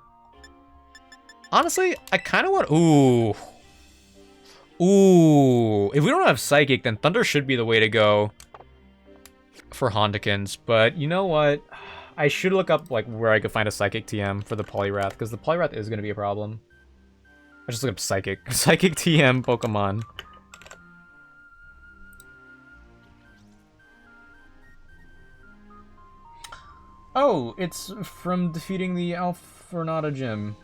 A: Honestly, I kind of want... Ooh. Ooh. If we don't have Psychic, then Thunder should be the way to go for Hondikins. But you know what? I should look up like where I could find a Psychic TM for the Poliwrath, because the Poliwrath is going to be a problem. I just look up Psychic. Psychic TM Pokemon. Oh, it's from defeating the Alfornata Gym.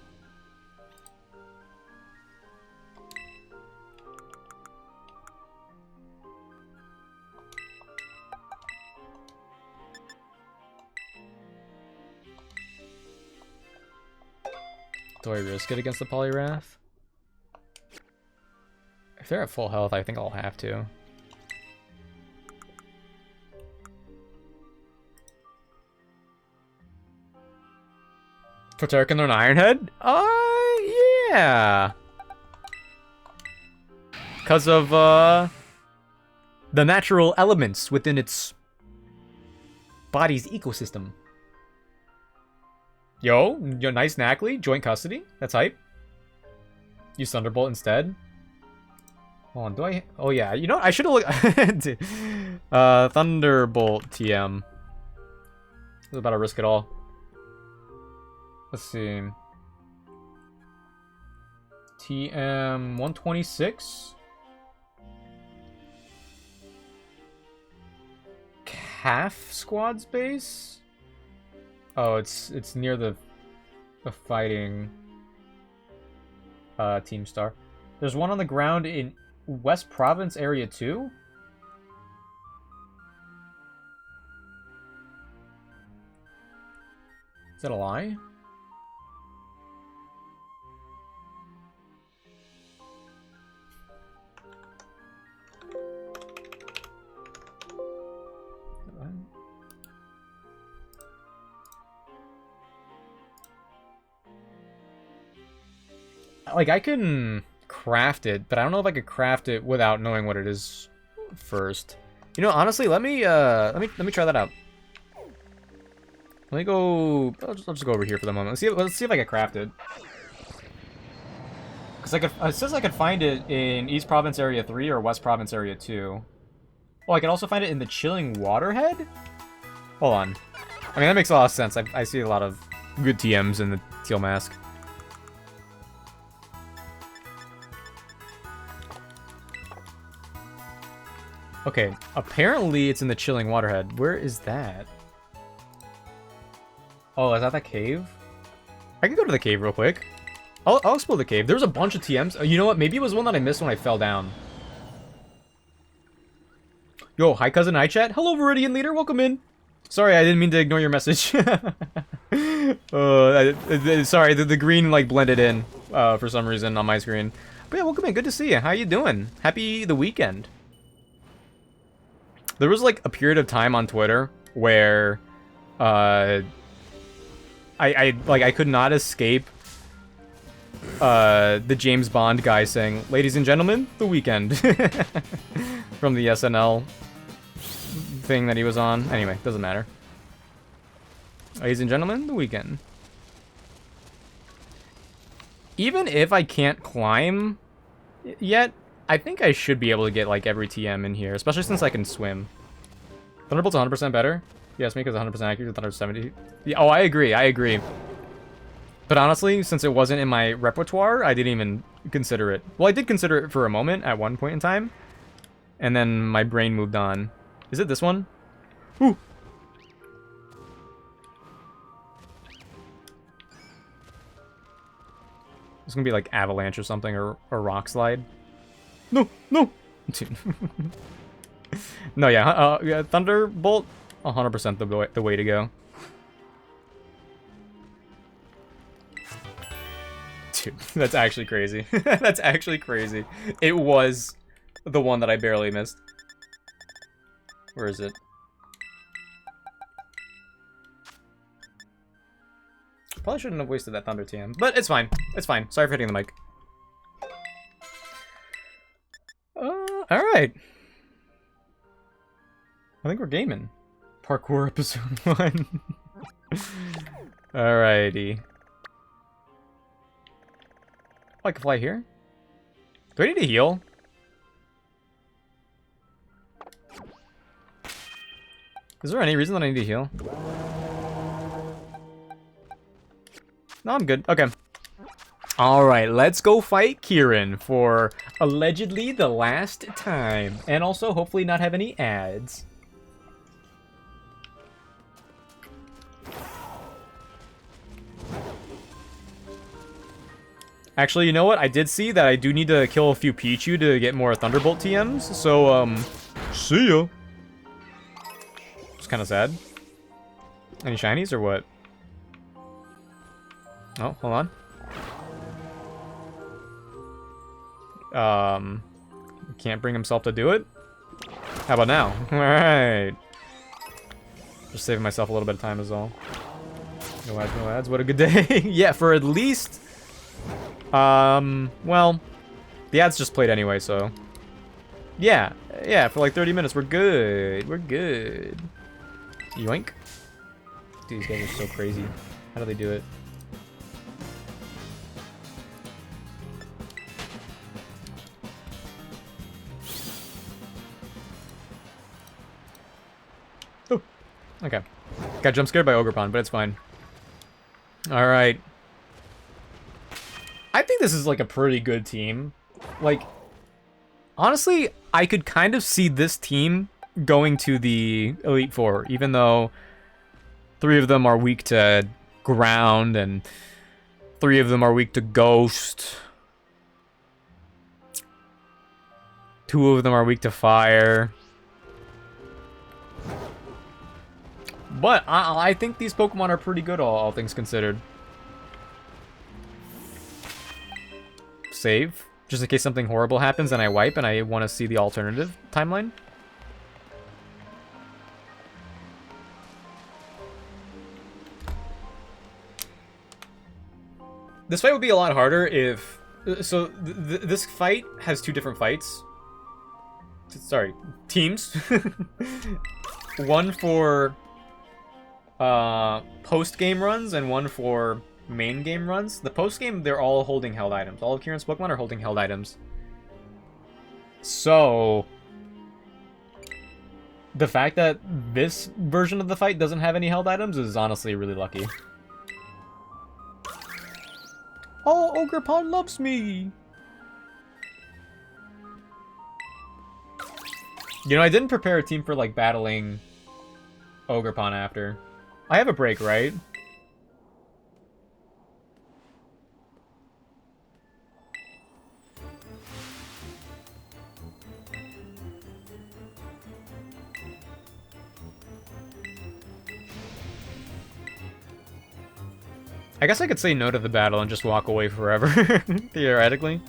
A: Do I risk it against the Poliwrath? If they're at full health, I think I'll have to. Koteric and an Iron Head? Yeah. Because of, the natural elements within its body's ecosystem. Yo, nice Knackley, joint custody. That's hype. Use Thunderbolt instead. Hold on, do I? Oh yeah, you know what? I should have looked. Thunderbolt TM. It's about to risk it all. Let's see. TM 126. half squad's base? Oh, it's near the fighting Team Star. There's one on the ground in West Province Area 2? Is that a lie? Like, I can craft it, but I don't know if I could craft it without knowing what it is first. You know, honestly, let me try that out. Let me go. I'll just go over here for the moment. Let's see if I can craft it. Cause it says I could find it in East Province Area 3 or West Province Area 2. Oh, I can also find it in the Chilling Waterhead? Hold on. I mean, that makes a lot of sense. I see a lot of good TMs in the Teal Mask. Okay, apparently it's in the Chilling Waterhead. Where is that? Oh, is that the cave? I can go to the cave real quick. I'll explore the cave. There was a bunch of TMs. You know what? Maybe it was one that I missed when I fell down. Yo, hi cousin, hi chat. Hello, Viridian Leader. Welcome in. Sorry, I didn't mean to ignore your message. Sorry, the green like blended in for some reason on my screen. But yeah, welcome in. Good to see you. How you doing? Happy the weekend. There was like a period of time on Twitter where I could not escape the James Bond guy saying, "Ladies and gentlemen, the weekend," from the SNL thing that he was on. Anyway, doesn't matter. Ladies and gentlemen, the weekend. Even if I can't climb yet, I think I should be able to get like every TM in here, especially since I can swim. Thunderbolt's 100% better. Yes, Mika's 100% accurate. Thunder's 70. Yeah, oh, I agree. But honestly, since it wasn't in my repertoire, I didn't even consider it. Well, I did consider it for a moment at one point in time, and then my brain moved on. Is it this one? Ooh. It's gonna be like avalanche or something, or rock slide. No. No, yeah, Thunderbolt, 100% the way to go. Dude, that's actually crazy. That's actually crazy. It was the one that I barely missed. Where is it? Probably shouldn't have wasted that Thunder TM, but it's fine. It's fine. Sorry for hitting the mic. Alright. I think we're gaming. Parkour episode 1. Alrighty. Oh, I can fly here? Do I need to heal? Is there any reason that I need to heal? No, I'm good. Okay. Alright, let's go fight Kieran for allegedly the last time. And also, hopefully not have any ads. Actually, you know what? I did see that I do need to kill a few Pichu to get more Thunderbolt TMs. So, see ya. It's kind of sad. Any shinies or what? Oh, hold on. Can't bring himself to do it? How about now? Alright. Just saving myself a little bit of time is all. No ads, no ads. What a good day. Yeah, for at least... well... The ads just played anyway, so... Yeah, for like 30 minutes. We're good. We're good. Yoink. Dude, these guys are so crazy. How do they do it? Oh, okay. Got jump scared by Ogerpon, but it's fine. Alright. I think this is like a pretty good team. Like, honestly, I could kind of see this team going to the Elite Four, even though 3 of them are weak to ground and 3 of them are weak to ghost. 2 of them are weak to fire. But I think these Pokemon are pretty good, all things considered. Save, just in case something horrible happens and I wipe and I want to see the alternative timeline. This fight would be a lot harder if... So, this fight has 2 different fights. Sorry, teams. One for post-game runs and one for main game runs. The post-game, they're all holding held items. All of Kieran's Pokemon are holding held items. So, the fact that this version of the fight doesn't have any held items is honestly really lucky. Oh, Ogerpon loves me! You know, I didn't prepare a team for, like, battling Ogerpon after. I have a break, right? I guess I could say no to the battle and just walk away forever, theoretically.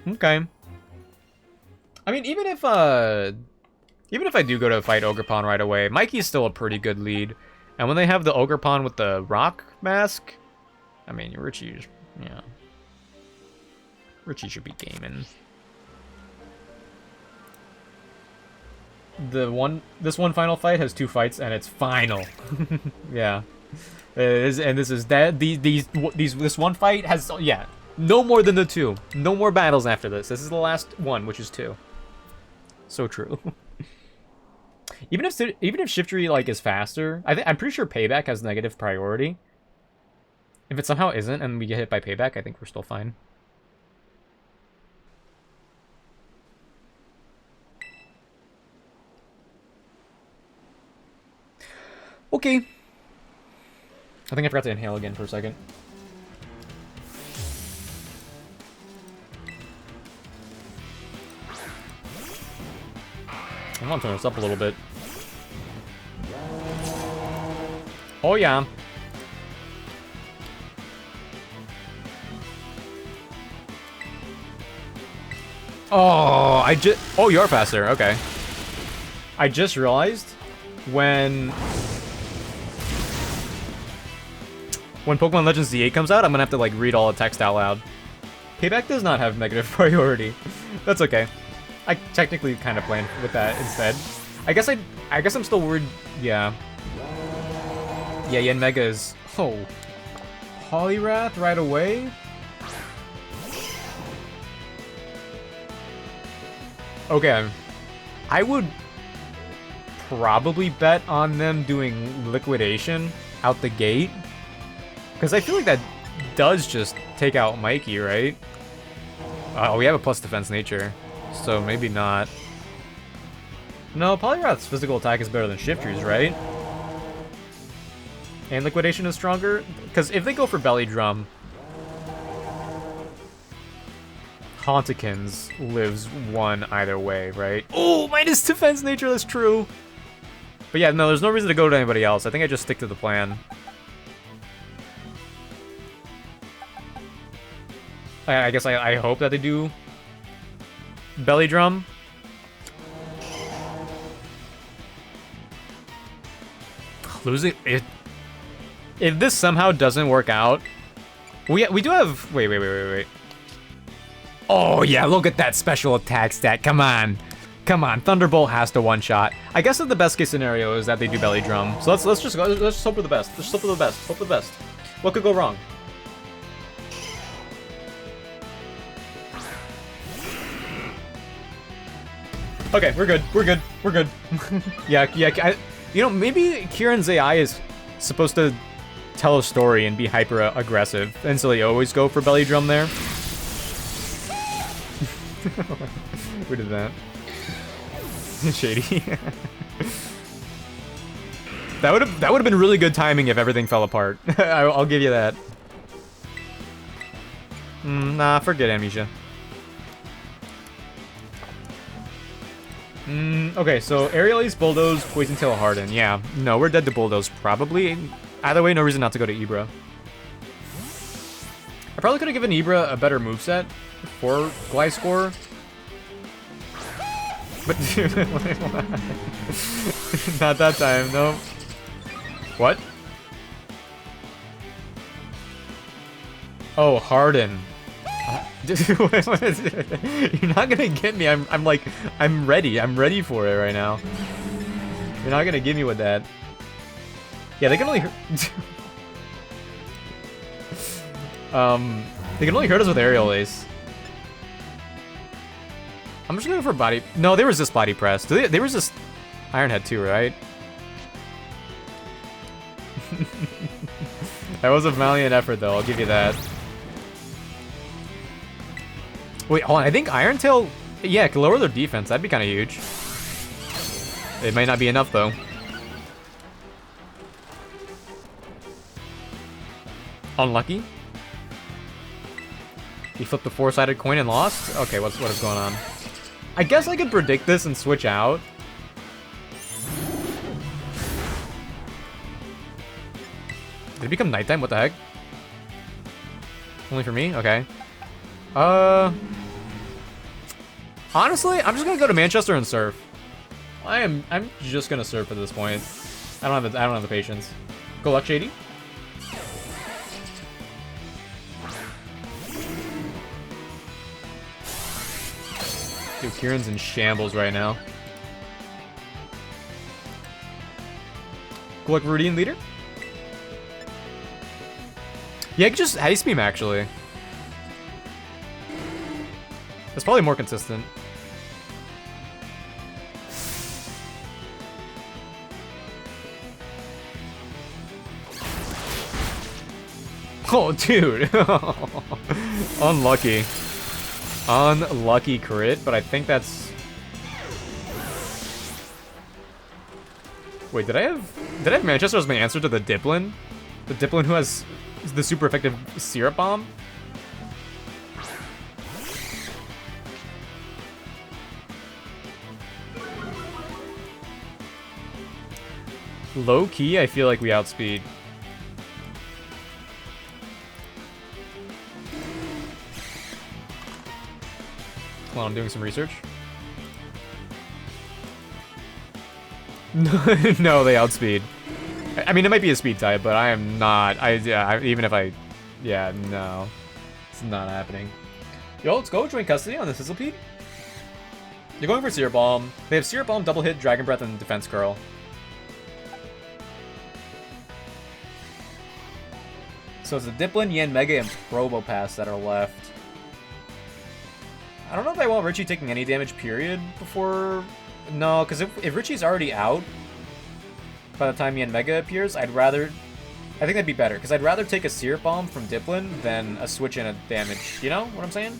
A: Okay. I mean, even if I do go to fight Ogerpon right away, Mikey's still a pretty good lead. And when they have the Ogerpon with the rock mask, I mean, Richie, yeah. Richie should be gaming. This one final fight has 2 fights, and it's final. Yeah, it is, and this is that. This one fight has, yeah, no more than the 2. No more battles after this. This is the last one, which is 2. So true. Even if Shiftry like is faster, I'm pretty sure Payback has negative priority. If it somehow isn't, and we get hit by Payback, I think we're still fine. Okay. I think I forgot to inhale again for a second. I want to turn this up a little bit. Oh yeah. Oh, oh, you're faster. Okay. I just realized when Pokemon Legends Z8 comes out, I'm gonna have to like read all the text out loud. Payback does not have negative priority. That's okay. I technically kind of planned with that instead. I guess I'm still worried. Yeah. Yeah, Yanmega is... Oh. Poliwrath right away? Okay. I would probably bet on them doing Liquidation out the gate. Because I feel like that does just take out Mikey, right? Oh, we have a plus defense nature. So maybe not. No, Poliwrath's physical attack is better than Shiftry's, right? And Liquidation is stronger? Because if they go for Belly Drum, Hauntikins lives 1 either way, right? Oh, minus defense nature, that's true. But yeah, no, there's no reason to go to anybody else. I think I just stick to the plan. I guess I hope that they do Belly Drum. Losing it. If this somehow doesn't work out, we do have. Wait. Oh yeah, look at that special attack stat. Come on, Thunderbolt has to one-shot. I guess that the best case scenario is that they do Belly Drum. So let's just hope for the best. Let's hope for the best. Hope for the best. What could go wrong? Okay, we're good. Yeah. You know, maybe Kieran's AI is supposed to tell a story and be hyper aggressive, and so they always go for belly drum there. Who did that? Shady. That would have been really good timing if everything fell apart. I'll give you that. Nah, forget Amnesia. Okay, so Aerial Ace, Bulldoze, Poison Tail, Harden. Yeah, no, we're dead to Bulldoze, probably. Either way, no reason not to go to Ibra. I probably could have given Ibra a better moveset for Gliscor. But not that time, no. What? Oh, Harden. You're not gonna get me. I'm like, I'm ready. I'm ready for it right now. You're not gonna get me with that. Yeah, they can only they can only hurt us with Aerial Ace. I'm just going for body. No, they resist body press. Do they resist Iron Head too, right? That was a valiant effort, though. I'll give you that. Wait, hold on. I think Iron Tail, yeah, can lower their defense. That'd be kind of huge. It might not be enough, though. Unlucky. He flipped the four-sided coin and lost? Okay, what is going on? I guess I could predict this and switch out. Did it become nighttime? What the heck? Only for me? Okay. Honestly, I'm just gonna go to Manchester and surf. I'm just gonna surf at this point. I don't have the patience. Good luck, Shady. Dude, Kieran's in shambles right now. Good luck, Rudian leader. Yeah, I could just Ice Beam, actually. That's probably more consistent. Oh, dude. Unlucky. Unlucky crit, but I think that's... Wait, did I have Manchester as my answer to the Diplin? The Diplin who has the super effective Syrup Bomb? Low key, I feel like we outspeed. Hold on, I'm doing some research. No, they outspeed. I mean, it might be a speed type, but I am not. Even if I... Yeah, no. It's not happening. Yo, let's go. Join custody on the Sizzlepede. You're going for Syrup Bomb. They have Syrup Bomb, Double Hit, Dragon Breath, and Defense Curl. So it's the Diplin, Yanmega, and Probopass that are left. I don't know if I want Richie taking any damage, period, before... No, because if Richie's already out by the time Yanmega appears, I'd rather... I think that'd be better, because I'd rather take a Syrup Bomb from Diplin than a switch in a damage. You know what I'm saying?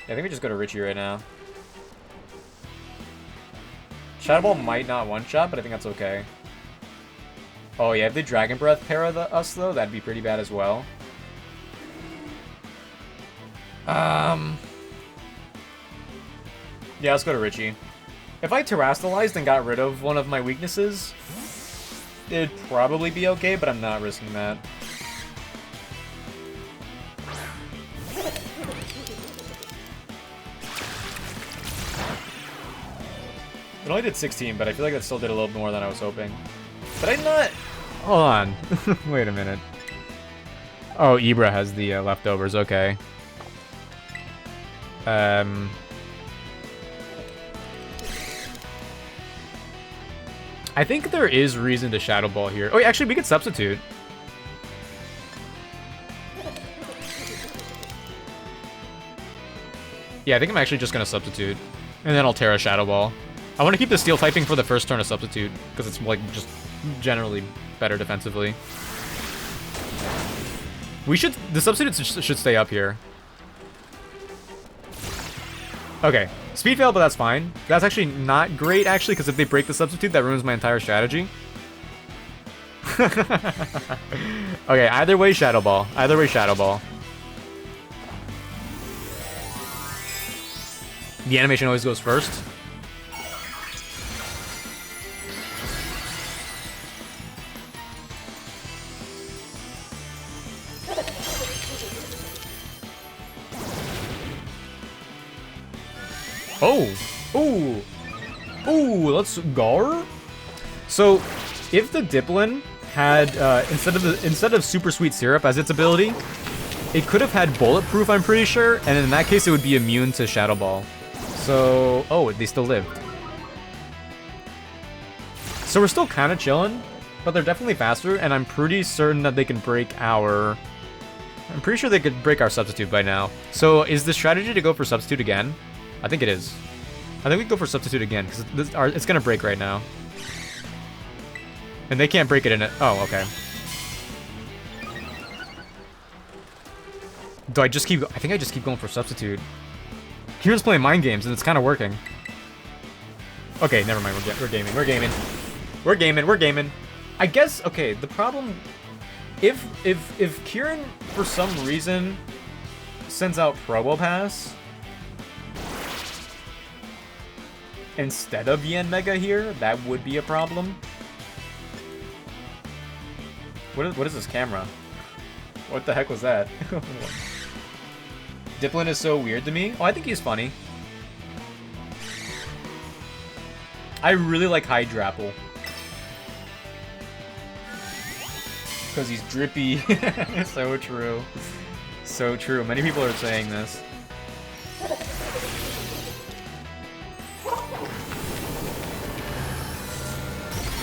A: Yeah, I think we just go to Richie right now. Shadow Ball might not one-shot, but I think that's okay. Oh yeah, if they Dragon Breath pair us though, that'd be pretty bad as well. Yeah, let's go to Richie. If I Terastallized and got rid of one of my weaknesses, it'd probably be okay, but I'm not risking that. It only did 16, but I feel like that still did a little more than I was hoping. Did I not? Hold on. Wait a minute. Oh, Ibra has the leftovers. Okay. I think there is reason to Shadow Ball here. Oh, actually, we could substitute. Yeah, I think I'm actually just going to substitute. And then I'll Terra Shadow Ball. I want to keep the steel typing for the first turn of substitute, because it's like just generally better defensively. The substitutes should stay up here. Okay, speed fail, but that's fine. That's actually not great, actually, because if they break the substitute, that ruins my entire strategy. Okay, either way, Shadow Ball. Either way, Shadow Ball. The animation always goes first. Oh! Ooh! Ooh, let's go! So, if the Diplin had, instead of Super Sweet Syrup as its ability, it could have had Bulletproof, I'm pretty sure, and in that case it would be immune to Shadow Ball. So, oh, they still lived. So we're still kind of chilling, but they're definitely faster, and I'm pretty certain that they can break our... I'm pretty sure they could break our substitute by now. So, is the strategy to go for substitute again? I think it is. I think we go for substitute again, because it's going to break right now. And they can't break it in it. Oh, okay. Do I just keep... I think I just keep going for substitute. Kieran's playing mind games, and it's kind of working. Okay, never mind. We're gaming. We're gaming. We're gaming. We're gaming. I guess... Okay, the problem... If Kieran, for some reason, sends out Probopass instead of Yanmega here, that would be a problem. What is this camera? What the heck was that? Diplin is so weird to me. Oh, I think he's funny. I really like Hydrapple. Because he's drippy. So true. So true. Many people are saying this.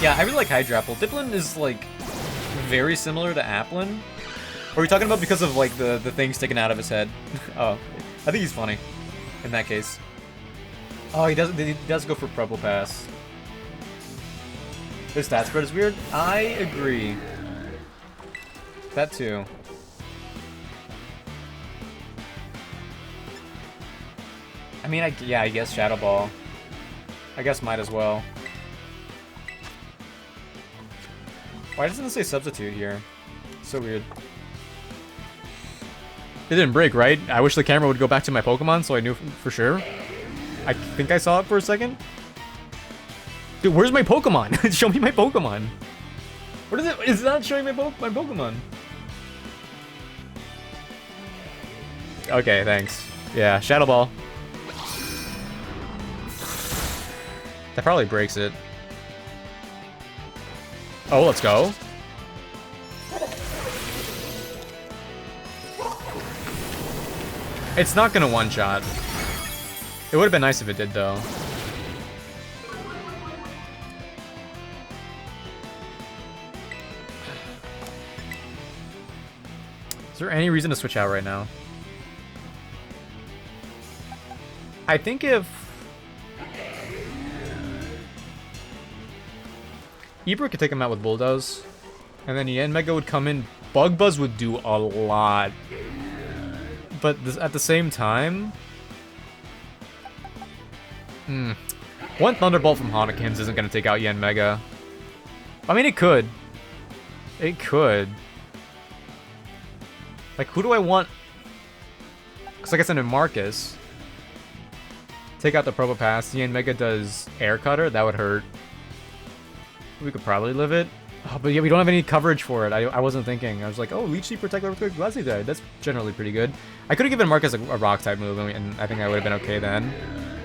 A: Yeah, I really like Hydrapple. Diplin is, like, very similar to Applin. Are we talking about because of, like, the thing sticking out of his head? Oh, I think he's funny in that case. Oh, he does go for Probopass. His stat spread is weird? I agree. That too. I mean, yeah, I guess Shadow Ball. I guess might as well. Why doesn't it say substitute here? So weird. It didn't break, right? I wish the camera would go back to my Pokemon so I knew for sure. I think I saw it for a second. Dude, where's my Pokemon? Show me my Pokemon. What is it? It's not showing my Pokemon. Okay, thanks. Yeah, Shadow Ball. That probably breaks it. Oh, let's go. It's not gonna one-shot. It would have been nice if it did, though. Is there any reason to switch out right now? I think if... Ibra could take him out with Bulldoze. And then Yanmega would come in. Bug Buzz would do a lot. But at the same time... One Thunderbolt from Honekins isn't going to take out Yanmega. I mean, it could. It could. Like, who do I want? Because like I said in Marcus... Take out the Probopass. Yanmega does Air Cutter. That would hurt. We could probably live it. Oh, but yeah, we don't have any coverage for it. I wasn't thinking. I was like, oh, Leech Seed, Protect, Earthquake, Glassy died. That's generally pretty good. I could have given Marcus a Rock-type move, and I think I would have been okay then.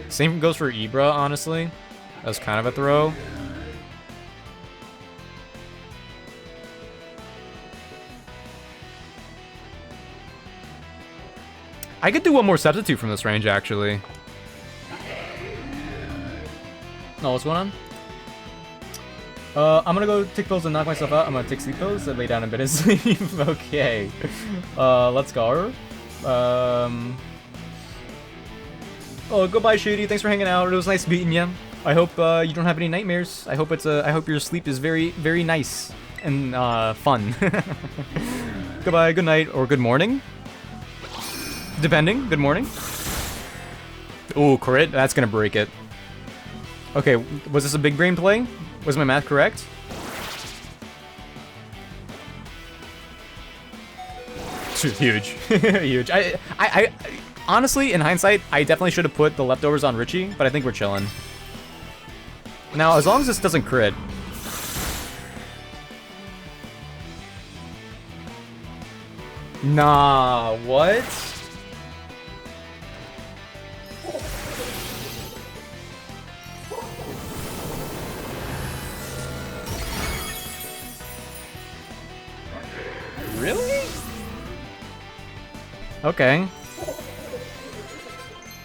A: Same goes for Ibra, honestly. That was kind of a throw. I could do one more substitute from this range, actually. Oh, what's going on? I'm gonna go take pills and knock myself out. I'm gonna take sleep pills and lay down in bed and sleep. Okay. Let's go. Oh, goodbye, Shady. Thanks for hanging out. It was nice meeting you. I hope you don't have any nightmares. I hope I hope your sleep is very, very nice and fun. Goodbye, good night, or good morning. Depending. Good morning. Ooh, crit. That's gonna break it. Okay, was this a big brain play? Was my math correct? Huge. Huge. I honestly, in hindsight, I definitely should have put the leftovers on Richie, but I think we're chilling. Now, as long as this doesn't crit. Nah, what? Really? Okay.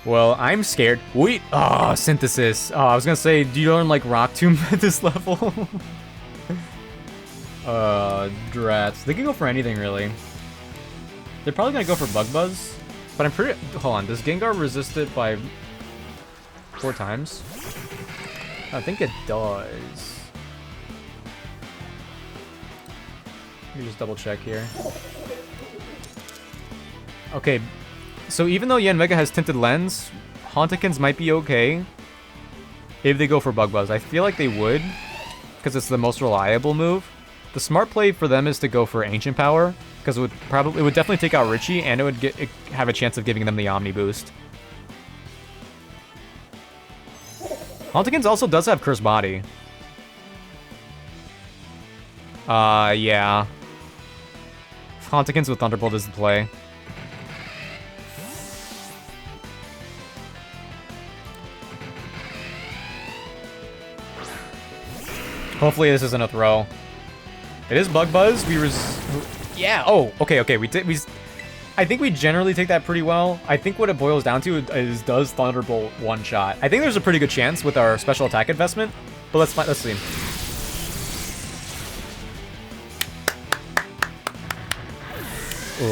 A: Well, I'm scared. Wait. Oh, synthesis. Oh, I was gonna say, do you learn like Rock Tomb at this level? Drats. They can go for anything, really. They're probably gonna go for Bug Buzz. But I'm pretty... Hold on. Does Gengar resist it by 4 times? I think it does. Let me just double check here. Okay. So even though Yanmega has Tinted Lens, Hauntikins might be okay if they go for Bug Buzz. I feel like they would, because it's the most reliable move. The smart play for them is to go for Ancient Power, because it would definitely take out Richie, and it would have a chance of giving them the Omni boost. Hauntikins also does have Curse Body. Yeah. Hauntikins with Thunderbolt is the play. Hopefully this isn't a throw. It is Bug Buzz. Yeah. Oh, okay. I think we generally take that pretty well. I think what it boils down to is, does Thunderbolt one shot? I think there's a pretty good chance with our special attack investment, but let's see.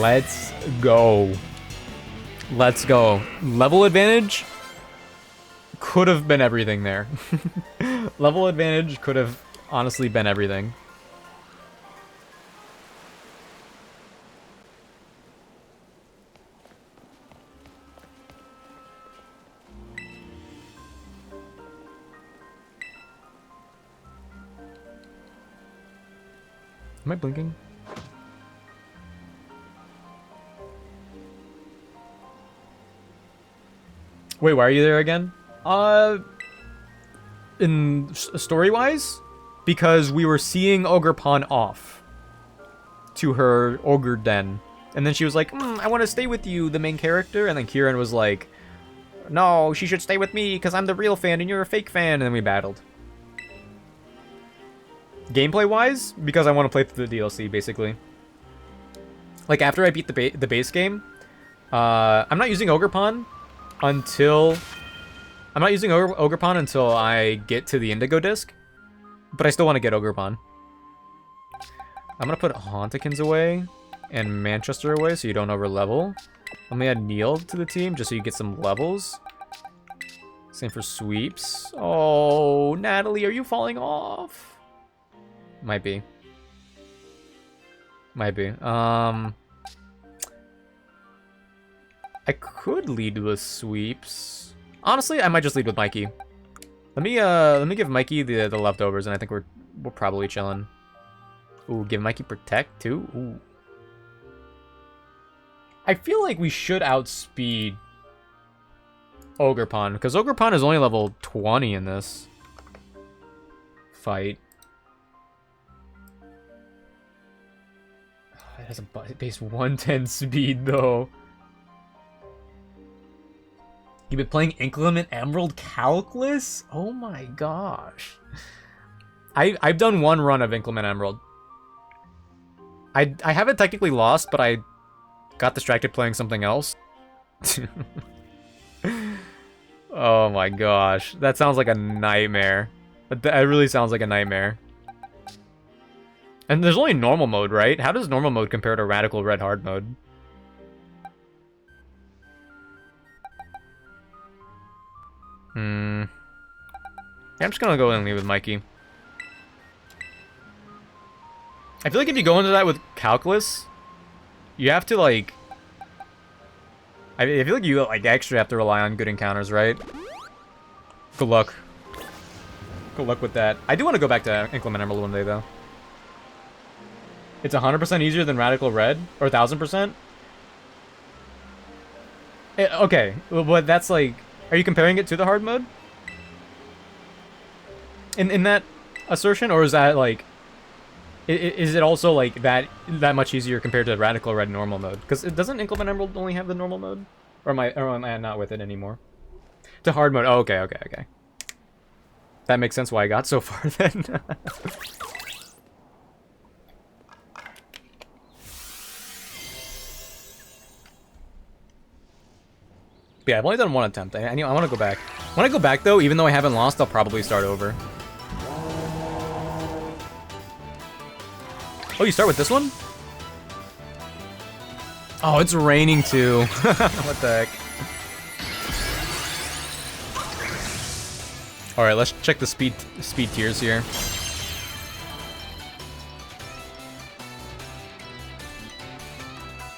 A: Let's go. Let's go. Level advantage could have been everything there. Level advantage could have honestly been everything. Am I blinking? Wait, why are you there again? In story-wise? Because we were seeing Ogerpon off to her Ogre Den. And then she was like, I want to stay with you, the main character. And then Kieran was like, no, she should stay with me because I'm the real fan and you're a fake fan. And then we battled. Gameplay-wise, because I want to play through the DLC, basically. Like, after I beat the base game, I'm not using Ogerpon until... I'm not using Ogerpon until I get to the Indigo Disc. But I still want to get Ogerpon. I'm going to put Hauntikins away and Manchester away so you don't over-level. Let me add Neil to the team just so you get some levels. Same for sweeps. Oh, Natalie, are you falling off? Might be. Might be. I could lead with sweeps. Honestly, I might just lead with Mikey. Let me give Mikey the leftovers, and I think we're probably chilling. Ooh, give Mikey Protect too. Ooh. I feel like we should outspeed Ogerpon, because Ogerpon is only level 20 in this fight. It has a base 110 speed, though. You've been playing Inclement Emerald Calculus? Oh my gosh. I've done one run of Inclement Emerald. I haven't technically lost, but I got distracted playing something else. Oh my gosh. That sounds like a nightmare. That really sounds like a nightmare. And there's only normal mode, right? How does normal mode compare to Radical Red Hard mode? Yeah, I'm just gonna go in and leave with Mikey. I feel like if you go into that with Calculus, you have to, like... I feel like you, like, actually have to rely on good encounters, right? Good luck. Good luck with that. I do want to go back to Inclement Emerald one day, though. It's 100% easier than Radical Red? Or 1000%? Okay, but that's like... Are you comparing it to the hard mode? In that assertion? Or is that, like... Is it also, like, that much easier compared to Radical Red normal mode? Because doesn't Inclement Emerald only have the normal mode? Or am I not with it anymore? To hard mode. Oh, okay. That makes sense why I got so far, then. Yeah, I've only done one attempt. I want to go back. When I go back, though, even though I haven't lost, I'll probably start over. Oh, you start with this one? Oh, it's raining, too. What the heck? Alright, let's check the speed tiers here.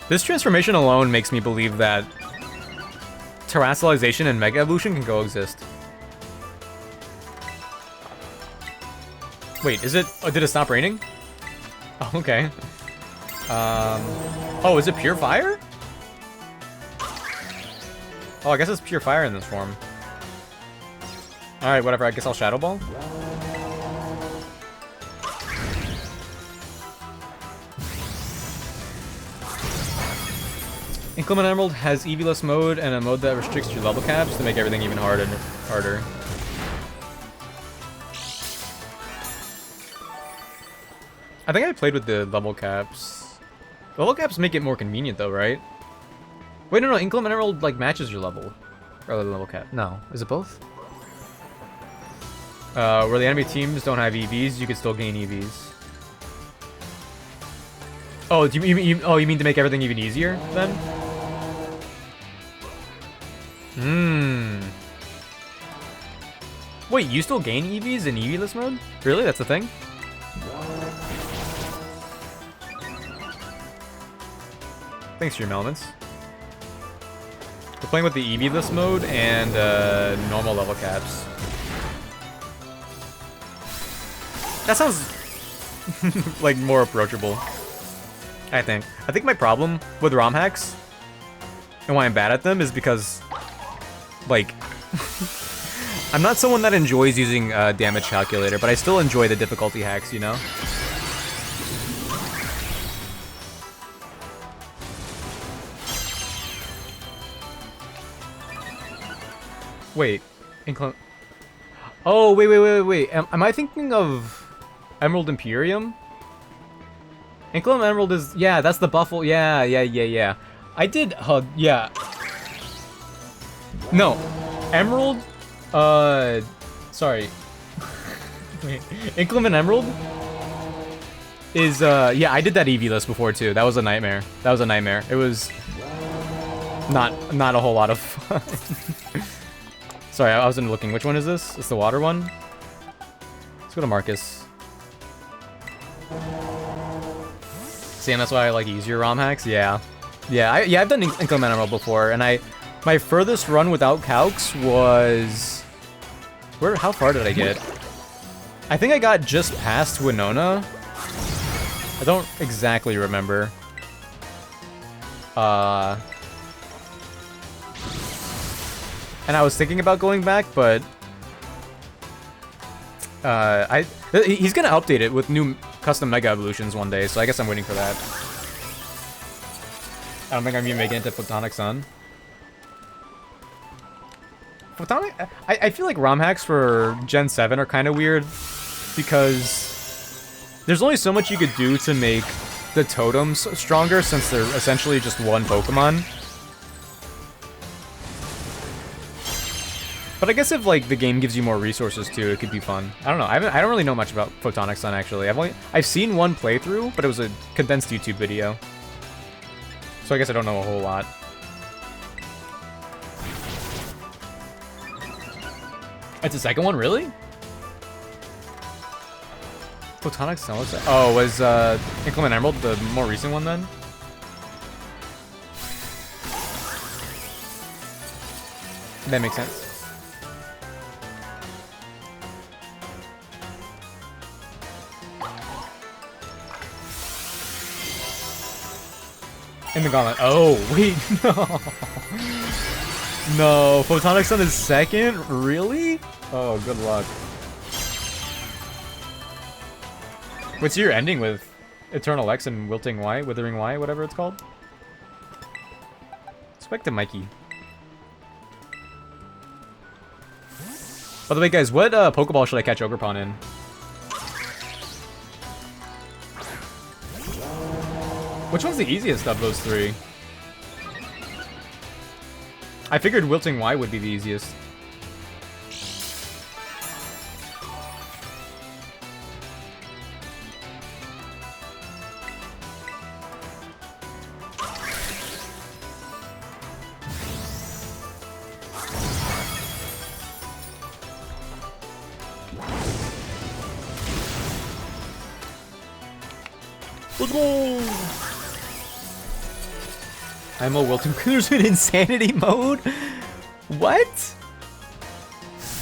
A: This transformation alone makes me believe that Terrestrialization and Mega Evolution can coexist. Wait, is it... Oh, did it stop raining? Oh, okay. Oh, is it pure fire? Oh, I guess it's pure fire in this form. Alright, whatever, I guess I'll Shadow Ball. Inclement Emerald has Eevee-less mode and a mode that restricts your level caps to make everything even harder. I think I played with the level caps. Level caps make it more convenient though, right? Wait, no, Inclement Emerald like matches your level. Rather than level cap. No. Is it both? Where the enemy teams don't have EVs, you can still gain EVs. Oh, do you mean to make everything even easier then? Wait, you still gain EVs in EV-less mode? Really? That's the thing? Thanks, Stream Elements. We're playing with the EV-less mode and normal level caps. That sounds like more approachable. I think my problem with ROM hacks and why I'm bad at them is because, like, I'm not someone that enjoys using damage calculator, but I still enjoy the difficulty hacks, you know? Wait, oh, wait. Am I thinking of Emerald Imperium? Inclement Emerald is... Yeah, that's the buffalo. Yeah. I did... yeah. No. Emerald... Sorry. Wait. Inclement Emerald is... Yeah, I did that EV-less before, too. That was a nightmare. It was... Not a whole lot of fun. Sorry, I wasn't looking. Which one is this? It's the water one? Let's go to Marcus. Sam, that's why I like easier ROM hacks? Yeah. I've done Inclement Emerald before, and my furthest run without calcs was... How far did I get? I think I got just past Winona. I don't exactly remember. And I was thinking about going back, but... He's gonna update it with new custom Mega Evolutions one day, so I guess I'm waiting for that. I don't think I'm even making it to Photonic Sun. Photonic... I feel like ROM hacks for Gen 7 are kind of weird, because there's only so much you could do to make the totems stronger, since they're essentially just one Pokemon. But I guess if, like, the game gives you more resources, too, it could be fun. I don't know. I don't really know much about Photonic Sun, actually. I've seen one playthrough, but it was a condensed YouTube video. So I guess I don't know a whole lot. It's the second one, really? Photonic Cell? Oh, was Inclement Emerald the more recent one then? That makes sense. In the gauntlet. Oh, wait, no. No, Photonic Sun is second? Really? Oh, good luck. What's your ending with Eternal X and Wilting Y, Withering Y, whatever it's called? Respect to Mikey. By the way, guys, what Pokeball should I catch Ogerpon in? Which one's the easiest of those three? I figured Wilting Y would be the easiest. Let's go! I'm a Wilton. There's an insanity mode? What?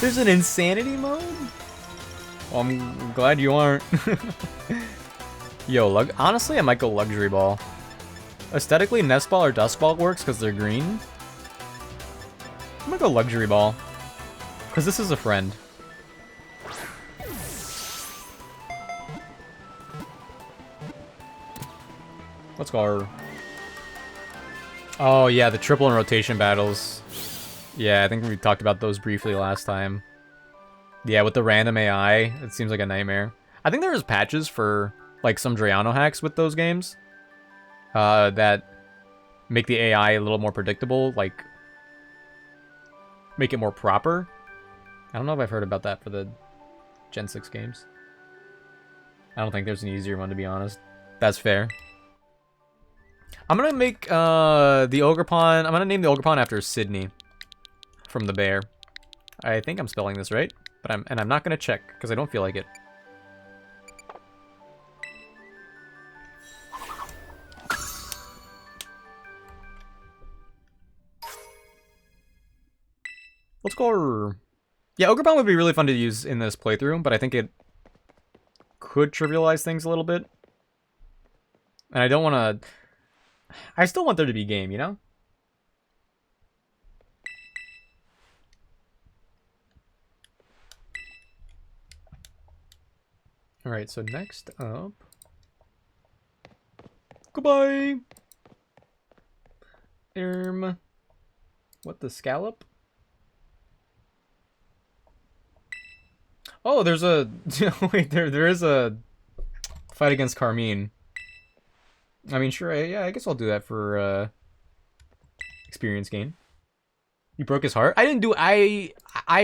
A: There's an insanity mode? Well, I'm glad you aren't. Yo, honestly, I might go Luxury Ball. Aesthetically, Nest Ball or Dust Ball works because they're green. I'm gonna go Luxury Ball. Because this is a friend. Let's go. Oh, yeah, the triple and rotation battles. Yeah, I think we talked about those briefly last time. Yeah, with the random AI, it seems like a nightmare. I think there was patches for, like, some Drayano hacks with those games. That make the AI a little more predictable, like, make it more proper. I don't know if I've heard about that for the Gen 6 games. I don't think there's an easier one, to be honest. That's fair. I'm gonna make the Ogerpon. I'm gonna name the Ogerpon after Sydney from the bear. I think I'm spelling this right, but I'm not gonna check because I don't feel like it. Let's go. Yeah, Ogerpon would be really fun to use in this playthrough, but I think it could trivialize things a little bit. And I don't want to... I still want there to be game, you know? Alright, so next up... Goodbye! What, the Scallop? Oh, there's a... Wait, there is a fight against Carmine. I mean, sure, yeah, I guess I'll do that for experience gain. You broke his heart? I didn't do... I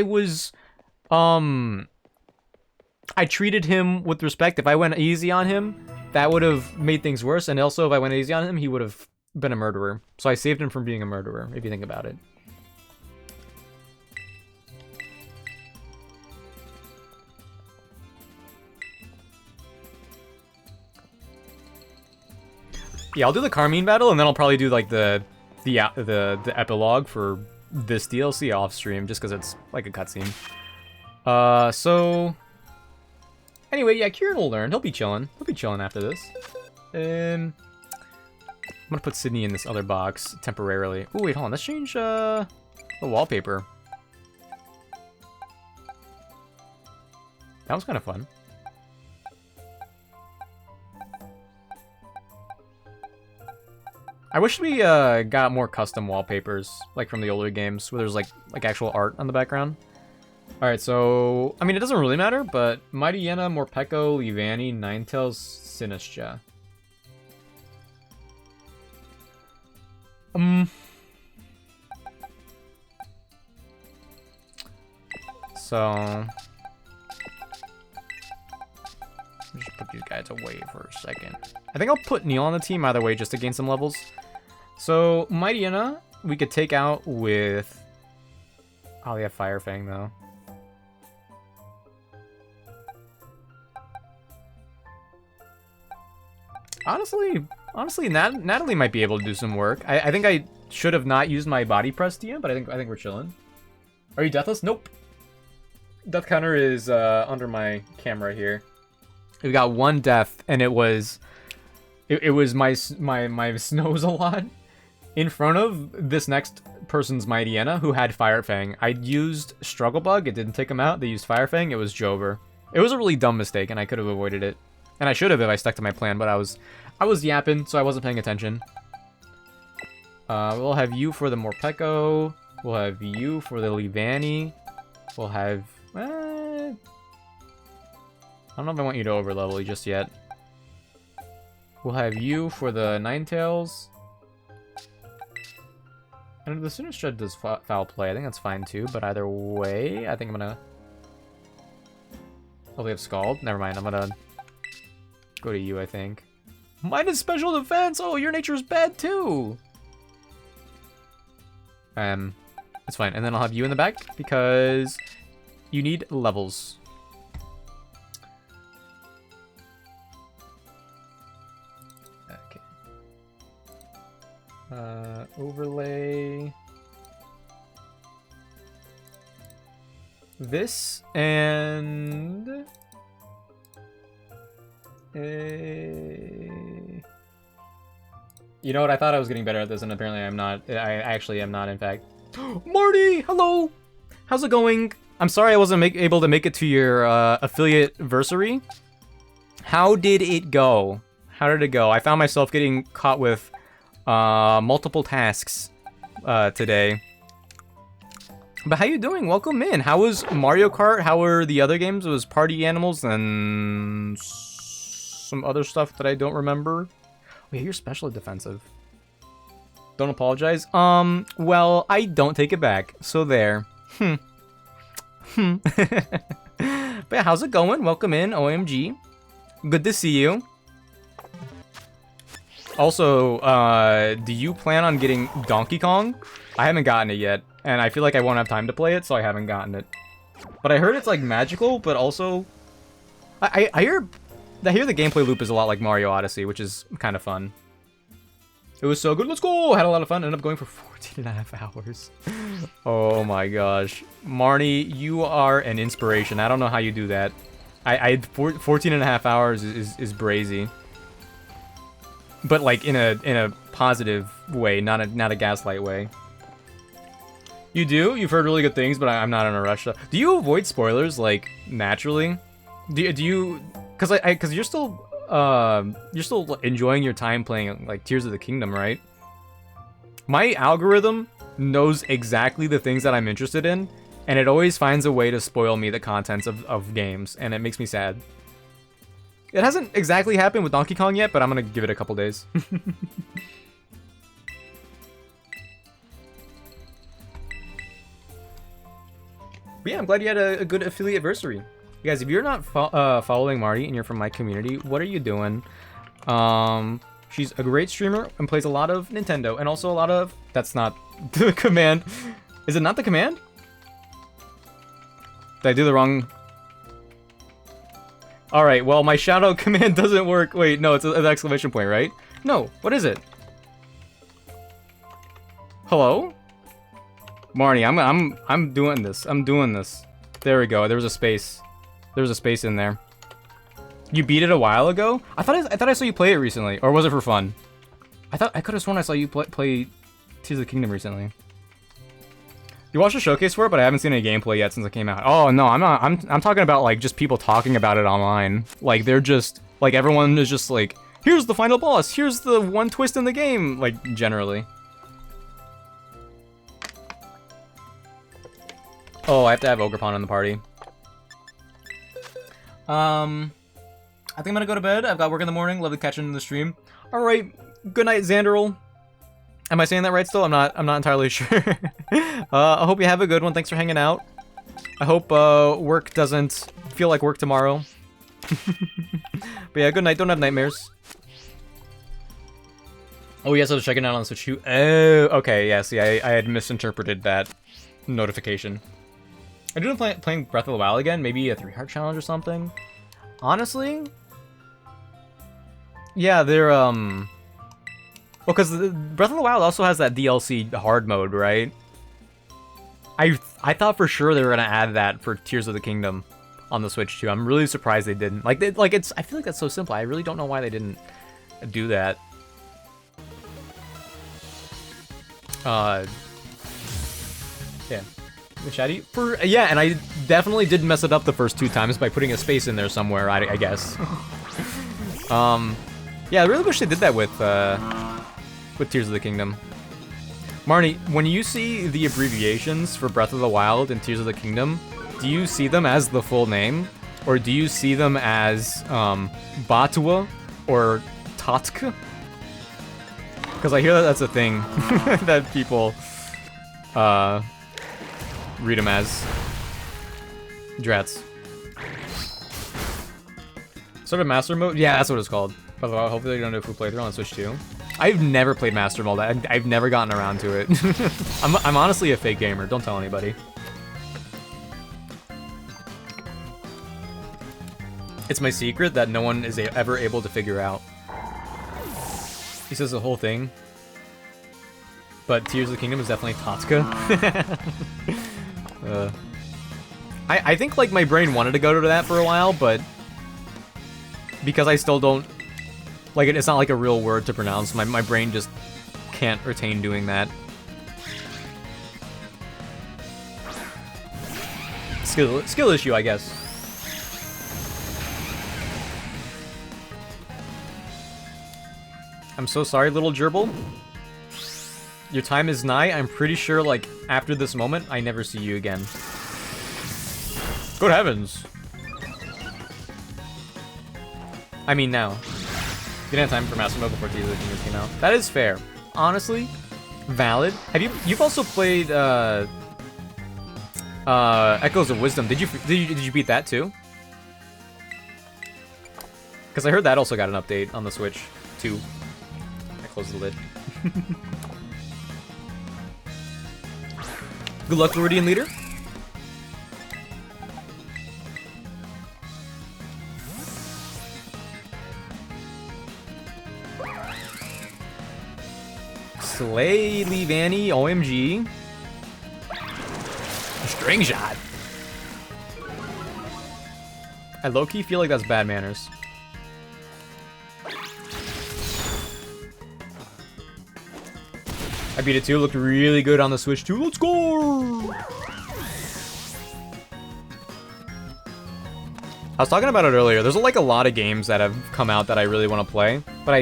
A: was... I treated him with respect. If I went easy on him, that would have made things worse. And also, if I went easy on him, he would have been a murderer. So I saved him from being a murderer, if you think about it. Yeah, I'll do the Carmine battle, and then I'll probably do like the epilogue for this DLC off stream, just because it's like a cutscene. So anyway, yeah, Kieran will learn. He'll be chilling. He'll be chilling after this. I'm gonna put Sydney in this other box temporarily. Oh wait, hold on. Let's change the wallpaper. That was kind of fun. I wish we got more custom wallpapers, like from the older games, where there's like actual art on the background. Alright, so... I mean, it doesn't really matter, but Mightyena, Morpeko, Leavanny, Ninetales, Sinistcha. So... just put these guys away for a second. I think I'll put Neil on the team either way, just to gain some levels. So, Mightyena, we could take out with... Oh, they have Fire Fang, though. Honestly, Natalie might be able to do some work. I think I should have not used my body press to you, but I think we're chilling. Are you deathless? Nope. Death counter is under my camera here. We got one death, and it was my snows a lot in front of this next person's Mightyena who had Fire Fang. I used Struggle Bug, it didn't take him out. They used Fire Fang, it was Jover. It was a really dumb mistake, and I could have avoided it. And I should have if I stuck to my plan, but I was yapping, so I wasn't paying attention. We'll have you for the Morpeko. We'll have you for the Leavanny. We'll have... I don't know if I want you to overlevel just yet. We'll have you for the Ninetales. And the Sinistcha does foul play. I think that's fine too, but either way, I think I'm gonna... Oh, we have Scald? Never mind, I'm gonna go to you, I think. Mine is special defense! Oh, your nature's bad too! It's fine. And then I'll have you in the back, because you need levels. Overlay this and you know what? I thought I was getting better at this, and apparently I'm not. I actually am not, in fact. Marty, hello. How's it going? I'm sorry I wasn't able to make it to your affiliate versary. How did it go? How did it go? I found myself getting caught with multiple tasks today. But how you doing? Welcome in. How was Mario Kart? How were the other games? It was Party Animals and some other stuff that I don't remember. Wait, you're specially defensive. Don't apologize. Well, I don't take it back. So there. But yeah, how's it going? Welcome in, OMG. Good to see you. Also, do you plan on getting Donkey Kong? I haven't gotten it yet, and I feel like I won't have time to play it, so I haven't gotten it. But I heard it's like magical, but also I hear the gameplay loop is a lot like Mario Odyssey, which is kind of fun. It was so good. Let's go! Had a lot of fun. Ended up going for 14.5 hours. Oh my gosh. Marnie, you are an inspiration. I don't know how you do that. 14.5 hours is brazy. But like in a positive way, not a gaslight way. You do? You've heard really good things, but I'm not in a rush. Do you avoid spoilers like naturally? Do you? Because you're still enjoying your time playing like Tears of the Kingdom, right? My algorithm knows exactly the things that I'm interested in, and it always finds a way to spoil me the contents of games, and it makes me sad. It hasn't exactly happened with Donkey Kong yet, but I'm gonna give it a couple days. But yeah, I'm glad you had a good affiliate anniversary. You guys, if you're not following Marty and you're from my community, what are you doing? She's a great streamer and plays a lot of Nintendo and also a lot of... That's not the command. Is it not the command? Did I do the wrong... Alright, well, my shoutout command doesn't work. Wait, no, it's an exclamation point, right? No, what is it? Hello? Marnie, I'm doing this. I'm doing this. There we go. There was a space. There was a space in there. You beat it a while ago? I thought I saw you play it recently, or was it for fun? I could have sworn I saw you play Tears of the Kingdom recently. You watched the showcase for it, but I haven't seen any gameplay yet since it came out. Oh no, I'm not. I'm talking about like just people talking about it online. Like they're just like everyone is just like, here's the final boss. Here's the one twist in the game. Like generally. Oh, I have to have Ogerpon in the party. I think I'm gonna go to bed. I've got work in the morning. Love to catch in the stream. All right, good night, Xanderl. Am I saying that right still? I'm not entirely sure. I hope you have a good one. Thanks for hanging out. I hope work doesn't feel like work tomorrow. But yeah, good night. Don't have nightmares. Oh yes, I was checking out on Switch 2. Oh, okay. Yeah, see, I had misinterpreted that notification. I do playing Breath of the Wild again. Maybe a 3-heart challenge or something. Honestly, Yeah, they're well, because Breath of the Wild also has that DLC hard mode, right? I thought for sure they were gonna add that for Tears of the Kingdom on the Switch too. I'm really surprised they didn't. Like, it's. I feel like that's so simple. I really don't know why they didn't do that. Yeah. Shady? Yeah, and I definitely did mess it up the first 2 times by putting a space in there somewhere, I guess. Yeah, I really wish they did that with Tears of the Kingdom. Marnie, when you see the abbreviations for Breath of the Wild and Tears of the Kingdom, do you see them as the full name? Or do you see them as Batua or Tatk? Because I hear that that's a thing that people read them as. Drats. Sort of Master Mode? Yeah, that's what it's called. By the way, hopefully they don't do a full playthrough on Switch 2. I've never played Master Mode. I've never gotten around to it. I'm honestly a fake gamer. Don't tell anybody. It's my secret that no one is ever able to figure out. He says the whole thing. But Tears of the Kingdom is definitely Tatsuka. I think like my brain wanted to go to that for a while, but because I still don't like it, it's not like a real word to pronounce. My brain just can't retain doing that. Skill issue, I guess. I'm so sorry, little gerbil. Your time is nigh. I'm pretty sure, like, after this moment, I never see you again. Good heavens. I mean, now. Didn't have time for Master Mode before Tears of the Kingdom came out. That is fair. Honestly, valid. You've also played Echoes of Wisdom. Did you beat that too? Because I heard that also got an update on the Switch too. I closed the lid. Good luck, Floridian Leader. Slay Levani, OMG. String shot. I low-key feel like that's bad manners. I beat it too, looked really good on the Switch too. Let's go! I was talking about it earlier. There's like a lot of games that have come out that I really want to play, but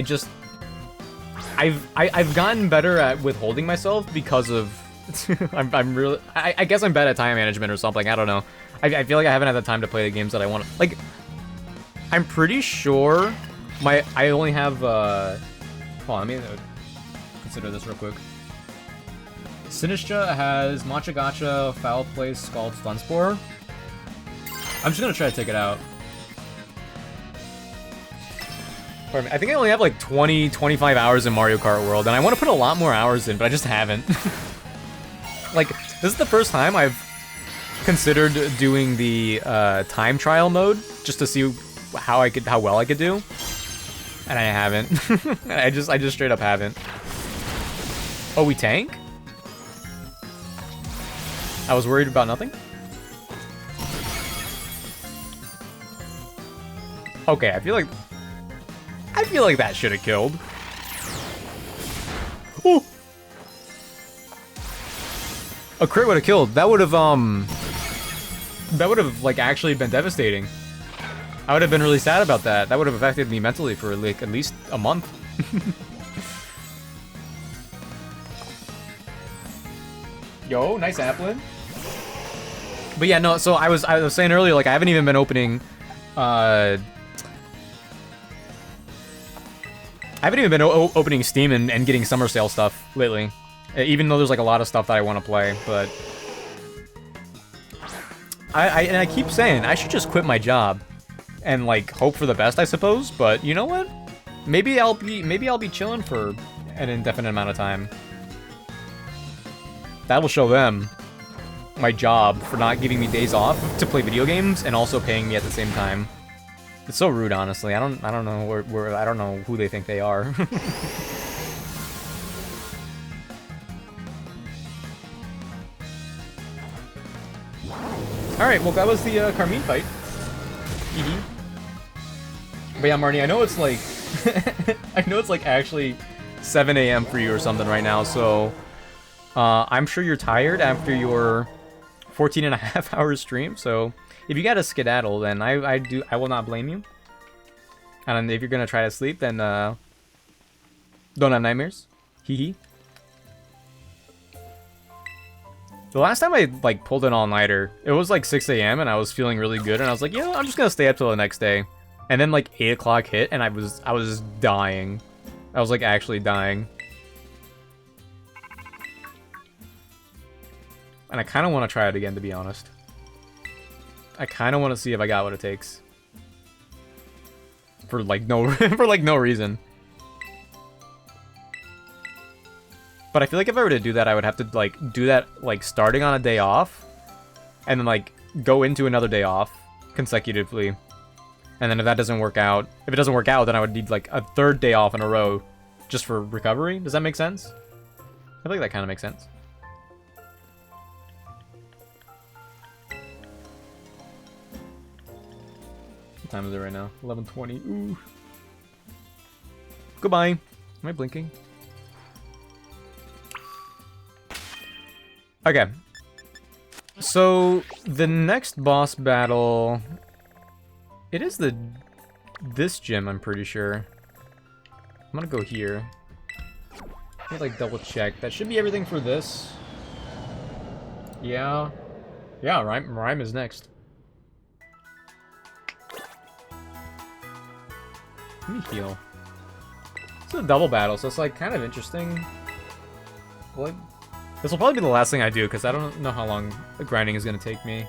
A: I've gotten better at withholding myself because of I guess I'm bad at time management or something. I don't know. I feel like I haven't had the time to play the games that I want to. Like, I'm pretty sure I only have hold on, let me consider this real quick. Sinistra has Matcha Gacha, Foul Play, Scald, Stunspore. I'm just gonna try to take it out. I think I only have like 20-25 hours in Mario Kart World, and I want to put a lot more hours in, but I just haven't. Like, this is the first time I've considered doing the time trial mode, just to see how well I could do. And I haven't. I just straight up haven't. Oh, we tank? I was worried about nothing? Okay, I feel like that should have killed. Ooh. A crit would have killed. That would have like actually been devastating. I would have been really sad about that. That would have affected me mentally for like at least a month. Yo, nice Applin. But yeah, no, so I was saying earlier, like I haven't even been opening opening Steam and getting summer sale stuff lately. Even though there's like a lot of stuff that I want to play, but I keep saying I should just quit my job and like hope for the best, I suppose. But you know what? Maybe I'll be chilling for an indefinite amount of time. That'll show them my job for not giving me days off to play video games and also paying me at the same time. It's so rude, honestly. I don't know where I don't know who they think they are. All right, well that was the Carmine fight. But yeah, Marty, I know it's like I know it's like actually 7 a.m. for you or something right now, so I'm sure you're tired after your 14.5-hour stream. So if you gotta skedaddle, then I will not blame you. And if you're gonna try to sleep, then don't have nightmares. Hee. The last time I like pulled an all-nighter, it was like 6 a.m. and I was feeling really good, and I was like, you know, I'm just gonna stay up till the next day. And then like 8 o'clock hit, and I was dying. I was like actually dying. And I kind of want to try it again, to be honest. I kind of want to see if I got what it takes. For like no reason. But I feel like if I were to do that, I would have to like do that like starting on a day off, and then like go into another day off consecutively. And then if that doesn't work out, if it doesn't work out, then I would need like a third day off in a row just for recovery. Does that make sense? I feel like that kind of makes sense. What time is it right now? 11:20. Ooh. Goodbye. Am I blinking? Okay. So the next boss battle, it is this gym, I'm pretty sure. I'm gonna go here. Let me like double check. That should be everything for this. Yeah. Yeah, Rhyme is next. Let me heal. It's a double battle, so it's like kind of interesting. What? This will probably be the last thing I do, because I don't know how long the grinding is going to take me.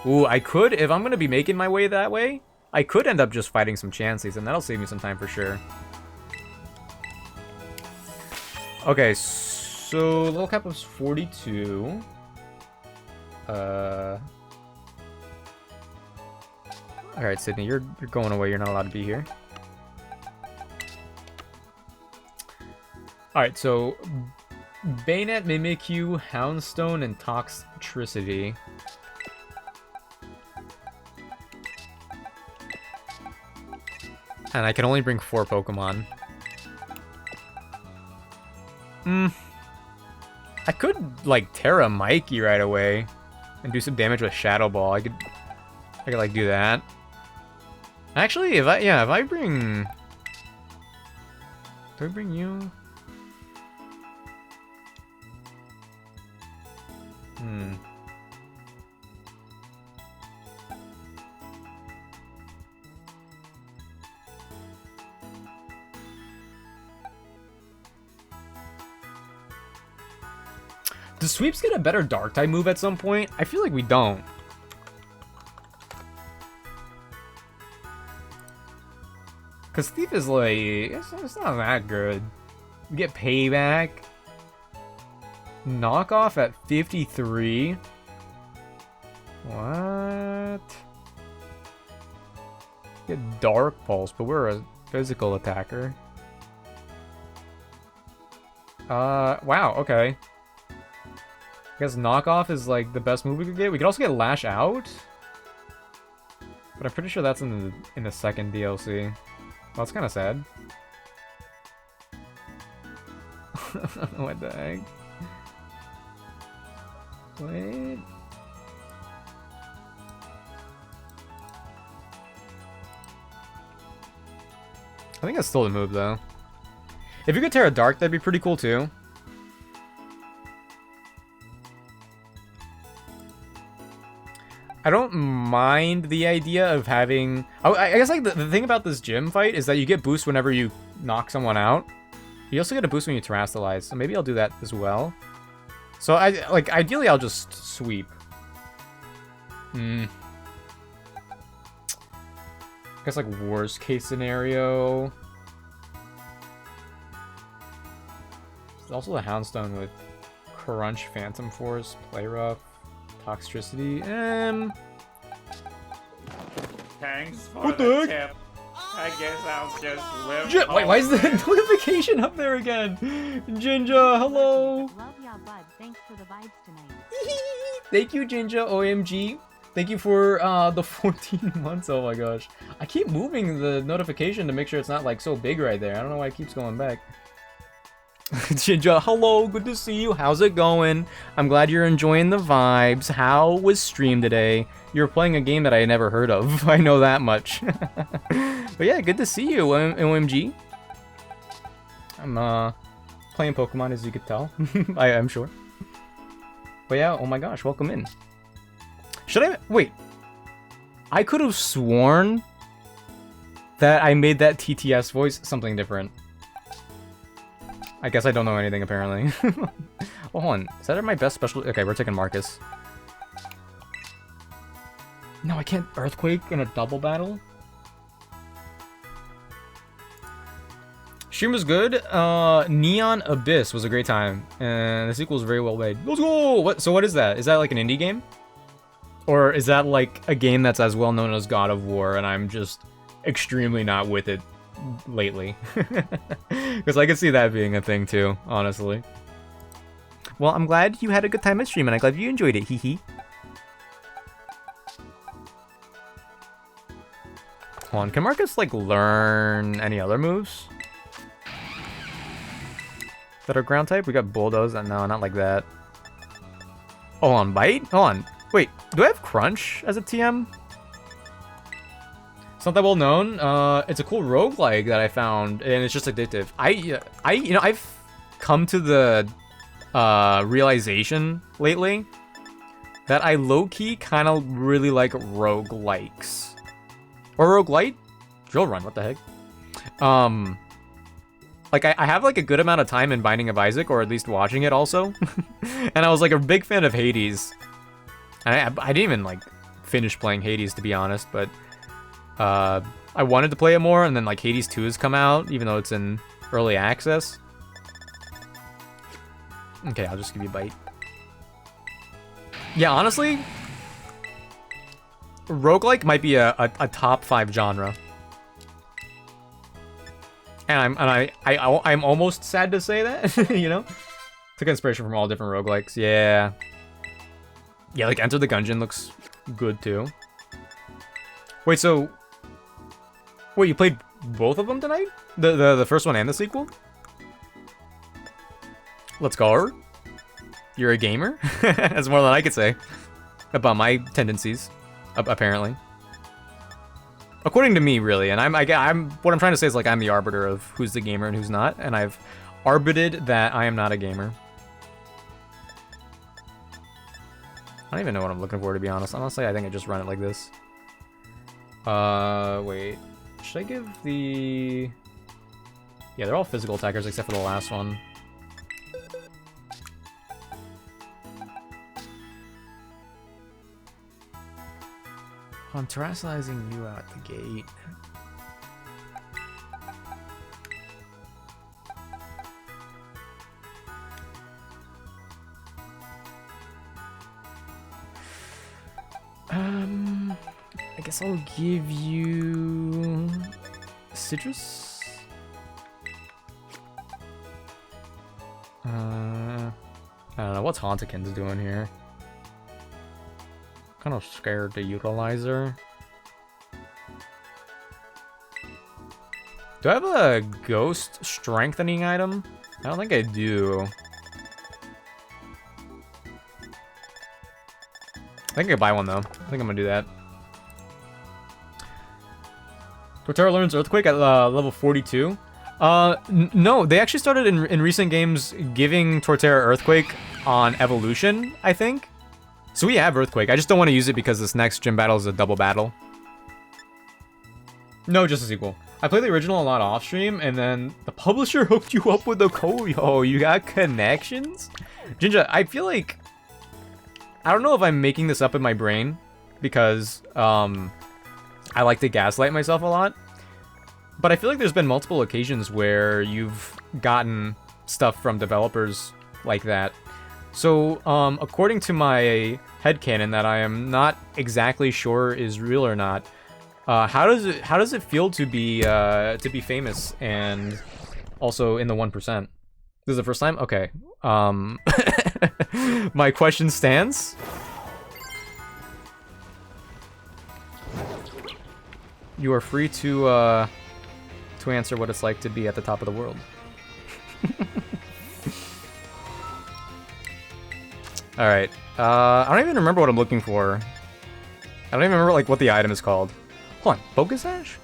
A: Ooh, I could, if I'm going to be making my way that way, I could end up just fighting some Chanseys, and that'll save me some time for sure. Okay, so level cap is 42. Alright, Sydney, you're going away. You're not allowed to be here. Alright, so Bayonet, Mimikyu, Houndstone, and Toxtricity. And I can only bring 4 Pokemon. I could, like, Terra Mikey right away and do some damage with Shadow Ball. I could like, do that. Actually, if I bring... Do I bring you? Does Sweeps get a better Dark-type move at some point? I feel like we don't. Because Thief is like... It's not that good. We get Payback. Knockoff at 53. What? Get Dark Pulse, but we're a physical attacker. Wow, okay. I guess Knockoff is like the best move we could get. We could also get Lash Out. But I'm pretty sure that's in the second DLC. Well, that's kind of sad. What the heck? Wait. I think that's still the move, though. If you could Terra Dark, that'd be pretty cool, too. I don't mind the idea of having... I guess, like, the thing about this gym fight is that you get boost whenever you knock someone out. You also get a boost when you Terrastalize, so maybe I'll do that as well. So, ideally, I'll just sweep. I guess, like, worst case scenario... There's also the Houndstone with Crunch, Phantom Force, Play Rough, Toxtricity.
C: Thanks for
A: What
C: the
A: the heck?
C: tip. I guess I'll just live.
A: Wait, why is the
C: home.
A: notification up there again? Jinja, hello.
D: Love ya, bud. Thanks for the vibes tonight.
A: Thank you, Jinja, OMG. Thank you for the 14 months. Oh my gosh. I keep moving the notification to make sure it's not like so big right there. I don't know why it keeps going back. Jinja, hello, good to see you. How's it going? I'm glad you're enjoying the vibes. How was stream today? You're playing a game that I never heard of. I know that much. But yeah, good to see you, OMG. I'm playing Pokemon, as you could tell. I'm sure. But yeah, oh my gosh, welcome in. Should I... Wait. I could have sworn that I made that TTS voice something different. I guess I don't know anything, apparently. Oh, hold on. Is that my best special... Okay, we're taking Marcus. No, I can't Earthquake in a double battle? Stream was good. Neon Abyss was a great time. And the sequel was very well made. Let's go! So what is that? Is that like an indie game? Or is that like a game that's as well known as God of War and I'm just extremely not with it lately? Because I could see that being a thing too, honestly. Well, I'm glad you had a good time at stream and I'm glad you enjoyed it, hee hee. Hold on, can Marcus like learn any other moves that are ground type? We got Bulldoze, and no, not like that. Hold on, Bite? Hold on. Wait, do I have Crunch as a TM? It's not that well known. It's a cool roguelike that I found, and it's just addictive. I've come to the realization lately that I low-key kind of really like roguelikes. Or roguelite? Drill Run, what the heck? Like, I have, like, a good amount of time in Binding of Isaac, or at least watching it also. And I was, like, a big fan of Hades. And I didn't even, like, finish playing Hades, to be honest, but... I wanted to play it more, and then, like, Hades 2 has come out, even though it's in early access. Okay, I'll just give you a bite. Yeah, honestly... roguelike might be a top 5 genre. And I'm almost sad to say that, you know? Took inspiration from all different roguelikes. Yeah. Yeah, like Enter the Gungeon looks good too. Wait, so wait, you played both of them tonight? The first one and the sequel? Let's go. You're a gamer? That's more than I could say about my tendencies, apparently. According to me, really, and I'm what I'm trying to say is like I'm the arbiter of who's the gamer and who's not, and I've arbited that I am not a gamer. I don't even know what I'm looking for, to be honest. Honestly, I think I just run it like this. Wait, should I give the? Yeah, they're all physical attackers except for the last one. I'm terrestrializing you out the gate. I guess I'll give you Citrus. I don't know what's Hauntikin's doing here. Kind of scared to utilize her. Do I have a ghost strengthening item? I don't think I do. I think I could buy one though. I think I'm gonna do that. Torterra learns Earthquake at level 42. No, they actually started in recent games giving Torterra Earthquake on evolution, I think. So we have Earthquake. I just don't want to use it because this next gym battle is a double battle. No, just a sequel. I played the original a lot off stream, and then the publisher hooked you up with the code. Yo, you got connections? Jinja, I feel like... I don't know if I'm making this up in my brain, because I like to gaslight myself a lot. But I feel like there's been multiple occasions where you've gotten stuff from developers like that. So, according to my headcanon that I am not exactly sure is real or not, How does it feel to be famous and also in the 1%? This is the first time? Okay. My question stands. You are free to answer what it's like to be at the top of the world. Alright. I don't even remember what I'm looking for. I don't even remember like what the item is called. Hold on, Focus Ash?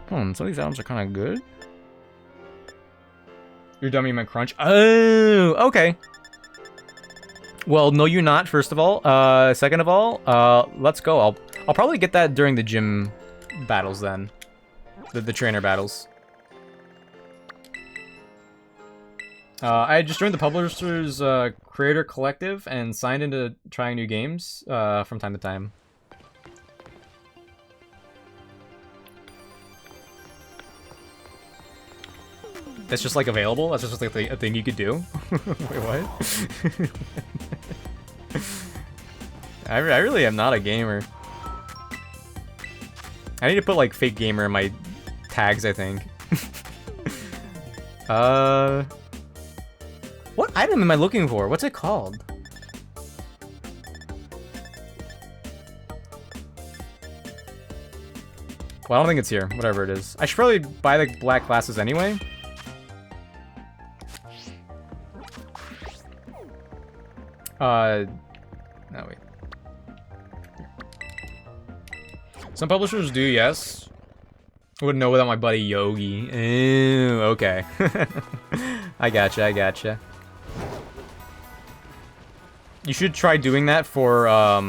A: Some of these items are kind of good. Your dummy might crunch. Oh, okay. Well, no, you're not. First of all, second of all, let's go. I'll probably get that during the gym battles then, the trainer battles. I just joined the publishers creator collective and signed into trying new games from time to time. That's just like available? That's just like a thing you could do? Wait, what? I really am not a gamer. I need to put like fake gamer in my tags, I think. What item am I looking for? What's it called? Well, I don't think it's here. Whatever it is. I should probably buy the black glasses anyway. No, wait. Some publishers do, yes. I wouldn't know without my buddy Yogi. Ew, okay. I gotcha. You should try doing that for, I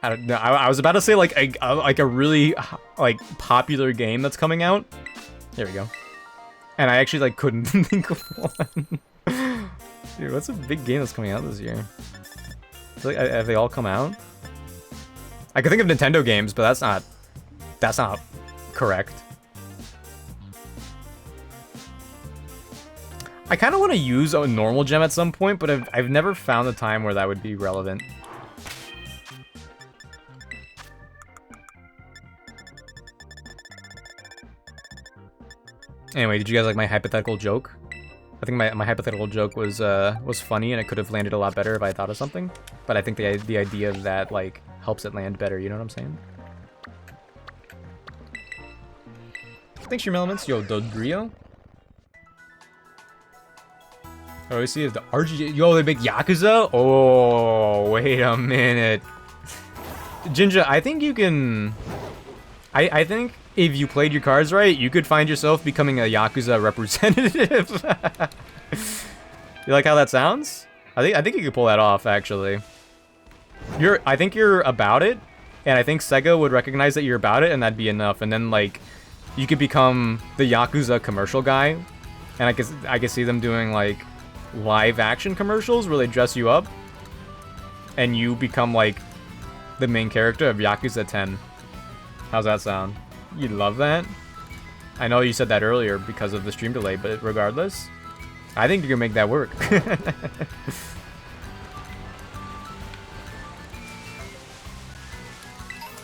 A: don't know. I was about to say like a really like popular game that's coming out. There we go. And I actually like couldn't think of one. Dude, what's a big game that's coming out this year? Like, have they all come out? I could think of Nintendo games, but that's not correct. I kind of want to use a normal gem at some point, but I've never found a time where that would be relevant. Anyway, did you guys like my hypothetical joke? I think my hypothetical joke was funny and it could have landed a lot better if I thought of something. But I think the idea of that like helps it land better. You know what I'm saying? Thanks, your elements. Yo, Dodrio. Oh, we see is the RGJ. Yo, they make Yakuza. Oh, wait a minute. Jinja, I think you can. I think if you played your cards right, you could find yourself becoming a Yakuza representative. You like how that sounds? I think you could pull that off, actually. I think you're about it, and I think Sega would recognize that you're about it, and that'd be enough. And then like, you could become the Yakuza commercial guy, and I could see them doing like live action commercials where they dress you up, and you become like the main character of Yakuza 10. How's that sound? You love that? I know you said that earlier because of the stream delay, but regardless, I think you can make that work.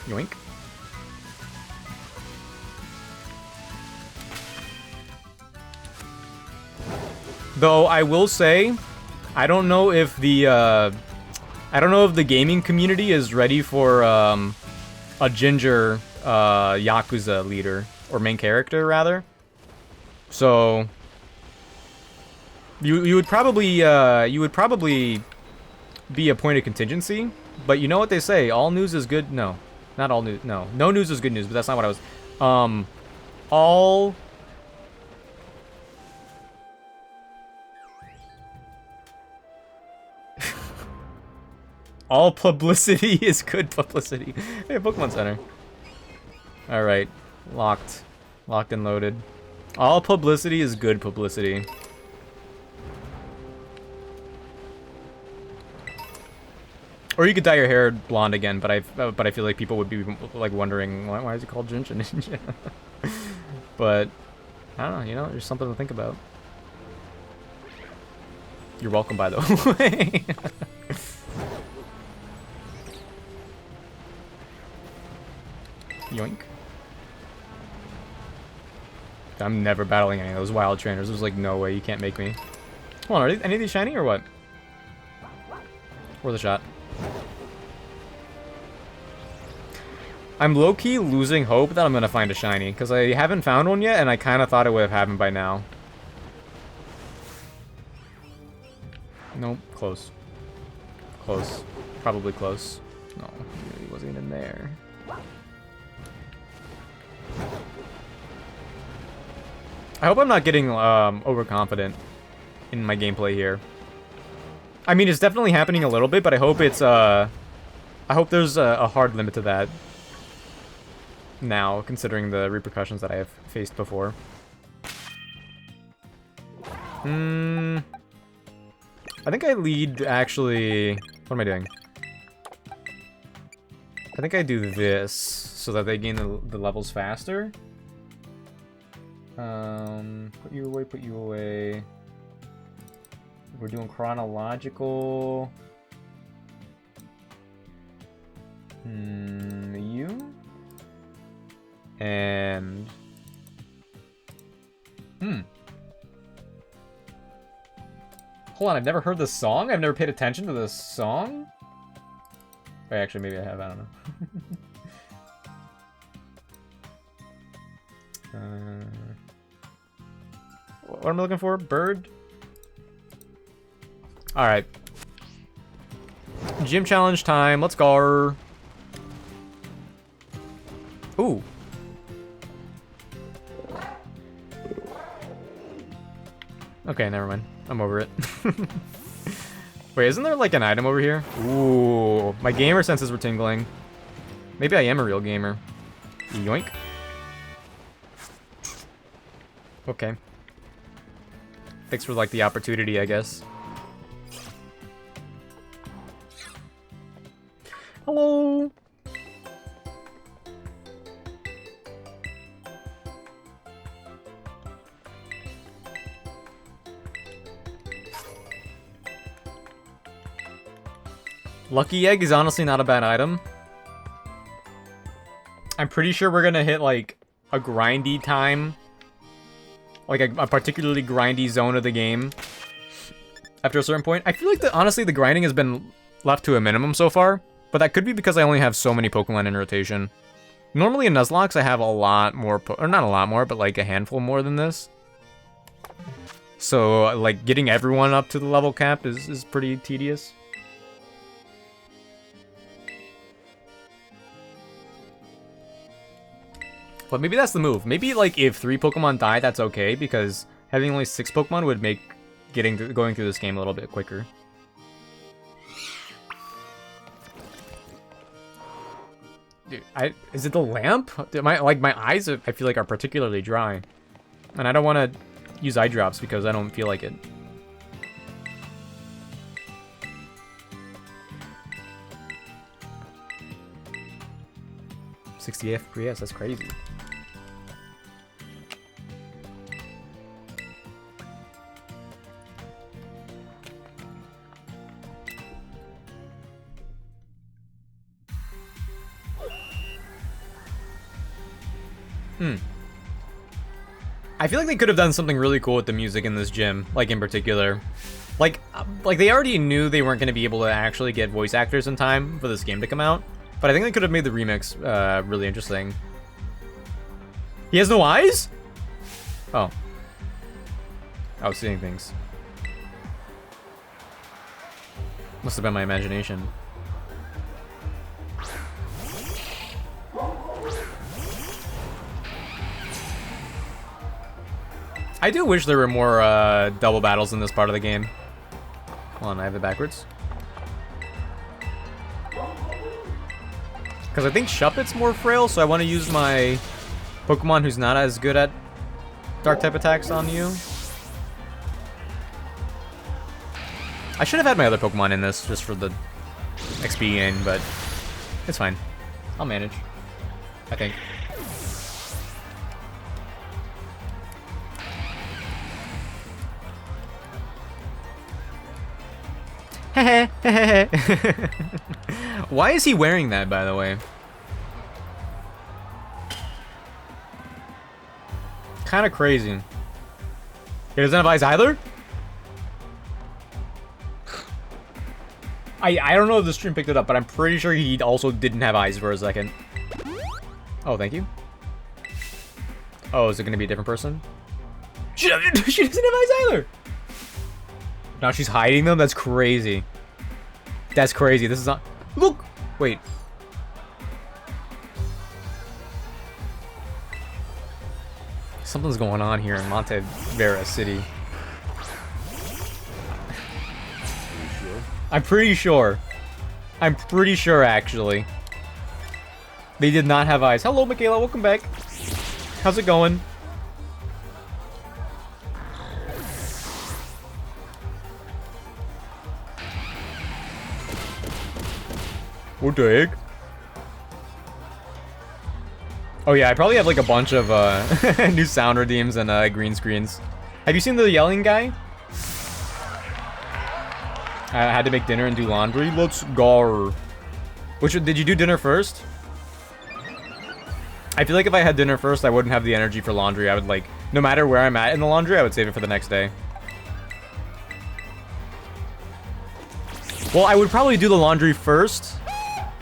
A: Yoink. Though I will say, I don't know if the gaming community is ready for a ginger Yakuza leader, or main character rather. So you would probably be a point of contingency, but you know what they say, all news is good. No, not all news. No news is good news, but that's not what I was. All publicity is good publicity. Hey, Pokemon Center. Alright. Locked. Locked and loaded. All publicity is good publicity. Or you could dye your hair blonde again, but I feel like people would be like wondering why is it called Jinja Ninja? But I don't know, you know, there's something to think about. You're welcome, by the way. Yoink. I'm never battling any of those wild trainers. There's like no way you can't make me. Come on, are any of these shiny or what? Worth a shot. I'm low-key losing hope that I'm gonna find a shiny, because I haven't found one yet, and I kind of thought it would have happened by now. Nope, close. Close. Probably close. No, he wasn't even there. I hope I'm not getting overconfident in my gameplay here. I mean, it's definitely happening a little bit, but I hope it's I hope there's a hard limit to that now, considering the repercussions that I have faced before. I think I lead, actually... What am I doing? I think I do this, so that they gain the levels faster. Put you away, put you away. We're doing chronological. You? And... Hold on, I've never heard this song? I've never paid attention to this song? Or actually, maybe I have, I don't know. What am I looking for? Bird? Alright. Gym challenge time, let's go. Ooh. Okay, never mind. I'm over it. Wait, isn't there like an item over here? Ooh, my gamer senses were tingling. Maybe I am a real gamer. Yoink. Okay. Thanks for like the opportunity, I guess. Hello. Lucky Egg is honestly not a bad item. I'm pretty sure we're gonna hit like a grindy time. Like a particularly grindy zone of the game. After a certain point. I feel like honestly the grinding has been left to a minimum so far. But that could be because I only have so many Pokemon in rotation. Normally in Nuzlocke I have a lot more, or not a lot more, but like a handful more than this. So like getting everyone up to the level cap is pretty tedious. But maybe that's the move. Maybe like if 3 Pokemon die, that's okay, because having only 6 Pokemon would make going through this game a little bit quicker. Dude, is it the lamp? My eyes I feel like are particularly dry, and I don't want to use eye drops because I don't feel like it. $60 FPS, that's crazy. I feel like they could have done something really cool with the music in this gym, like in particular. Like they already knew they weren't going to be able to actually get voice actors in time for this game to come out. But I think they could have made the remix really interesting. He has no eyes? Oh. I was seeing things. Must have been my imagination. I do wish there were more double battles in this part of the game. Hold on, I have it backwards. Because I think Shuppet's more frail, so I want to use my Pokemon who's not as good at Dark-type attacks on you. I should have had my other Pokemon in this, just for the XP gain, but it's fine. I'll manage, I think. Why is he wearing that, by the way? Kind of crazy. He doesn't have eyes either? I don't know if the stream picked it up, but I'm pretty sure he also didn't have eyes for a second. Oh, thank you. Oh, is it going to be a different person? She doesn't have eyes either! Now she's hiding them? That's crazy. That's crazy. This is not... Look! Wait. Something's going on here in Montevera City. I'm pretty sure. I'm pretty sure, actually. They did not have eyes. Hello, Michaela. Welcome back. How's it going? What the heck? Oh yeah, I probably have like a bunch of new sound redeems and green screens. Have you seen the yelling guy? I had to make dinner and do laundry. Let's go. Did you do dinner first? I feel like if I had dinner first, I wouldn't have the energy for laundry. I would like, no matter where I'm at in the laundry, I would save it for the next day. Well, I would probably do the laundry first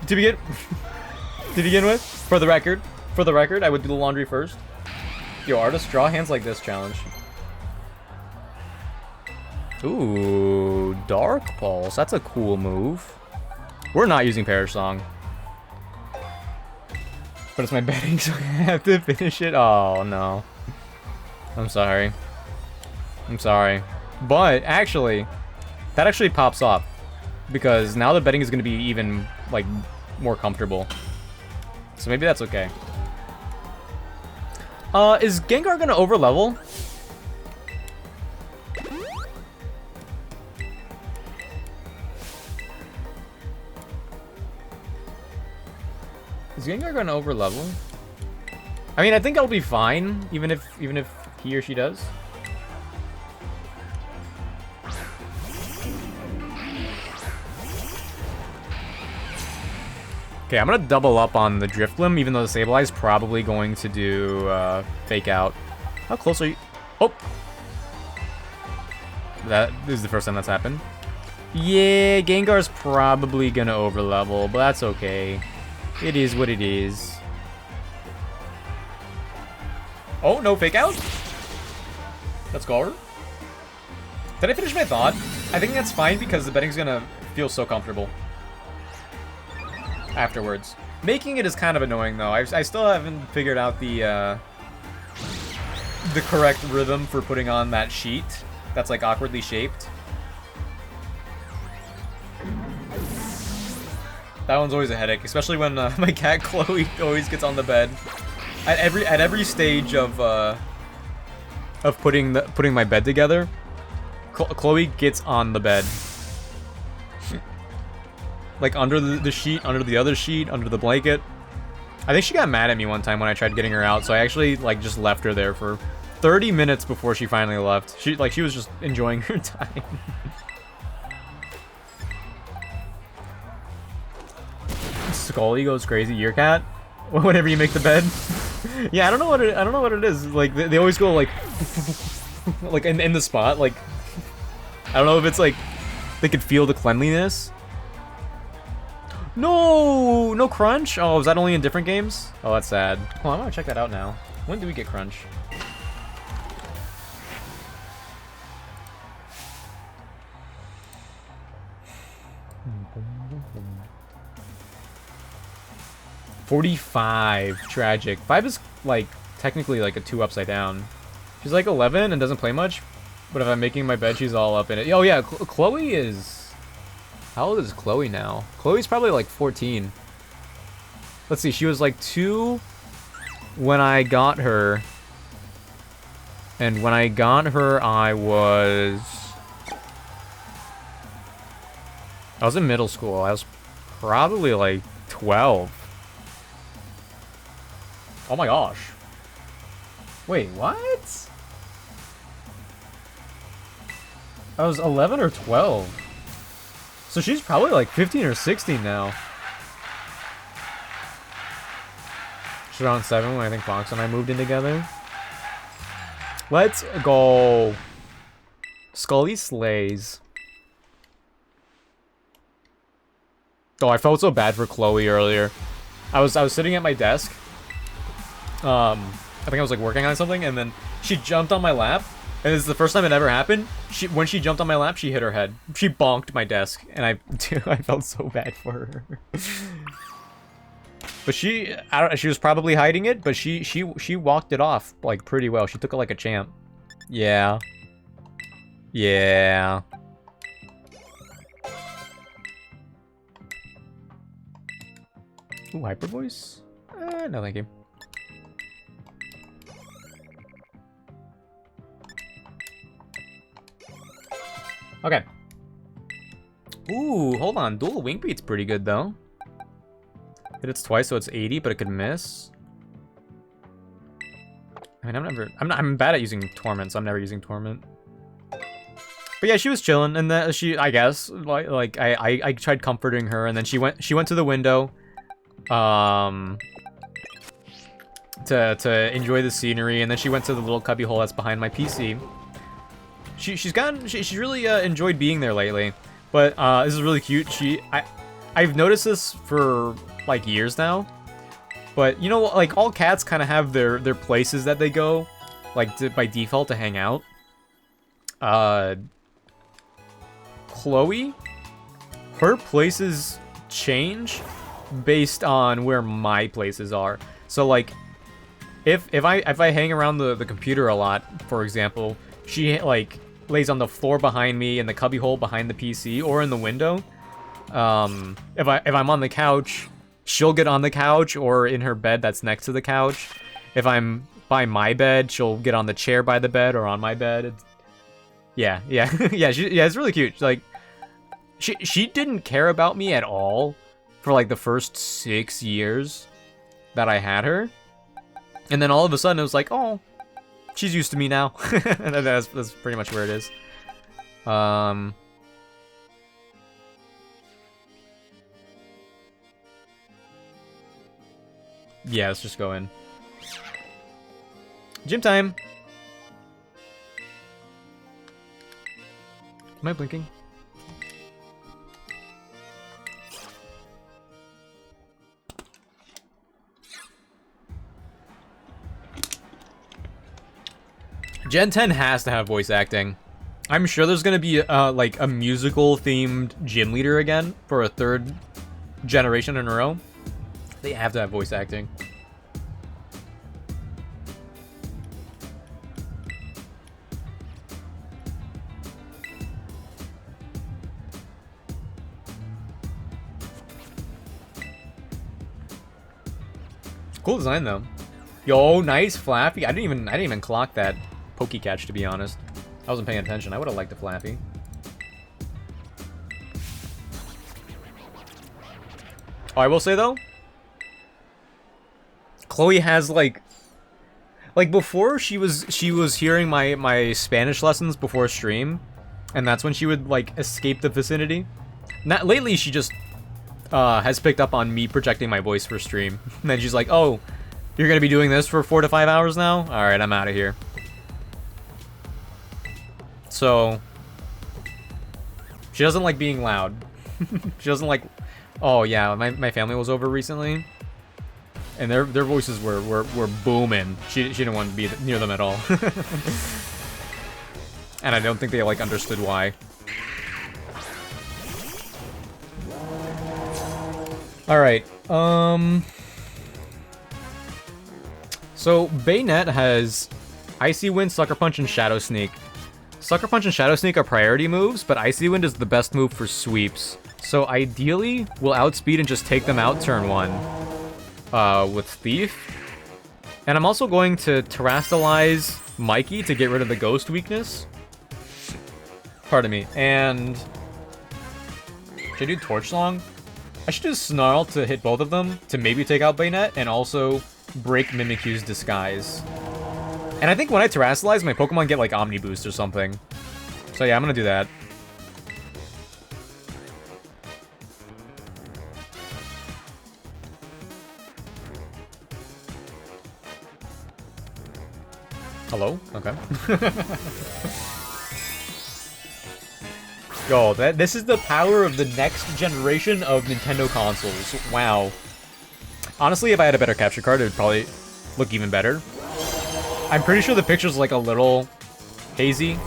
A: to begin with. For the record, I would do the laundry first. Yo, artist, draw hands like this challenge. Ooh, Dark Pulse. That's a cool move. We're not using Perish Song. But it's my betting, so I have to finish it. Oh, no. I'm sorry. I'm sorry. But, actually, that actually pops off. Because now the betting is going to be even, like, more comfortable. So maybe that's okay. Is Gengar going to overlevel? Is Gengar gonna overlevel? I mean, I think I'll be fine, even if he or she does. Okay, I'm gonna double up on the Drifloon, even though the Sableye is probably going to do Fake Out. How close are you? Oh! This is the first time that's happened. Yeah, Gengar's probably gonna overlevel, but that's okay. It is what it is. Oh, no Fake Out? Let's go. Did I finish my thought? I think that's fine because the betting's gonna feel so comfortable afterwards. Making it is kind of annoying though. I still haven't figured out the correct rhythm for putting on that sheet that's like awkwardly shaped. That one's always a headache, especially when my cat Chloe always gets on the bed. At every stage of putting my bed together, Chloe gets on the bed. Like under the sheet, under the other sheet, under the blanket. I think she got mad at me one time when I tried getting her out, so I actually like just left her there for 30 minutes before she finally left. She was just enjoying her time. Scully goes crazy. Your cat? Whenever you make the bed? Yeah, I don't know what it is. Like they always go like like in the spot. Like I don't know if it's like they could feel the cleanliness. No, no Crunch. Oh, is that only in different games? Oh, that's sad. Oh, I'm gonna check that out now. When do we get Crunch? $45. Tragic. 5 is, like, technically, like, a 2 upside down. She's, like, 11 and doesn't play much. But if I'm making my bed, she's all up in it. Oh, yeah, Chloe is... How old is Chloe now? Chloe's probably, like, 14. Let's see, she was, like, 2 when I got her. And when I got her, I was in middle school. I was probably, like, 12. Oh my gosh. Wait, what? I was 11 or 12. So she's probably like 15 or 16 now. She's around 7 when I think Fox and I moved in together. Let's go. Scully slays. Oh, I felt so bad for Chloe earlier. I was sitting at my desk. I think I was like working on something, and then she jumped on my lap. And this is the first time it ever happened. When she jumped on my lap, she hit her head. She bonked my desk, and I felt so bad for her. But she was probably hiding it, but she walked it off like pretty well. She took it like a champ. Yeah. Yeah. Ooh, hyper voice? No, thank you. Okay. Ooh, hold on. Dual wing beat's pretty good though. Hit it twice, so it's 80, but it could miss. I mean, I'm bad at using Torment, so I'm never using Torment. But yeah, she was chilling, and then I guess, I tried comforting her, and then she went to the window, to enjoy the scenery, and then she went to the little cubby hole that's behind my PC. She's really enjoyed being there lately, but this is really cute. I've noticed this for like years now, but you know, like all cats kind of have their places that they go, like by default to hang out. Chloe, her places change based on where my places are. So like, if I hang around the computer a lot, for example, she like lays on the floor behind me, in the cubbyhole behind the PC, or in the window. If I'm on the couch, she'll get on the couch or in her bed that's next to the couch. If I'm by my bed, she'll get on the chair by the bed or on my bed. Yeah, it's really cute. Like, she didn't care about me at all for like the first 6 years that I had her, and then all of a sudden it was like, oh, she's used to me now. And that's pretty much where it is. Yeah, let's just go in. Gym time! Am I blinking? Gen 10 has to have voice acting. I'm sure there's gonna be like a musical themed gym leader again for a 3rd generation in a row. They have to have voice acting. Cool design though. Yo, nice Flappy. I didn't even clock that Pokecatch, to be honest. I wasn't paying attention. I would have liked a Flappy. Oh, I will say though, Chloe has like before she was hearing my Spanish lessons before stream, and that's when she would like escape the vicinity. Not lately, she just has picked up on me projecting my voice for stream. And then she's like, "Oh, you're gonna be doing this for 4 to 5 hours now? All right, I'm out of here." So she doesn't like being loud. She doesn't like. Oh yeah, my family was over recently, and their voices were booming. She didn't want to be near them at all. And I don't think they like understood why. All right. So Bayonet has Icy Wind, Sucker Punch, and Shadow Sneak. Sucker Punch and Shadow Sneak are priority moves, but Icy Wind is the best move for sweeps. So ideally, we'll outspeed and just take them out turn 1 with Thief. And I'm also going to Terrastalize Mikey to get rid of the Ghost weakness. Pardon me. And should I do Torch Song? I should do Snarl to hit both of them to maybe take out Bayonet and also break Mimikyu's Disguise. And I think when I Terrastalize, my Pokemon get like Omni Boost or something. So yeah, I'm gonna do that. Hello? Okay. Yo, this is the power of the next generation of Nintendo consoles. Wow. Honestly, if I had a better capture card, it would probably look even better. I'm pretty sure the picture's like a little hazy.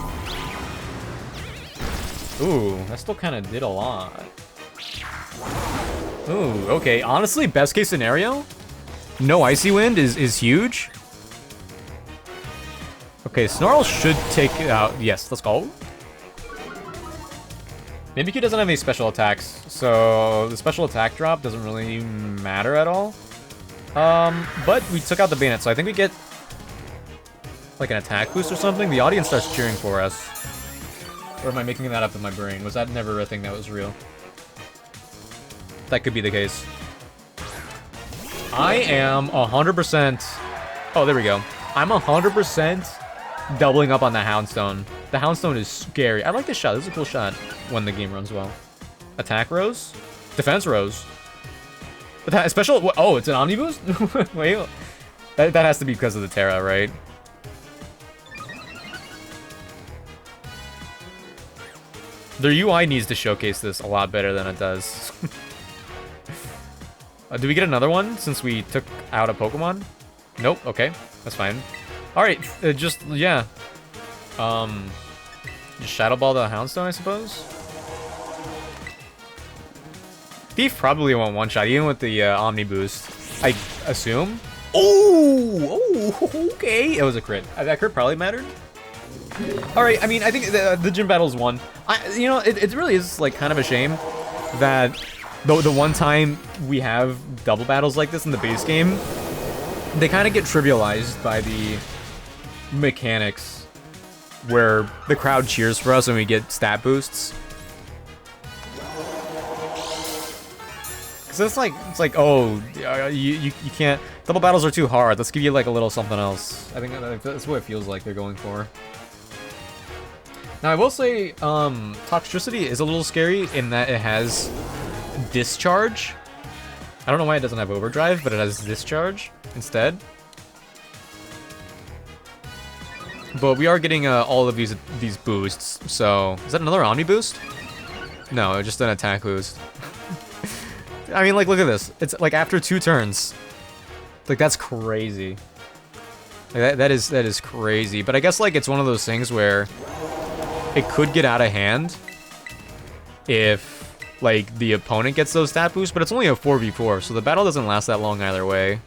A: Ooh, that still kind of did a lot. Ooh, okay. Honestly, best case scenario, no Icy Wind is huge. Okay, Snarl should take it out. Yes, let's go. Mimikyu doesn't have any special attacks, so the special attack drop doesn't really matter at all. But we took out the Bayonet, so I think we get like an attack boost or something. The audience starts cheering for us. Or am I making that up in my brain? Was that never a thing that was real? That could be the case. I am 100%... Oh, there we go. I'm 100% doubling up on the Houndstone. The Houndstone is scary. I like this shot. This is a cool shot when the game runs well. Attack Rose? Defense Rose? Attack, special... Oh, it's an Omni Boost? Wait. That has to be because of the Terra, right? Their UI needs to showcase this a lot better than it does. Do we get another one since we took out a Pokemon? Nope. Okay, that's fine. All right, just yeah. Just Shadow Ball the Houndstone, I suppose. Thief probably won't one shot even with the Omni Boost. I assume. Oh, okay. It was a crit. That crit probably mattered. All right. I mean, I think the gym battle's won. You know, it really is like kind of a shame that the one time we have double battles like this in the base game, they kind of get trivialized by the mechanics where the crowd cheers for us when we get stat boosts. So it's like oh you can't, double battles are too hard. Let's give you like a little something else. I think that's what it feels like they're going for. Now I will say Toxtricity is a little scary in that it has Discharge. I don't know why it doesn't have Overdrive, but it has Discharge instead. But we are getting all of these boosts. So is that another Omni Boost? No, just an attack boost. I mean, like, look at this. It's like after 2 turns. Like, that's crazy. Like, that is crazy. But I guess like it's one of those things where it could get out of hand if like the opponent gets those stat boosts, but it's only a 4v4, so the battle doesn't last that long either way.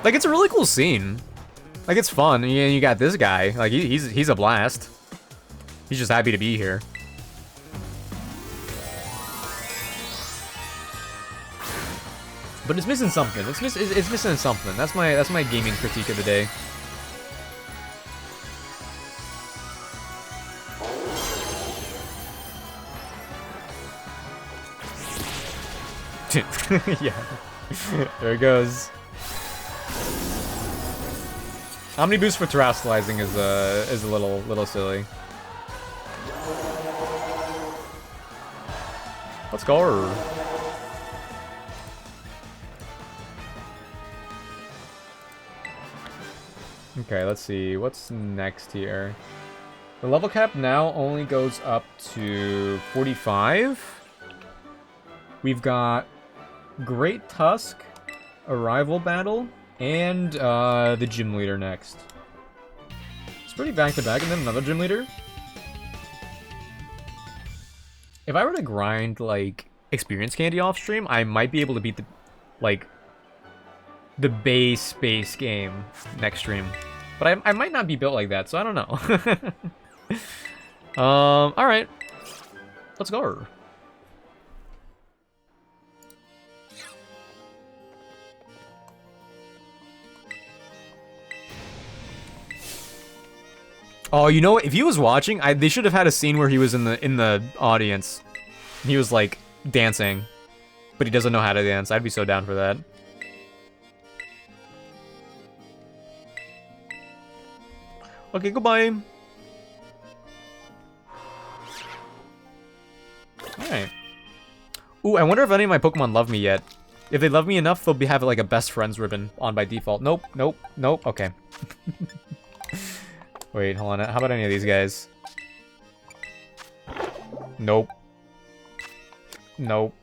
A: Like, it's a really cool scene. Like, it's fun. You got this guy. Like, he's a blast. He's just happy to be here. But it's missing something. It's missing something. That's my gaming critique of the day. Yeah. There it goes. Omni Boost for terrestrializing is a little silly. Let's go. Okay, let's see. What's next here? The level cap now only goes up to 45. We've got Great Tusk, a rival battle, and the gym leader next. It's pretty back-to-back, and then another gym leader. If I were to grind, like, experience candy off stream, I might be able to beat the base game next stream. But I might not be built like that, so I don't know. Alright. Let's go. Oh, you know what? If he was watching, they should have had a scene where he was in the audience. He was like dancing, but he doesn't know how to dance. I'd be so down for that. Okay, goodbye. Alright. Ooh, I wonder if any of my Pokemon love me yet. If they love me enough, they'll have like a best friends ribbon on by default. Nope, nope, nope. Okay. Wait, hold on. How about any of these guys? Nope. Nope.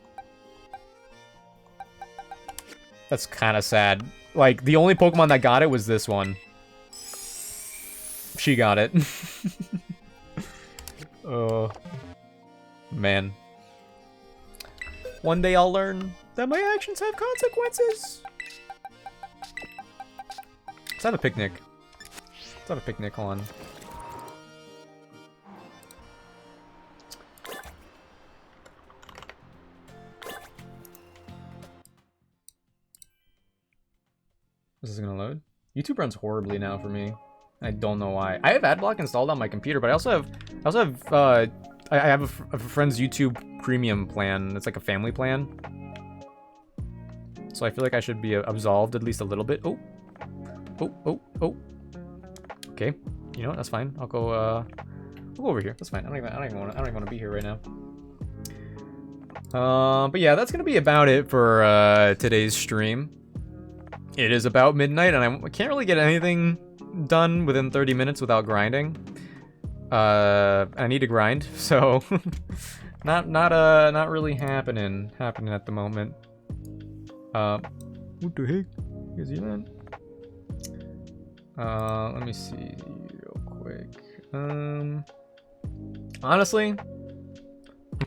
A: That's kind of sad. Like, the only Pokemon that got it was this one. She got it. Oh. Man. One day I'll learn that my actions have consequences. Let's have a picnic. Let's have a picnic, hold on. This is gonna load. YouTube runs horribly now for me. I don't know why. I have AdBlock installed on my computer, but I have a friend's YouTube premium plan. It's like a family plan. So I feel like I should be absolved at least a little bit. Oh. Oh, oh, oh. Okay. You know what? That's fine. I'll go over here. That's fine. I don't even want to be here right now. But yeah, that's gonna be about it for today's stream. It is about midnight, and I can't really get anything done within 30 minutes without grinding. I need to grind, so not really happening at the moment. What the heck is that? Let me see real quick. Honestly, I'm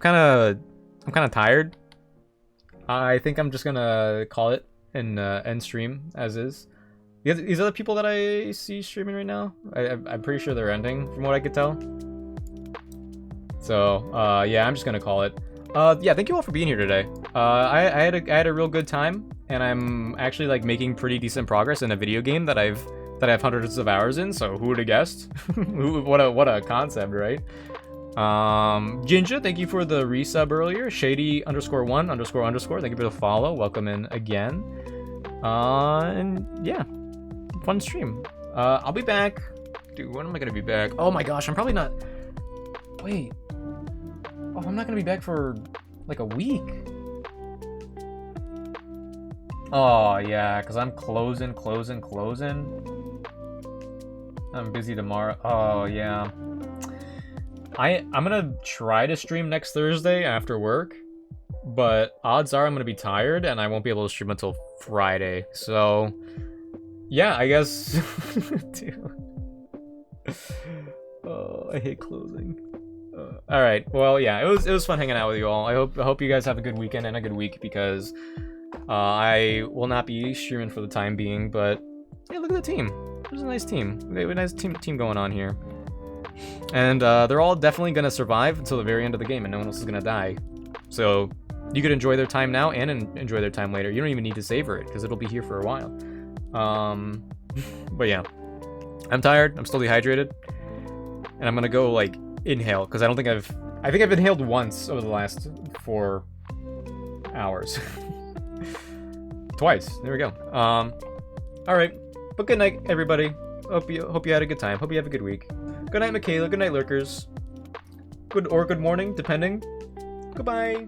A: kind of tired. I think I'm just gonna call it and end stream as is. These other people that I see streaming right now, I'm pretty sure they're ending from what I could tell. So yeah, I'm just gonna call it. Yeah, thank you all for being here today. I had a real good time, and I'm actually like making pretty decent progress in a video game that I have hundreds of hours in. So who would have guessed? What a concept, right? Jinja, thank you for the resub earlier. Shady_1___ thank you for the follow. Welcome in again. And yeah, fun stream. I'll be back. Dude, when am I gonna be back? Oh my gosh, I'm probably not. Wait. Oh, I'm not gonna be back for like a week. Oh yeah, because I'm closing. I'm busy tomorrow. Oh yeah. I'm gonna try to stream next Thursday after work, but odds are I'm gonna be tired and I won't be able to stream until Friday. So yeah, I guess. Dude. Oh, I hate closing. All right. Well, yeah, it was fun hanging out with you all. I hope you guys have a good weekend and a good week, because I will not be streaming for the time being. But hey, look at the team. There's a nice team. We have a nice team going on here. And they're all definitely gonna survive until the very end of the game, and no one else is gonna die. So you could enjoy their time now and enjoy their time later. You don't even need to savor it, because it'll be here for a while. But yeah, I'm tired. I'm still dehydrated, and I'm gonna go like inhale, because I think I've inhaled once over the last 4 hours. Twice. There we go. All right. But good night, everybody. Hope you had a good time. Hope you have a good week. Good night, Michaela. Good night, lurkers. Good morning, depending. Goodbye.